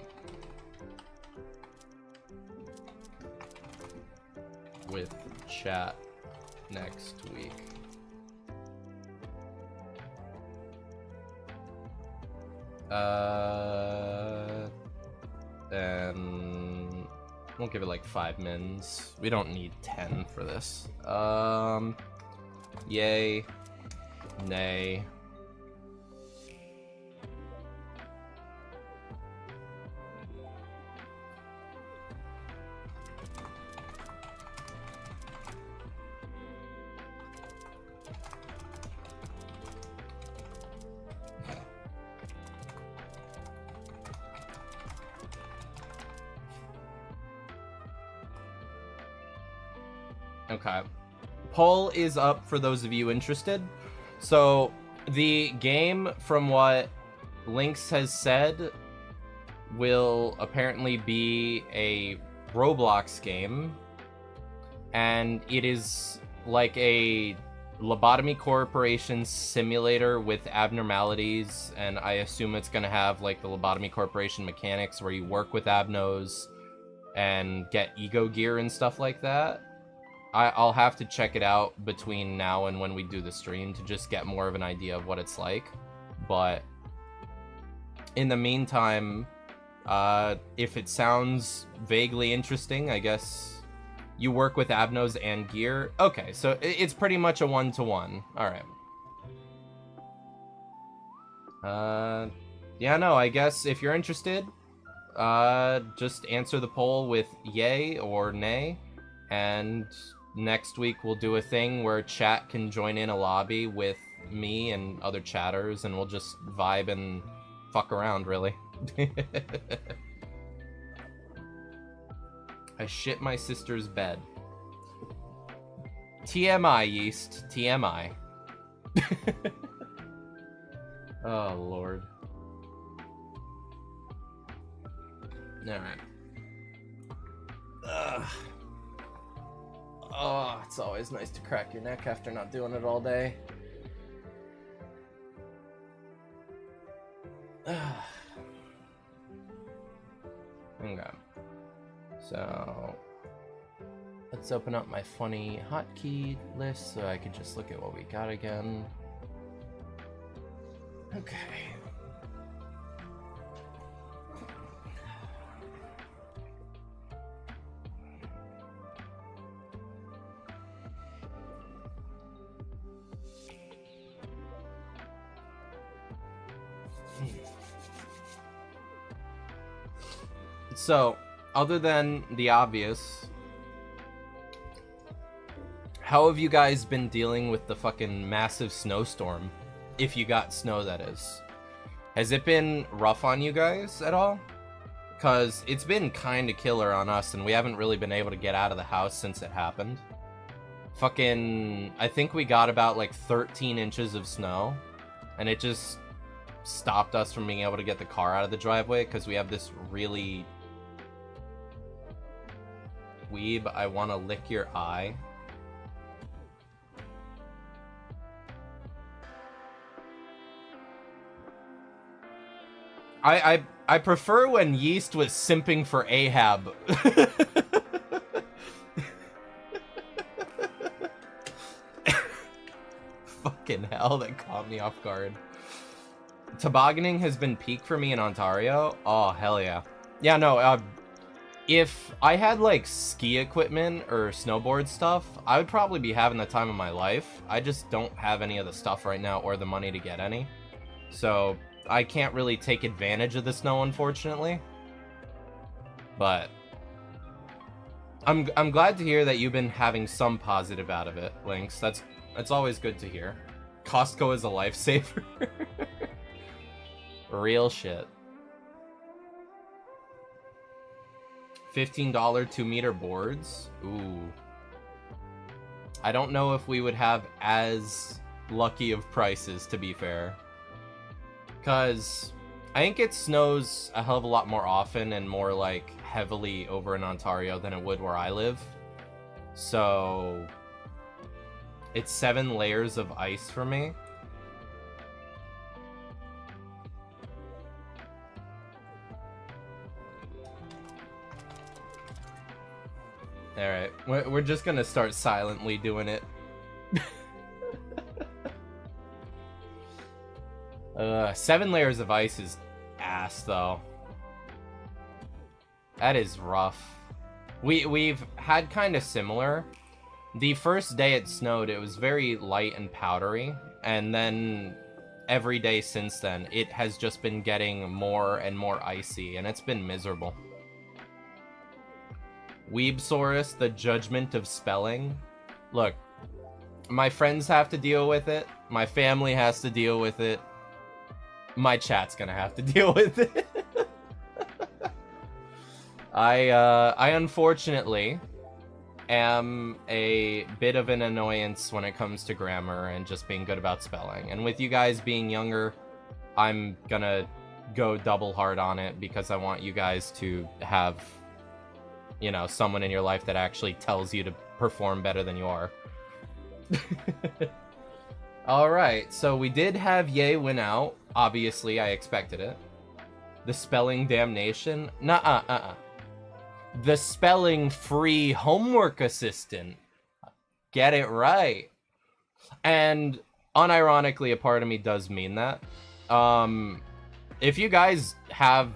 with chat next week? Then we'll give it like 5 mins. We don't need 10 for this. Yay. Nay. Okay. Poll is up for those of you interested. So, the game, from what Lynx has said, will apparently be a Roblox game, and it is like a lobotomy corporation simulator with abnormalities, and I assume it's going to have like the lobotomy corporation mechanics where you work with abnos and get ego gear and stuff like that. I'll have to check it out between now and when we do the stream to just get more of an idea of what it's like. But in the meantime, if it sounds vaguely interesting, I guess you work with abnos and gear. Okay, so it's pretty much a one-to-one. Alright. Yeah, no, I guess if you're interested, just answer the poll with yay or nay, and next week we'll do a thing where chat can join in a lobby with me and other chatters, and we'll just vibe and fuck around, really. I shit my sister's bed. TMI, Yeast. TMI. Oh, Lord. Alright. Oh, it's always nice to crack your neck after not doing it all day. Okay. So, let's open up my funny hotkey list so I can just look at what we got again. Okay. So, other than the obvious, how have you guys been dealing with the fucking massive snowstorm? If you got snow, that is. Has it been rough on you guys at all? Because it's been kind of killer on us, and we haven't really been able to get out of the house since it happened. Fucking, I think we got about like 13 inches of snow, and it just stopped us from being able to get the car out of the driveway because we have this really... Weeb, I want to lick your eye. I prefer when Yeast was simping for Ahab. Fucking hell, that caught me off guard. Tobogganing has been peak for me in Ontario. Oh, hell yeah. Yeah, no, if I had, like, ski equipment or snowboard stuff, I would probably be having the time of my life. I just don't have any of the stuff right now or the money to get any. So, I can't really take advantage of the snow, unfortunately. But I'm glad to hear that you've been having some positive out of it, Lynx. That's always good to hear. Costco is a lifesaver. Real shit. $15 2-meter boards. Ooh. I don't know if we would have as lucky of prices, to be fair. Because I think it snows a hell of a lot more often and more, like, heavily over in Ontario than it would where I live. So it's 7 layers of ice for me. Alright, we're just gonna start silently doing it. 7 layers of ice is ass, though. That is rough. We've had kind of similar. The first day it snowed, it was very light and powdery, and then every day since then, it has just been getting more and more icy, and it's been miserable. Weebsaurus, the judgment of spelling. Look, my friends have to deal with it. My family has to deal with it. My chat's gonna have to deal with it. I unfortunately am a bit of an annoyance when it comes to grammar and just being good about spelling. And with you guys being younger, I'm gonna go double hard on it because I want you guys to have, you know, someone in your life that actually tells you to perform better than you are. Alright, so we did have Ye win out. Obviously, I expected it. The spelling damnation? Nuh-uh. The spelling free homework assistant. Get it right. And unironically, a part of me does mean that. If you guys have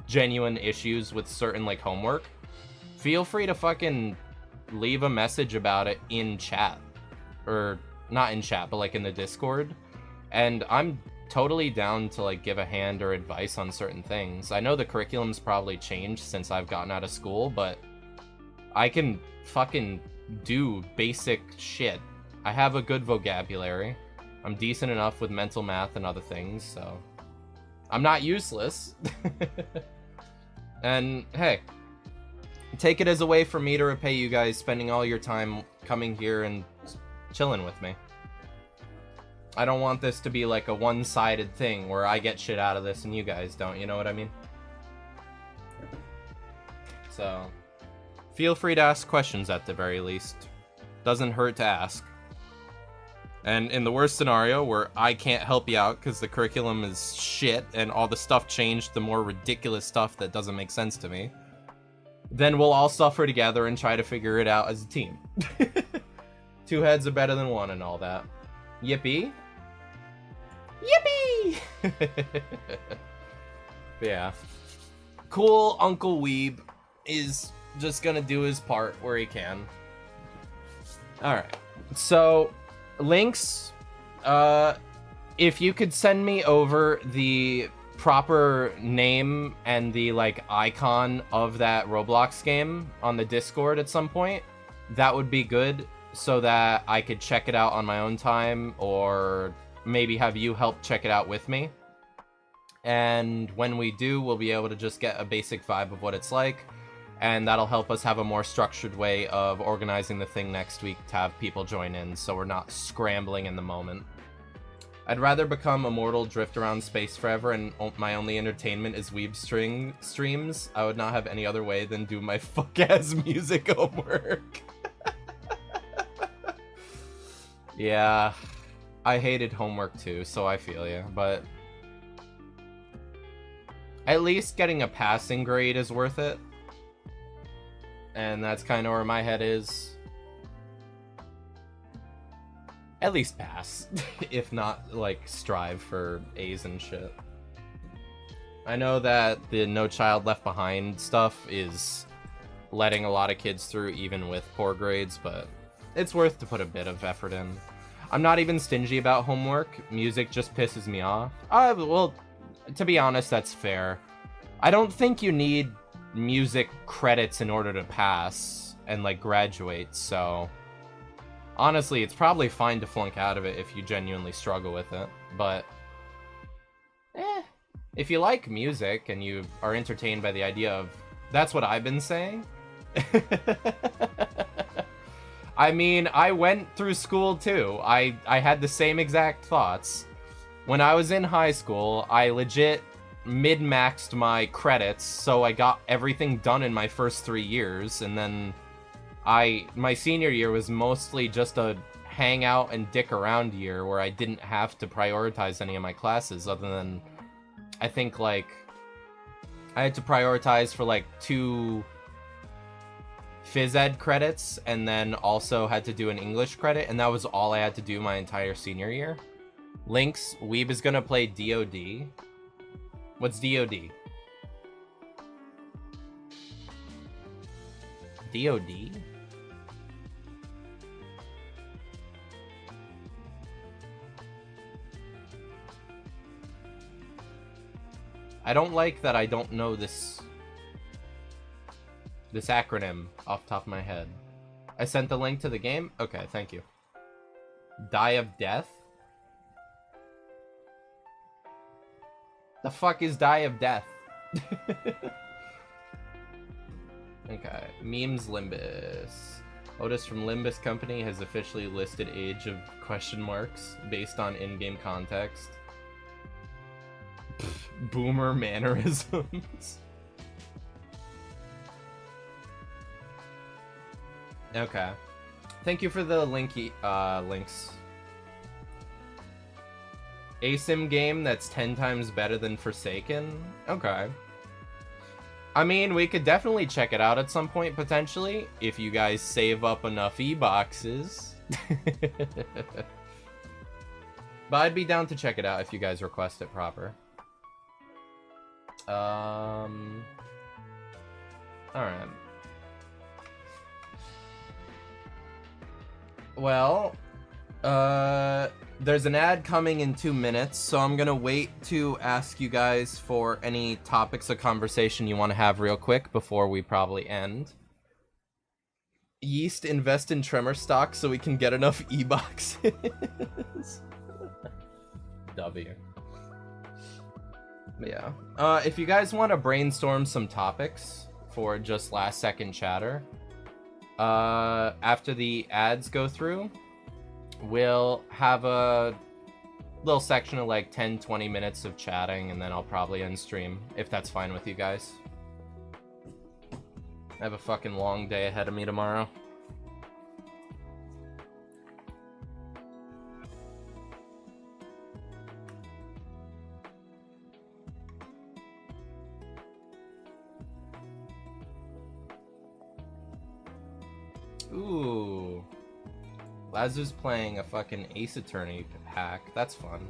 genuine issues with certain, like, homework, feel free to fucking leave a message about it in chat. Or, not in chat, but, like, in the Discord. And I'm totally down to, like, give a hand or advice on certain things. I know the curriculum's probably changed since I've gotten out of school, but I can fucking do basic shit. I have a good vocabulary. I'm decent enough with mental math and other things, so I'm not useless. And hey, take it as a way for me to repay you guys spending all your time coming here and chilling with me. I don't want this to be like a one-sided thing where I get shit out of this and you guys don't, you know what I mean? So, feel free to ask questions at the very least. Doesn't hurt to ask. And in the worst scenario, where I can't help you out because the curriculum is shit and all the stuff changed, the more ridiculous stuff that doesn't make sense to me, then we'll all suffer together and try to figure it out as a team. Two heads are better than one and all that. Yippee! Yippee! Yeah. Cool Uncle Weeb is just gonna do his part where he can. Alright. So, links. If you could send me over the proper name and the, like, icon of that Roblox game on the Discord at some point, that would be good, so that I could check it out on my own time, or maybe have you help check it out with me. And when we do, we'll be able to just get a basic vibe of what it's like, and that'll help us have a more structured way of organizing the thing next week to have people join in, so we're not scrambling in the moment. I'd rather become immortal, drift around space forever, and my only entertainment is weeb streams. I would not have any other way than do my fuck-ass music homework. Yeah, I hated homework too, so I feel you, but at least getting a passing grade is worth it. And that's kind of where my head is. At least pass, if not, like, strive for A's and shit. I know that the No Child Left Behind stuff is letting a lot of kids through even with poor grades, but it's worth to put a bit of effort in. I'm not even stingy about homework. Music just pisses me off. Well, to be honest, that's fair. I don't think you need music credits in order to pass and, like, graduate, so honestly, it's probably fine to flunk out of it if you genuinely struggle with it, but if you like music and you are entertained by the idea of, that's what I've been saying. I mean, I went through school too. I had the same exact thoughts. When I was in high school, I legit min-maxed my credits, so I got everything done in my first 3 years, and then my senior year was mostly just a hang out and dick around year where I didn't have to prioritize any of my classes other than, I think, like, I had to prioritize for, like, 2 phys ed credits, and then also had to do an English credit, and that was all I had to do my entire senior year. Lynx, Weeb is gonna play DOD. What's DOD? DOD? I don't like that I don't know this acronym off the top of my head. I sent the link to the game? Okay, thank you. Die of Death? The fuck is Die of Death? Okay, Memes Limbus. Otis from Limbus Company has officially listed age of question marks based on in-game context. Pfft, boomer mannerisms. Okay. Thank you for the links. ASIM game that's 10 times better than Forsaken? Okay. I mean, we could definitely check it out at some point, potentially, if you guys save up enough E-boxes. But I'd be down to check it out if you guys request it proper. Alright. Well, there's an ad coming in 2 minutes, so I'm gonna wait to ask you guys for any topics of conversation you want to have real quick before we probably end. Yeast, invest in Tremor stock so we can get enough E-boxes. W. Yeah. If you guys want to brainstorm some topics for just last second chatter, after the ads go through, we'll have a little section of like 10-20 minutes of chatting, and then I'll probably end stream, if that's fine with you guys. I have a fucking long day ahead of me tomorrow. Ooh. Lazu's playing a fucking Ace Attorney hack. That's fun.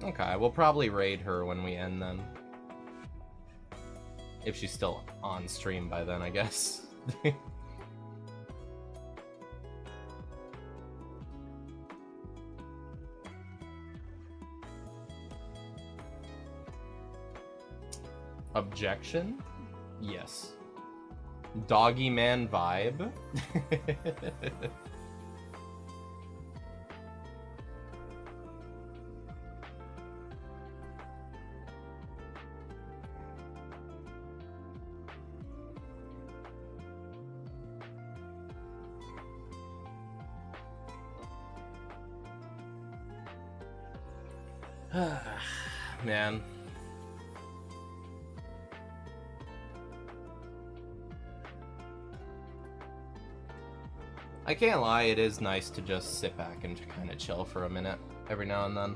Okay, we'll probably raid her when we end then. If she's still on stream by then, I guess. Objection? Yes. Doggy man vibe? Man. I can't lie, it is nice to just sit back and kind of chill for a minute every now and then.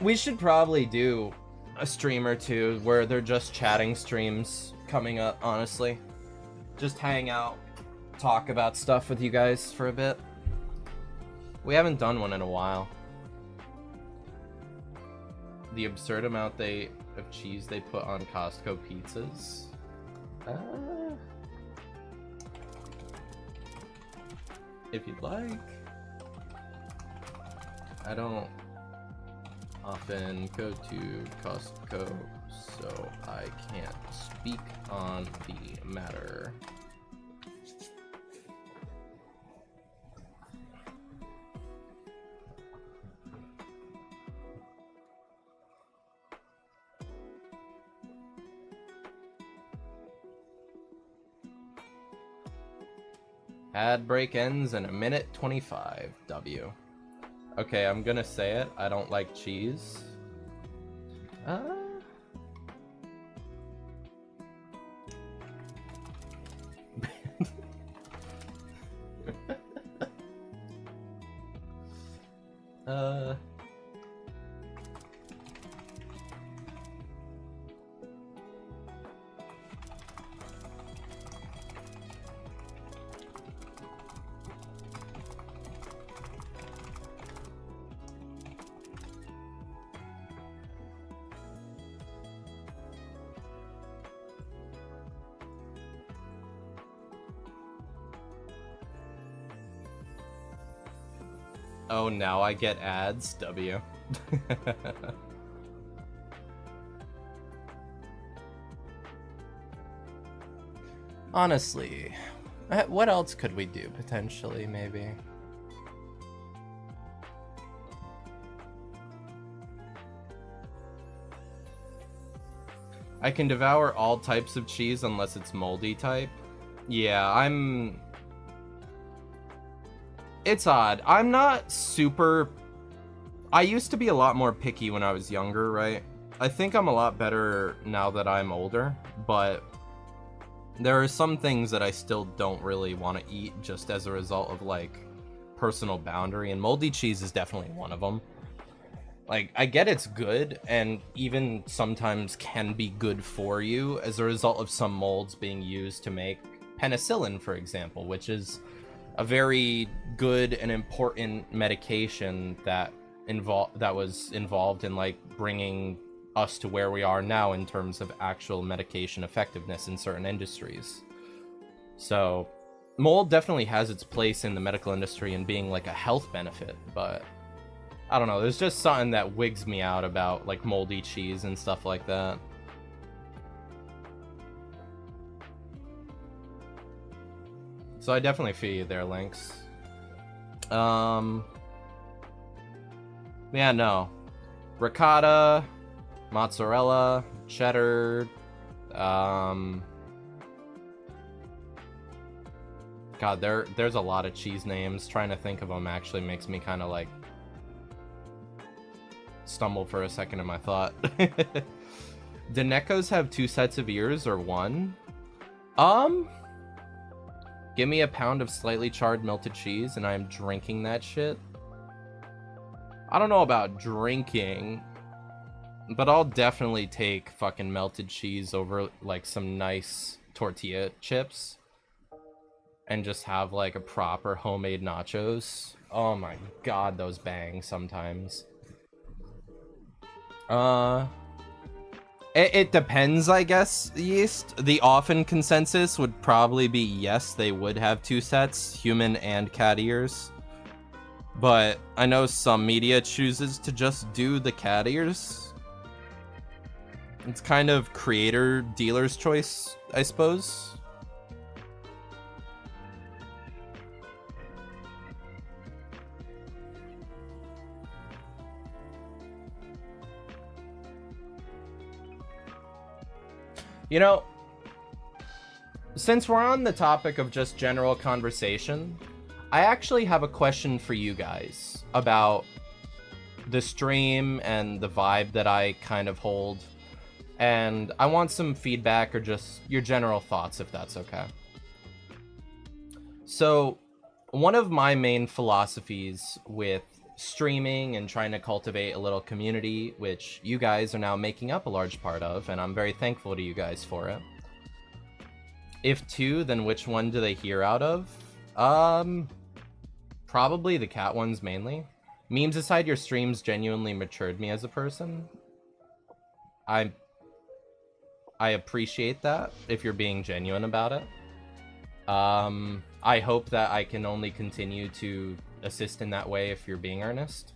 We should probably do a stream or two where they're just chatting streams coming up, honestly. Just hang out, talk about stuff with you guys for a bit. We haven't done one in a while. The absurd amount of cheese they put on Costco pizzas. If you'd like. I don't often go to Costco, so I can't speak on the matter. Ad break ends in 1:25. W. Okay, I'm gonna say it. I don't like cheese. Oh, now I get ads? W. Honestly, what else could we do, potentially, maybe? I can devour all types of cheese unless it's moldy type. Yeah, it's odd. I'm not super... I used to be a lot more picky when I was younger, right? I think I'm a lot better now that I'm older, but there are some things that I still don't really want to eat just as a result of, like, personal boundary, and moldy cheese is definitely one of them. Like, I get it's good, and even sometimes can be good for you as a result of some molds being used to make penicillin, for example, which is a very good and important medication that was involved in, like, bringing us to where we are now in terms of actual medication effectiveness in certain industries. So mold definitely has its place in the medical industry and being like a health benefit, but I don't know, there's just something that wigs me out about like moldy cheese and stuff like that. So I definitely feel you there, Lynx. Yeah, no. Ricotta, mozzarella, cheddar, God, there's a lot of cheese names. Trying to think of them actually makes me kind of like stumble for a second in my thought. Do Neckos have 2 sets of ears or 1? Give me a pound of slightly charred melted cheese and I'm drinking that shit. I don't know about drinking, but I'll definitely take fucking melted cheese over like some nice tortilla chips and just have like a proper homemade nachos. Oh my god, those bang sometimes. It depends, I guess, Yeast. The often consensus would probably be yes, they would have 2 sets, human and cat ears. But I know some media chooses to just do the cat ears. It's kind of creator dealer's choice, I suppose. You know, since we're on the topic of just general conversation, I actually have a question for you guys about the stream and the vibe that I kind of hold. And I want some feedback or just your general thoughts, if that's okay. So, one of my main philosophies with streaming and trying to cultivate a little community, which you guys are now making up a large part of, and I'm very thankful to you guys for it. If 2, then which one do they hear out of? Probably the cat ones mainly. Memes aside, your streams genuinely matured me as a person. I appreciate that, if you're being genuine about it. I hope that I can only continue to assist in that way if you're being earnest.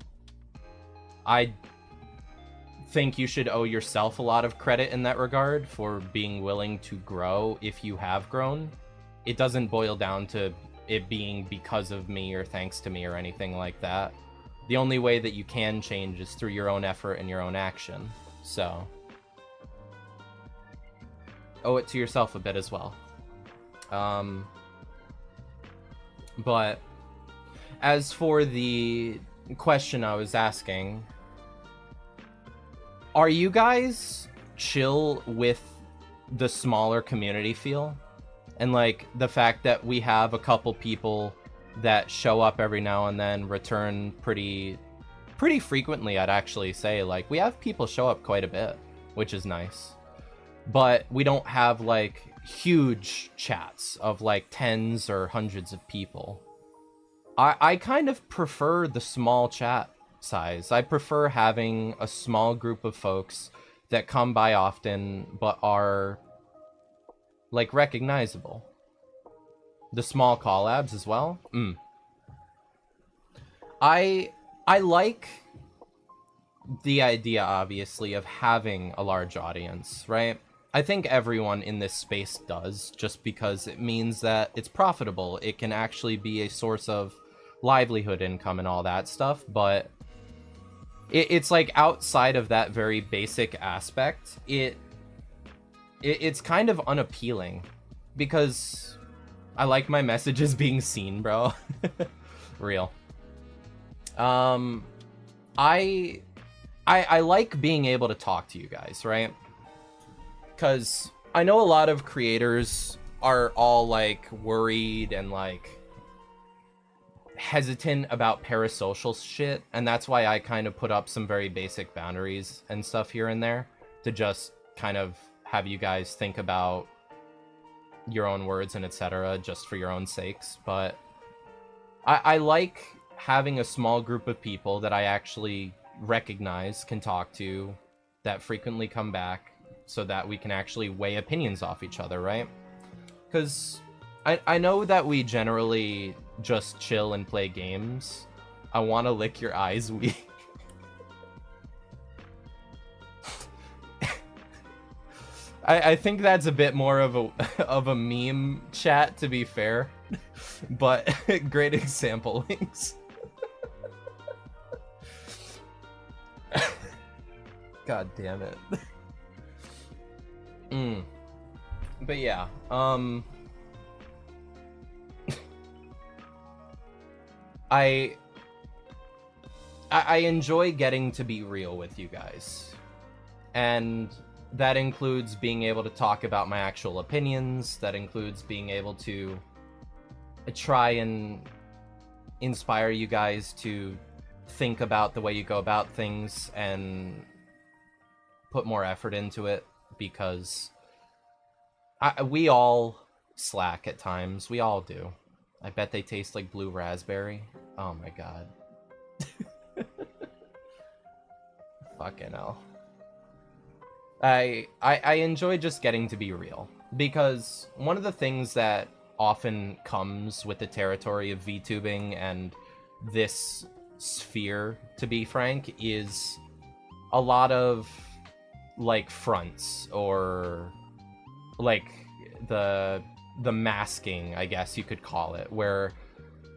I think you should owe yourself a lot of credit in that regard for being willing to grow if you have grown. It doesn't boil down to it being because of me or thanks to me or anything like that. The only way that you can change is through your own effort and your own action. So, owe it to yourself a bit as well. But as for the question I was asking, are you guys chill with the smaller community feel? And like the fact that we have a couple people that show up every now and then, return pretty frequently, I'd actually say. Like, we have people show up quite a bit, which is nice. But we don't have like huge chats of like tens or hundreds of people. I kind of prefer the small chat size. I prefer having a small group of folks that come by often but are like recognizable. The small collabs as well. I like the idea, obviously, of having a large audience, right? I think everyone in this space does, just because it means that it's profitable. It can actually be a source of livelihood income and all that stuff, but it's like outside of that very basic aspect, it's kind of unappealing because I like my messages being seen, bro. Real. I like being able to talk to you guys, right? Because I know a lot of creators are all like worried and like hesitant about parasocial shit, and that's why I kind of put up some very basic boundaries and stuff here and there to just kind of have you guys think about your own words and etc. just for your own sakes. But I like having a small group of people that I actually recognize, can talk to, that frequently come back, so that we can actually weigh opinions off each other, right? Because I know that we generally just chill and play games. I want to lick your eyes, we. I think that's a bit more of a meme chat, to be fair, but great example links. God damn it. But yeah, I enjoy getting to be real with you guys, and that includes being able to talk about my actual opinions. That includes being able to try and inspire you guys to think about the way you go about things and put more effort into it, because we all slack at times. We all do. I bet they taste like blue raspberry. Oh my god. Fucking hell. I enjoy just getting to be real, because one of the things that often comes with the territory of VTubing and this sphere, to be frank, is a lot of like fronts, or like the masking, I guess you could call it, where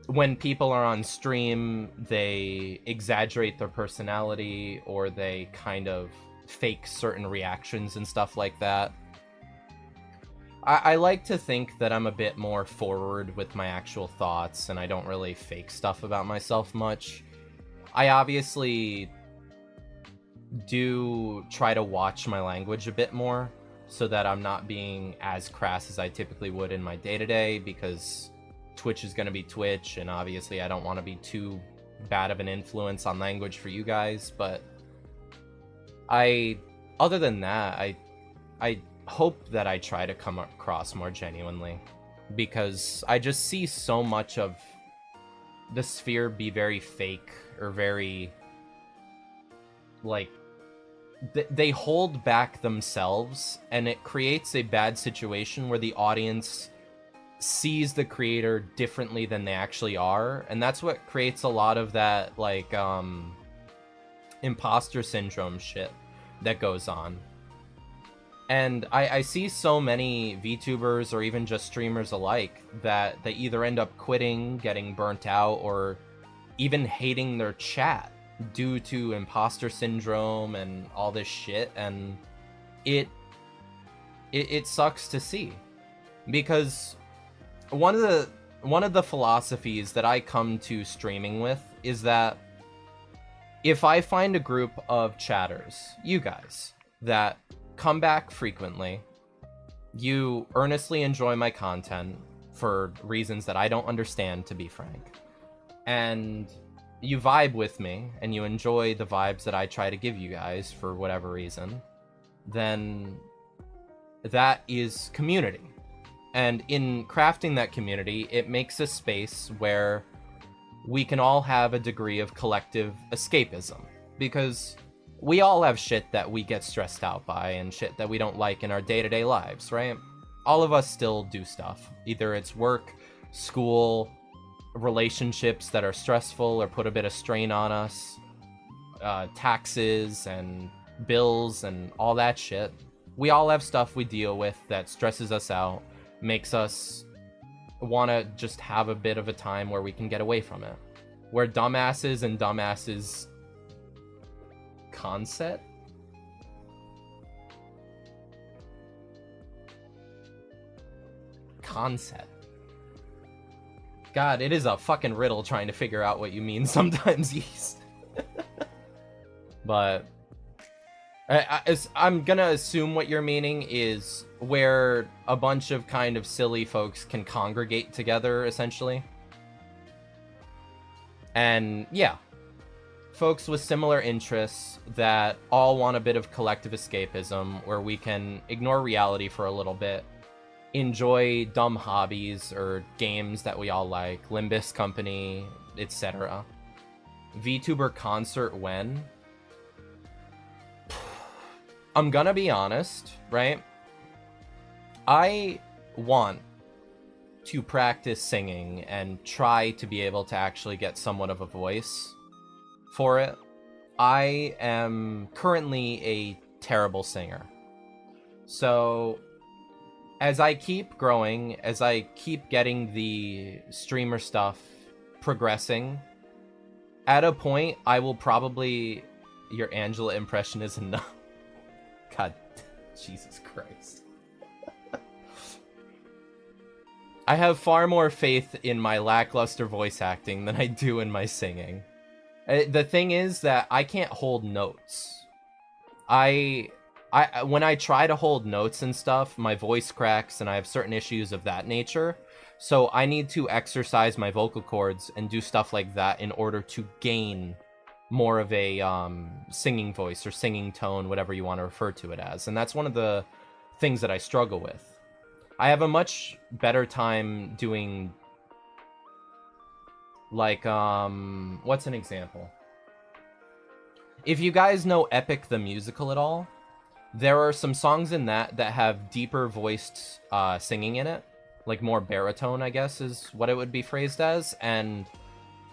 when people are on stream, they exaggerate their personality, or they kind of fake certain reactions and stuff like that. I like to think that I'm a bit more forward with my actual thoughts, and I don't really fake stuff about myself much. I obviously do try to watch my language a bit more, so that I'm not being as crass as I typically would in my day-to-day, because Twitch is going to be Twitch, and obviously I don't want to be too bad of an influence on language for you guys. But other than that, I hope that I try to come across more genuinely, because I just see so much of the sphere be very fake, or very like they hold back themselves, and it creates a bad situation where the audience sees the creator differently than they actually are, and that's what creates a lot of that like imposter syndrome shit that goes on. And I see so many VTubers, or even just streamers alike, that they either end up quitting, getting burnt out, or even hating their chat due to imposter syndrome and all this shit. And it sucks to see, because one of the philosophies that I come to streaming with is that if I find a group of chatters, you guys, that come back frequently, you earnestly enjoy my content for reasons that I don't understand, to be frank, and you vibe with me, and you enjoy the vibes that I try to give you guys for whatever reason, then that is community. And in crafting that community, it makes a space where we can all have a degree of collective escapism, because we all have shit that we get stressed out by, and shit that we don't like in our day-to-day lives, right? All of us still do stuff. Either it's work, school, relationships that are stressful or put a bit of strain on us, taxes and bills and all that shit. We all have stuff we deal with that stresses us out, makes us want to just have a bit of a time where we can get away from it. Where dumbasses and dumbasses concept concept. God, it is a fucking riddle trying to figure out what you mean sometimes, Yeast. But I'm gonna assume what you're meaning is where a bunch of kind of silly folks can congregate together, essentially. And yeah, folks with similar interests that all want a bit of collective escapism where we can ignore reality for a little bit, enjoy dumb hobbies or games that we all like, Limbus Company, etc. VTuber concert when? I'm gonna be honest, right? I want to practice singing and try to be able to actually get somewhat of a voice for it. I am currently a terrible singer. So as I keep growing, as I keep getting the streamer stuff progressing, at a point I will probably... Your Angela impression is enough. God, Jesus Christ. I have far more faith in my lackluster voice acting than I do in my singing. The thing is that I can't hold notes. When I try to hold notes and stuff, my voice cracks and I have certain issues of that nature. So I need to exercise my vocal cords and do stuff like that in order to gain more of a singing voice or singing tone, whatever you want to refer to it as. And that's one of the things that I struggle with. I have a much better time doing, like, what's an example? If you guys know Epic the Musical at all, there are some songs in that have deeper voiced singing in it, like more baritone, I guess is what it would be phrased as, and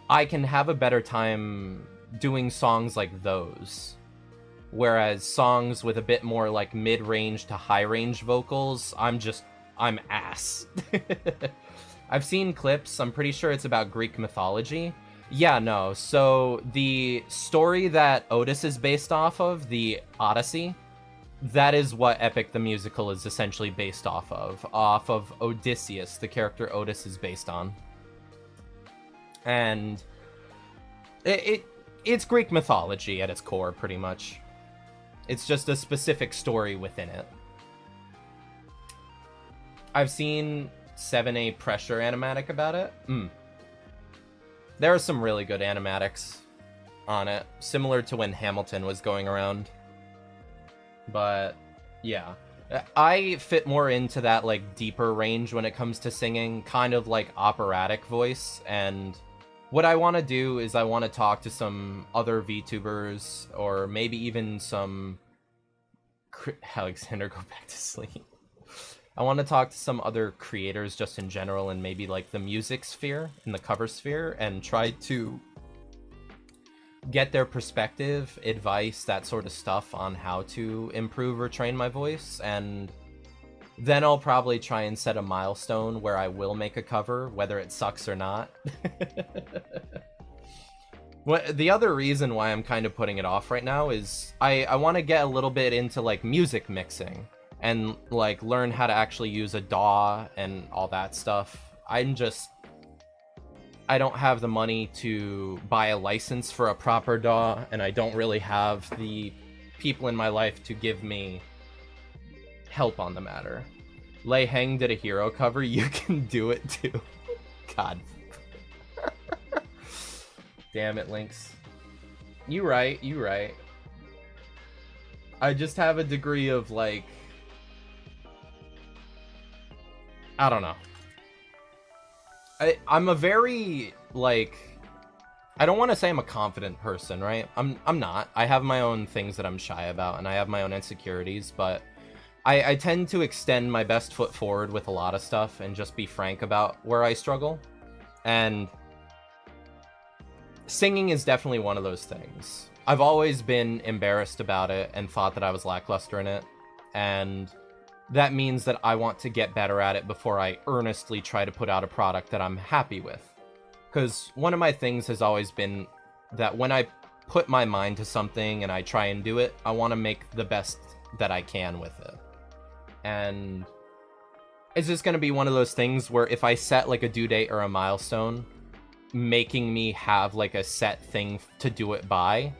I can have a better time doing songs like those. Whereas songs with a bit more like mid-range to high-range vocals, I'm ass. I've seen clips, I'm pretty sure it's about Greek mythology. Yeah, no, so the story that Otis is based off of, the Odyssey, that is what Epic the Musical is essentially based off of Odysseus, the character Otis is based on. And it's Greek mythology at its core, pretty much. It's just a specific story within it. I've seen 7A Pressure animatic about it. There are some really good animatics on it, similar to when Hamilton was going around. But yeah, I fit more into that like deeper range when it comes to singing, kind of like operatic voice. And what I want to do is I want to talk to some other VTubers, or maybe even some Alexander, go back to sleep. I want to talk to some other creators just in general, and maybe like the music sphere and the cover sphere, and try to get their perspective, advice, that sort of stuff on how to improve or train my voice. And then I'll probably try and set a milestone where I will make a cover, whether it sucks or not. The other reason why I'm kind of putting it off right now is I want to get a little bit into like music mixing and like learn how to actually use a DAW and all that stuff. I don't have the money to buy a license for a proper DAW, and I don't really have the people in my life to give me help on the matter. Lei Heng did a hero cover, you can do it too. God. Damn it, Lynx. You right. I just have a degree of like, I don't know. I'm a very, like, I don't want to say I'm a confident person, right? I'm not. I have my own things that I'm shy about, and I have my own insecurities, but I tend to extend my best foot forward with a lot of stuff and just be frank about where I struggle. And singing is definitely one of those things. I've always been embarrassed about it and thought that I was lackluster in it, and that means that I want to get better at it before I earnestly try to put out a product that I'm happy with. Because one of my things has always been that when I put my mind to something and I try and do it, I want to make the best that I can with it. And Is this going to be one of those things where if I set like a due date or a milestone, making me have like a set thing to do it by,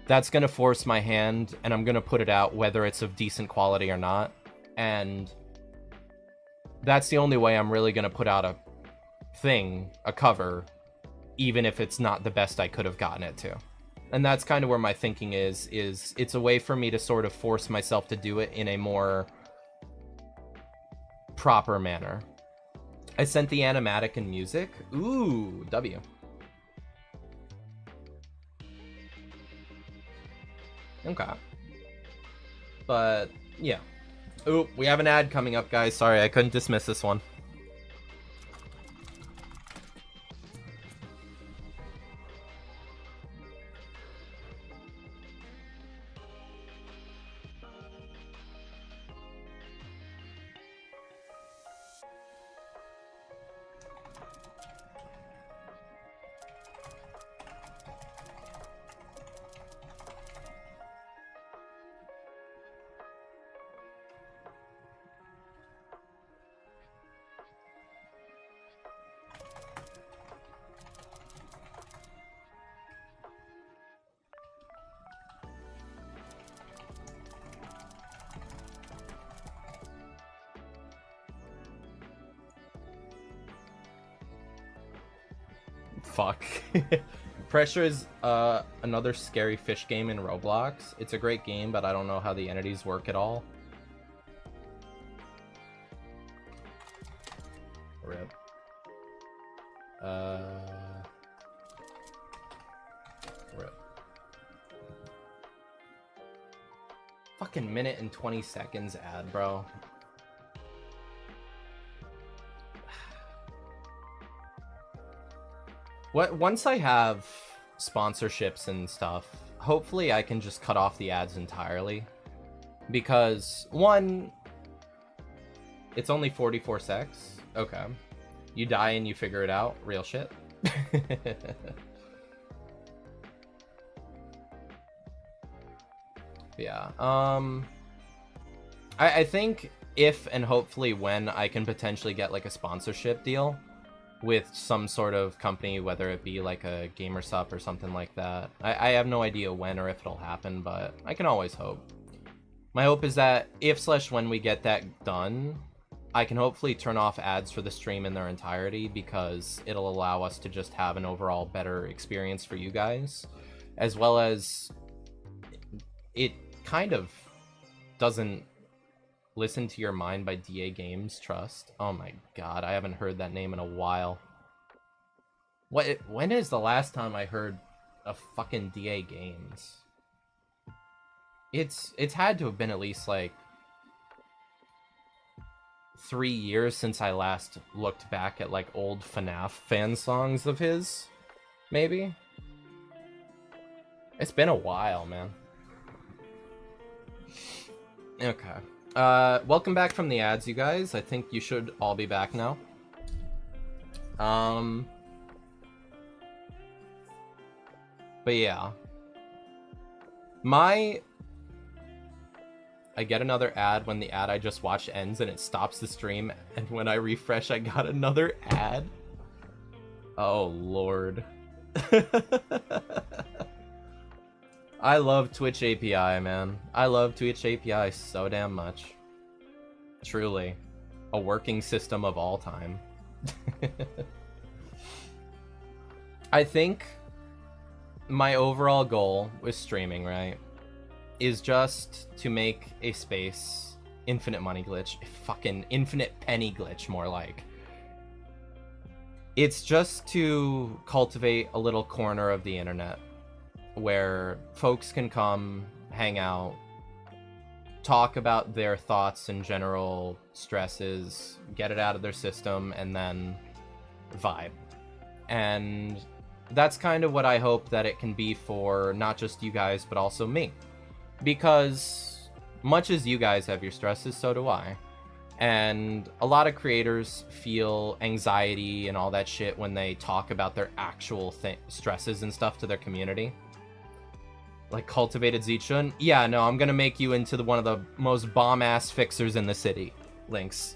that's going to force my hand, and I'm going to put it out whether it's of decent quality or not. And that's the only way I'm really going to put out a thing, a cover, even if it's not the best I could have gotten it to. And that's kind of where my thinking is it's a way for me to sort of force myself to do it in a more proper manner. I sent the animatic and music. Ooh, W. Okay. But, yeah. Ooh, we have an ad coming up, guys. Sorry, I couldn't dismiss this one. Fuck. Pressure is another scary fish game in Roblox. It's a great game, but I don't know how the entities work at all. Rip. Rip. Fucking minute and 20 seconds ad, bro. Once I have sponsorships and stuff, hopefully I can just cut off the ads entirely. Because, one, it's only 44 secs. Okay. You die and you figure it out. Real shit. Yeah. I think if and hopefully when I can potentially get like a sponsorship deal with some sort of company, whether it be like a GamerSup or something like that. I have no idea when or if it'll happen, but I can always hope. My hope is that if/when we get that done, I can hopefully turn off ads for the stream in their entirety, because it'll allow us to just have an overall better experience for you guys, as well as it kind of doesn't Listen to Your Mind by DA Games Trust. Oh my god, I haven't heard that name in a while. When is the last time I heard of fucking DA Games? It's had to have been at least like 3 years since I last looked back at like old FNAF fan songs of his. Maybe? It's been a while, man. Okay. Welcome back from the ads, you guys. I think you should all be back now. But yeah. I get another ad when the ad I just watched ends and it stops the stream, and when I refresh I got another ad? Oh lord. I love Twitch API, man. I love Twitch API so damn much. Truly. A working system of all time. I think my overall goal with streaming, right, is just to make a space, infinite money glitch, fucking infinite penny glitch more like. It's just to cultivate a little corner of the internet where folks can come, hang out, talk about their thoughts and general stresses, get it out of their system, and then vibe. And that's kind of what I hope that it can be for not just you guys, but also me. Because much as you guys have your stresses, so do I. And a lot of creators feel anxiety and all that shit when they talk about their actual stresses and stuff to their community. Like Cultivated Zichun. Yeah, no, I'm gonna make you into one of the most bomb-ass fixers in the city. Links.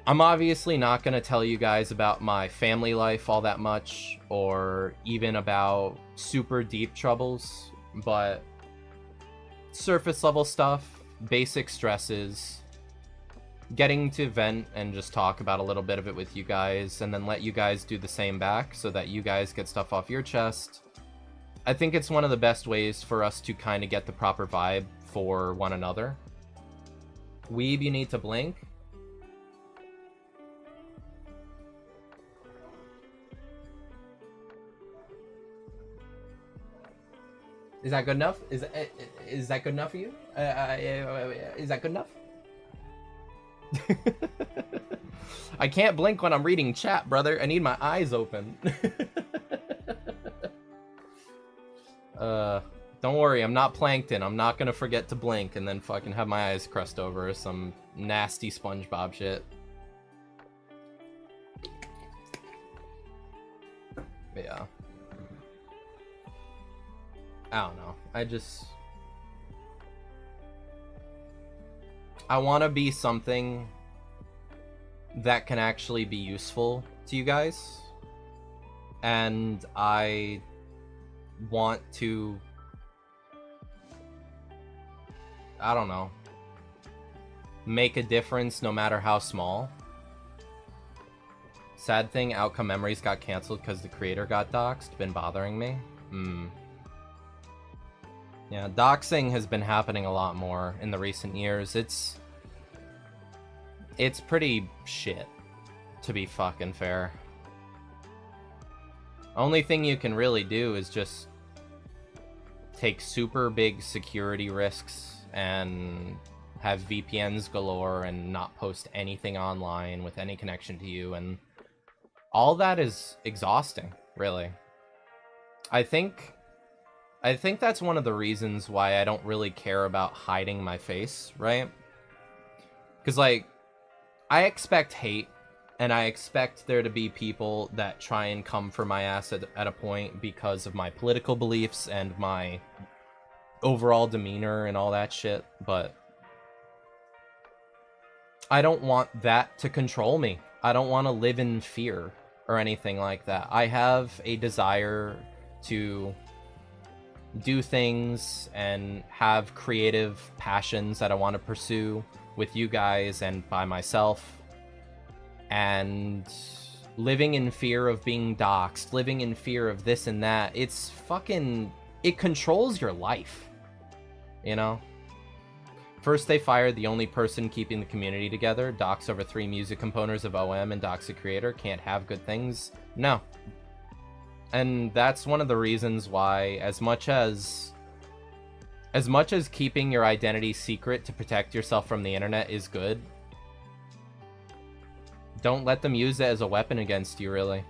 I'm obviously not going to tell you guys about my family life all that much, or even about super deep troubles, but surface level stuff, basic stresses, getting to vent and just talk about a little bit of it with you guys, and then let you guys do the same back so that you guys get stuff off your chest. I think it's one of the best ways for us to kind of get the proper vibe for one another. Weeb, you need to blink. Is that good enough? Is that good enough for you? Is that good enough? I can't blink when I'm reading chat, brother. I need my eyes open. Don't worry, I'm not Plankton. I'm not gonna forget to blink and then fucking have my eyes crust over some nasty SpongeBob shit. But yeah. I don't know. I want to be something that can actually be useful to you guys. And I want to, I don't know, make a difference no matter how small. Sad thing, Outcome Memories got canceled because the creator got doxxed. Been bothering me. Yeah, doxing has been happening a lot more in the recent years. It's pretty shit, to be fucking fair. Only thing you can really do is just take super big security risks and have VPNs galore and not post anything online with any connection to you, and all that is exhausting, really. I think that's one of the reasons why I don't really care about hiding my face, right? Because, like, I expect hate, and I expect there to be people that try and come for my ass at a point because of my political beliefs and my overall demeanor and all that shit, but I don't want that to control me. I don't want to live in fear or anything like that. I have a desire to do things and have creative passions that I want to pursue with you guys and by myself. And living in fear of being doxxed, living in fear of this and that, it's fucking, it controls your life, you know? First they fired the only person keeping the community together, dox over 3 music components of OM, and dox a creator, can't have good things. No. And that's one of the reasons why, as much as keeping your identity secret to protect yourself from the internet is good, don't let them use it as a weapon against you, really.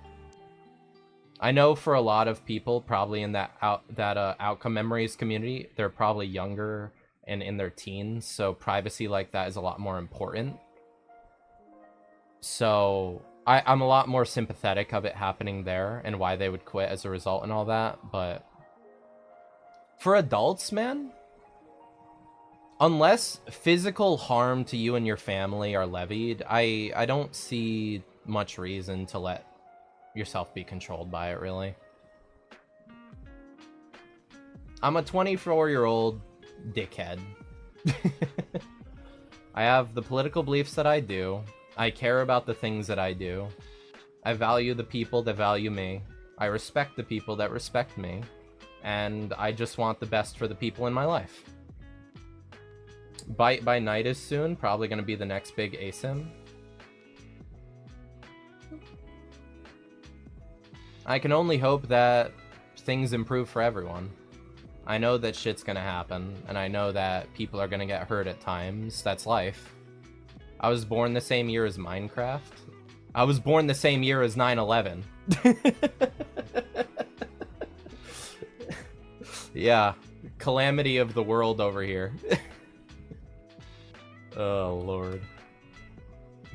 I know for a lot of people, probably in that Outcome Memories community, they're probably younger and in their teens, so privacy like that is a lot more important. So I'm a lot more sympathetic of it happening there and why they would quit as a result and all that, but for adults, man, unless physical harm to you and your family are levied, I don't see much reason to let yourself be controlled by it, really. I'm a 24-year-old dickhead. I have the political beliefs that I do. I care about the things that I do. I value the people that value me. I respect the people that respect me. And I just want the best for the people in my life. Bite by Night is soon, probably going to be the next big ASIM. I can only hope that things improve for everyone. I know that shit's gonna happen, and I know that people are gonna get hurt at times. That's life. I was born the same year as Minecraft. I was born the same year as 9/11. Yeah, calamity of the world over here. Oh lord.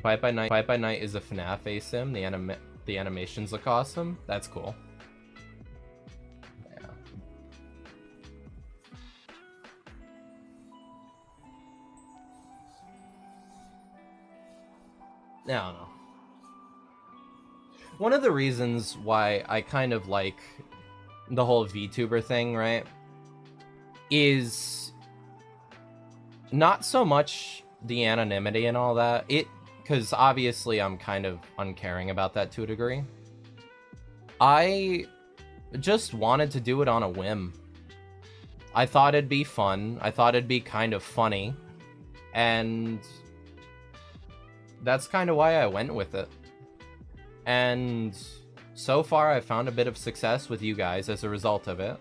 Bite by Night is a FNAF ASIM. The animations look awesome. That's cool. Yeah. I don't know. One of the reasons why I kind of like the whole VTuber thing, right, is not so much the anonymity and all that. Because obviously I'm kind of uncaring about that to a degree. I just wanted to do it on a whim. I thought it'd be fun. I thought it'd be kind of funny. And that's kind of why I went with it. And so far I've found a bit of success with you guys as a result of it.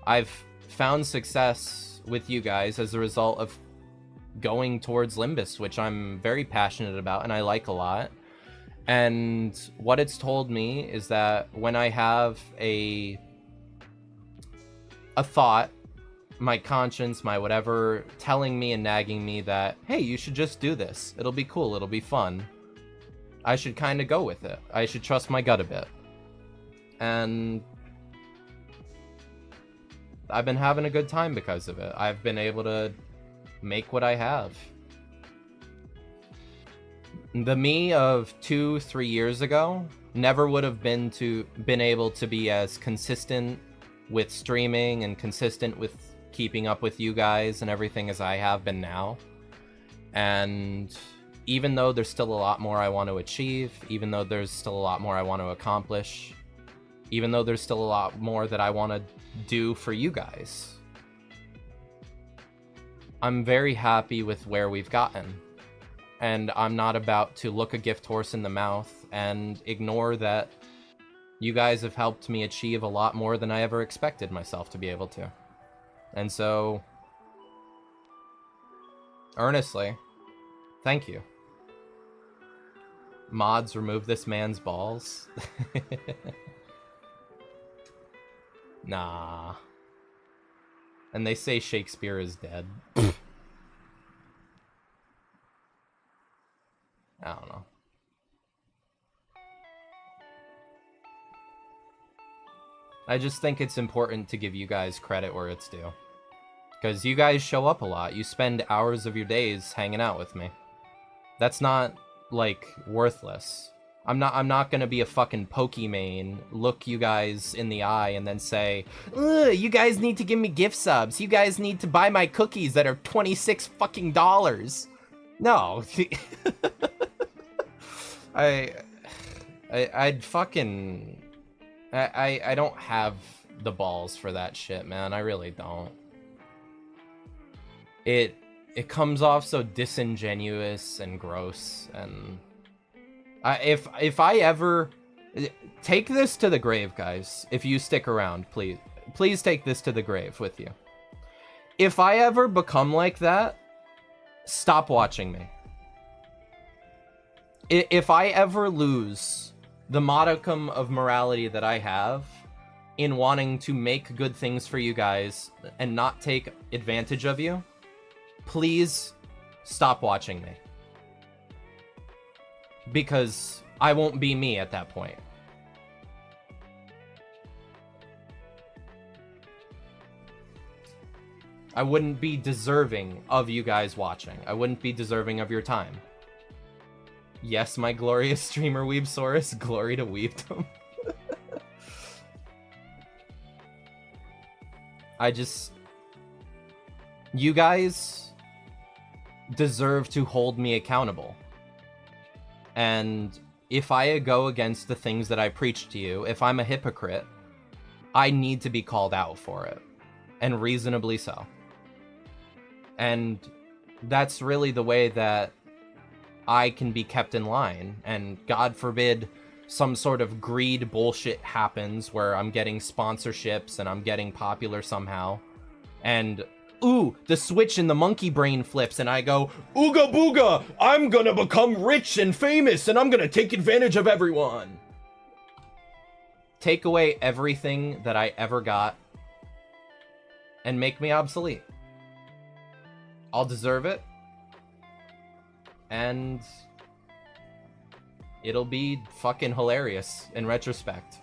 I've found success with you guys as a result of going towards Limbus, which I'm very passionate about and I like a lot. And what it's told me is that when I have a thought, my conscience, my whatever, telling me and nagging me that, hey, you should just do this. It'll be cool. It'll be fun. I should kind of go with it. I should trust my gut a bit. And I've been having a good time because of it. I've been able to make what I have. The me of 2-3 years ago never would have been able to be as consistent with streaming and consistent with keeping up with you guys and everything as I have been now. And even though there's still a lot more I want to achieve, even though there's still a lot more I want to accomplish, even though there's still a lot more that I want to do for you guys, I'm very happy with where we've gotten. And I'm not about to look a gift horse in the mouth and ignore that you guys have helped me achieve a lot more than I ever expected myself to be able to. And so, earnestly, thank you. Mods, remove this man's balls. Nah. And they say Shakespeare is dead. I don't know. I just think it's important to give you guys credit where it's due. Because you guys show up a lot. You spend hours of your days hanging out with me. That's not, like, worthless. I'm not gonna be a fucking Pokimane, look you guys in the eye and then say, ugh, you guys need to give me gift subs. You guys need to buy my cookies that are $26 fucking dollars. No. I'd fucking... I don't have the balls for that shit, man. I really don't. It comes off so disingenuous and gross, and if I ever take this to the grave, guys, if you stick around, please take this to the grave with you. If I ever become like that, stop watching me. If I ever lose the modicum of morality that I have in wanting to make good things for you guys and not take advantage of you, please stop watching me. Because I won't be me at that point. I wouldn't be deserving of you guys watching. I wouldn't be deserving of your time. Yes, my glorious streamer Weebsaurus, glory to Weebdom. You guys deserve to hold me accountable. And if I go against the things that I preach to you, if I'm a hypocrite, I need to be called out for it. And reasonably so. And that's really the way that I can be kept in line. And God forbid some sort of greed bullshit happens where I'm getting sponsorships and I'm getting popular somehow. And ooh, the switch in the monkey brain flips and I go, ooga booga, I'm gonna become rich and famous and I'm gonna take advantage of everyone. Take away everything that I ever got and make me obsolete. I'll deserve it. And it'll be fucking hilarious in retrospect.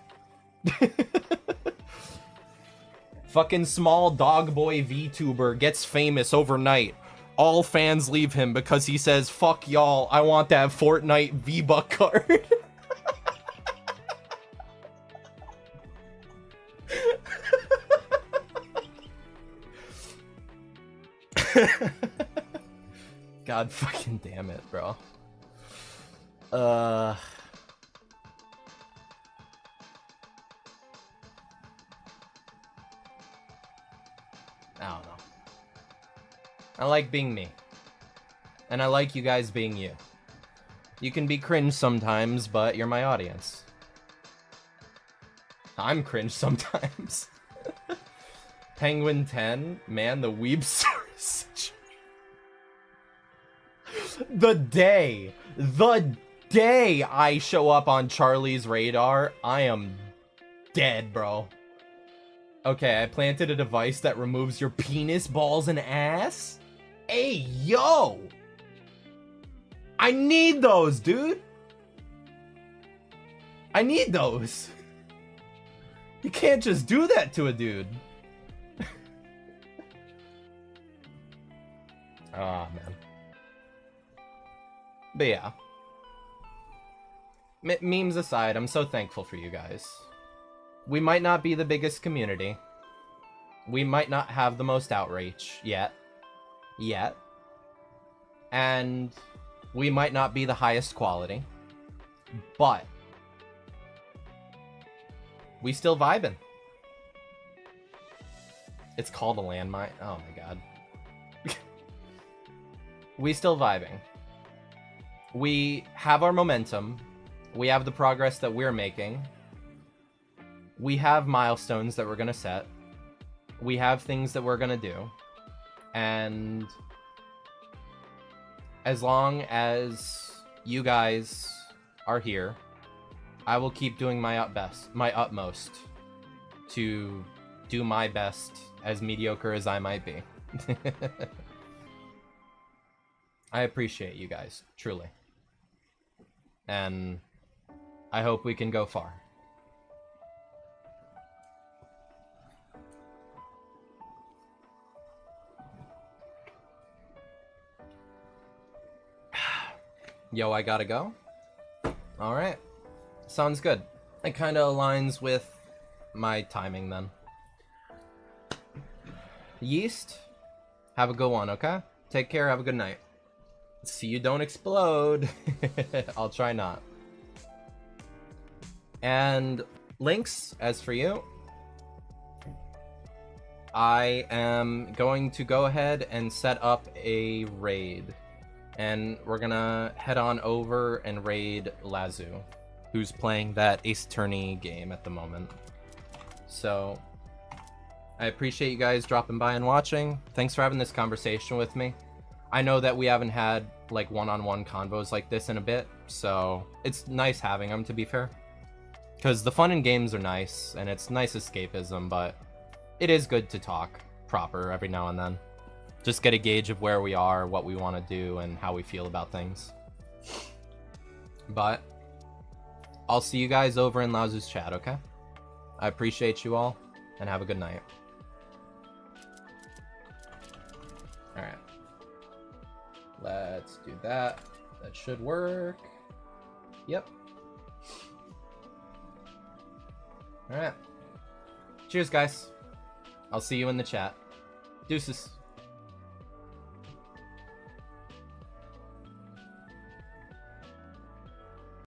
Fucking small dog boy VTuber gets famous overnight. all fans leave him because he says, fuck y'all, I want that Fortnite V-Buck card. God fucking damn it, bro. I don't know. I like being me. And I like you guys being you. You can be cringe sometimes, but you're my audience. I'm cringe sometimes. Penguin 10, man, the weeb source. The day I show up on Charlie's radar, I am dead, bro. Okay, I planted a device that removes your penis, balls, and ass? Hey, yo! I need those, dude! I need those! You can't just do that to a dude. Ah, man. But yeah. Memes aside, I'm so thankful for you guys. We might not be the biggest community. We might not have the most outreach yet. And we might not be the highest quality. But we still vibing. It's called a landmine. Oh my god. We still vibing. We have our momentum. We have the progress that we're making. We have milestones that we're gonna set. We have things that we're gonna do. And as long as you guys are here, I will keep doing my utmost to do my best, as mediocre as I might be. I appreciate you guys, truly. And I hope we can go far. Yo, I gotta go? Alright. Sounds good. It kinda aligns with my timing then. Yeast, have a good one, okay? Take care, have a good night. See you don't explode. I'll try not. And Lynx, as for you, I am going to go ahead and set up a raid. And we're gonna head on over and raid Lazu, who's playing that Ace Attorney game at the moment. So, I appreciate you guys dropping by and watching. Thanks for having this conversation with me. I know that we haven't had like one-on-one convos like this in a bit, so it's nice having them, to be fair. Because the fun in games are nice, and it's nice escapism, but it is good to talk proper every now and then. Just get a gauge of where we are, what we want to do, and how we feel about things. But I'll see you guys over in Lazu's chat, okay? I appreciate you all, and have a good night. Alright. Let's do that. That should work. Yep. Alright. Cheers, guys. I'll see you in the chat. Deuces.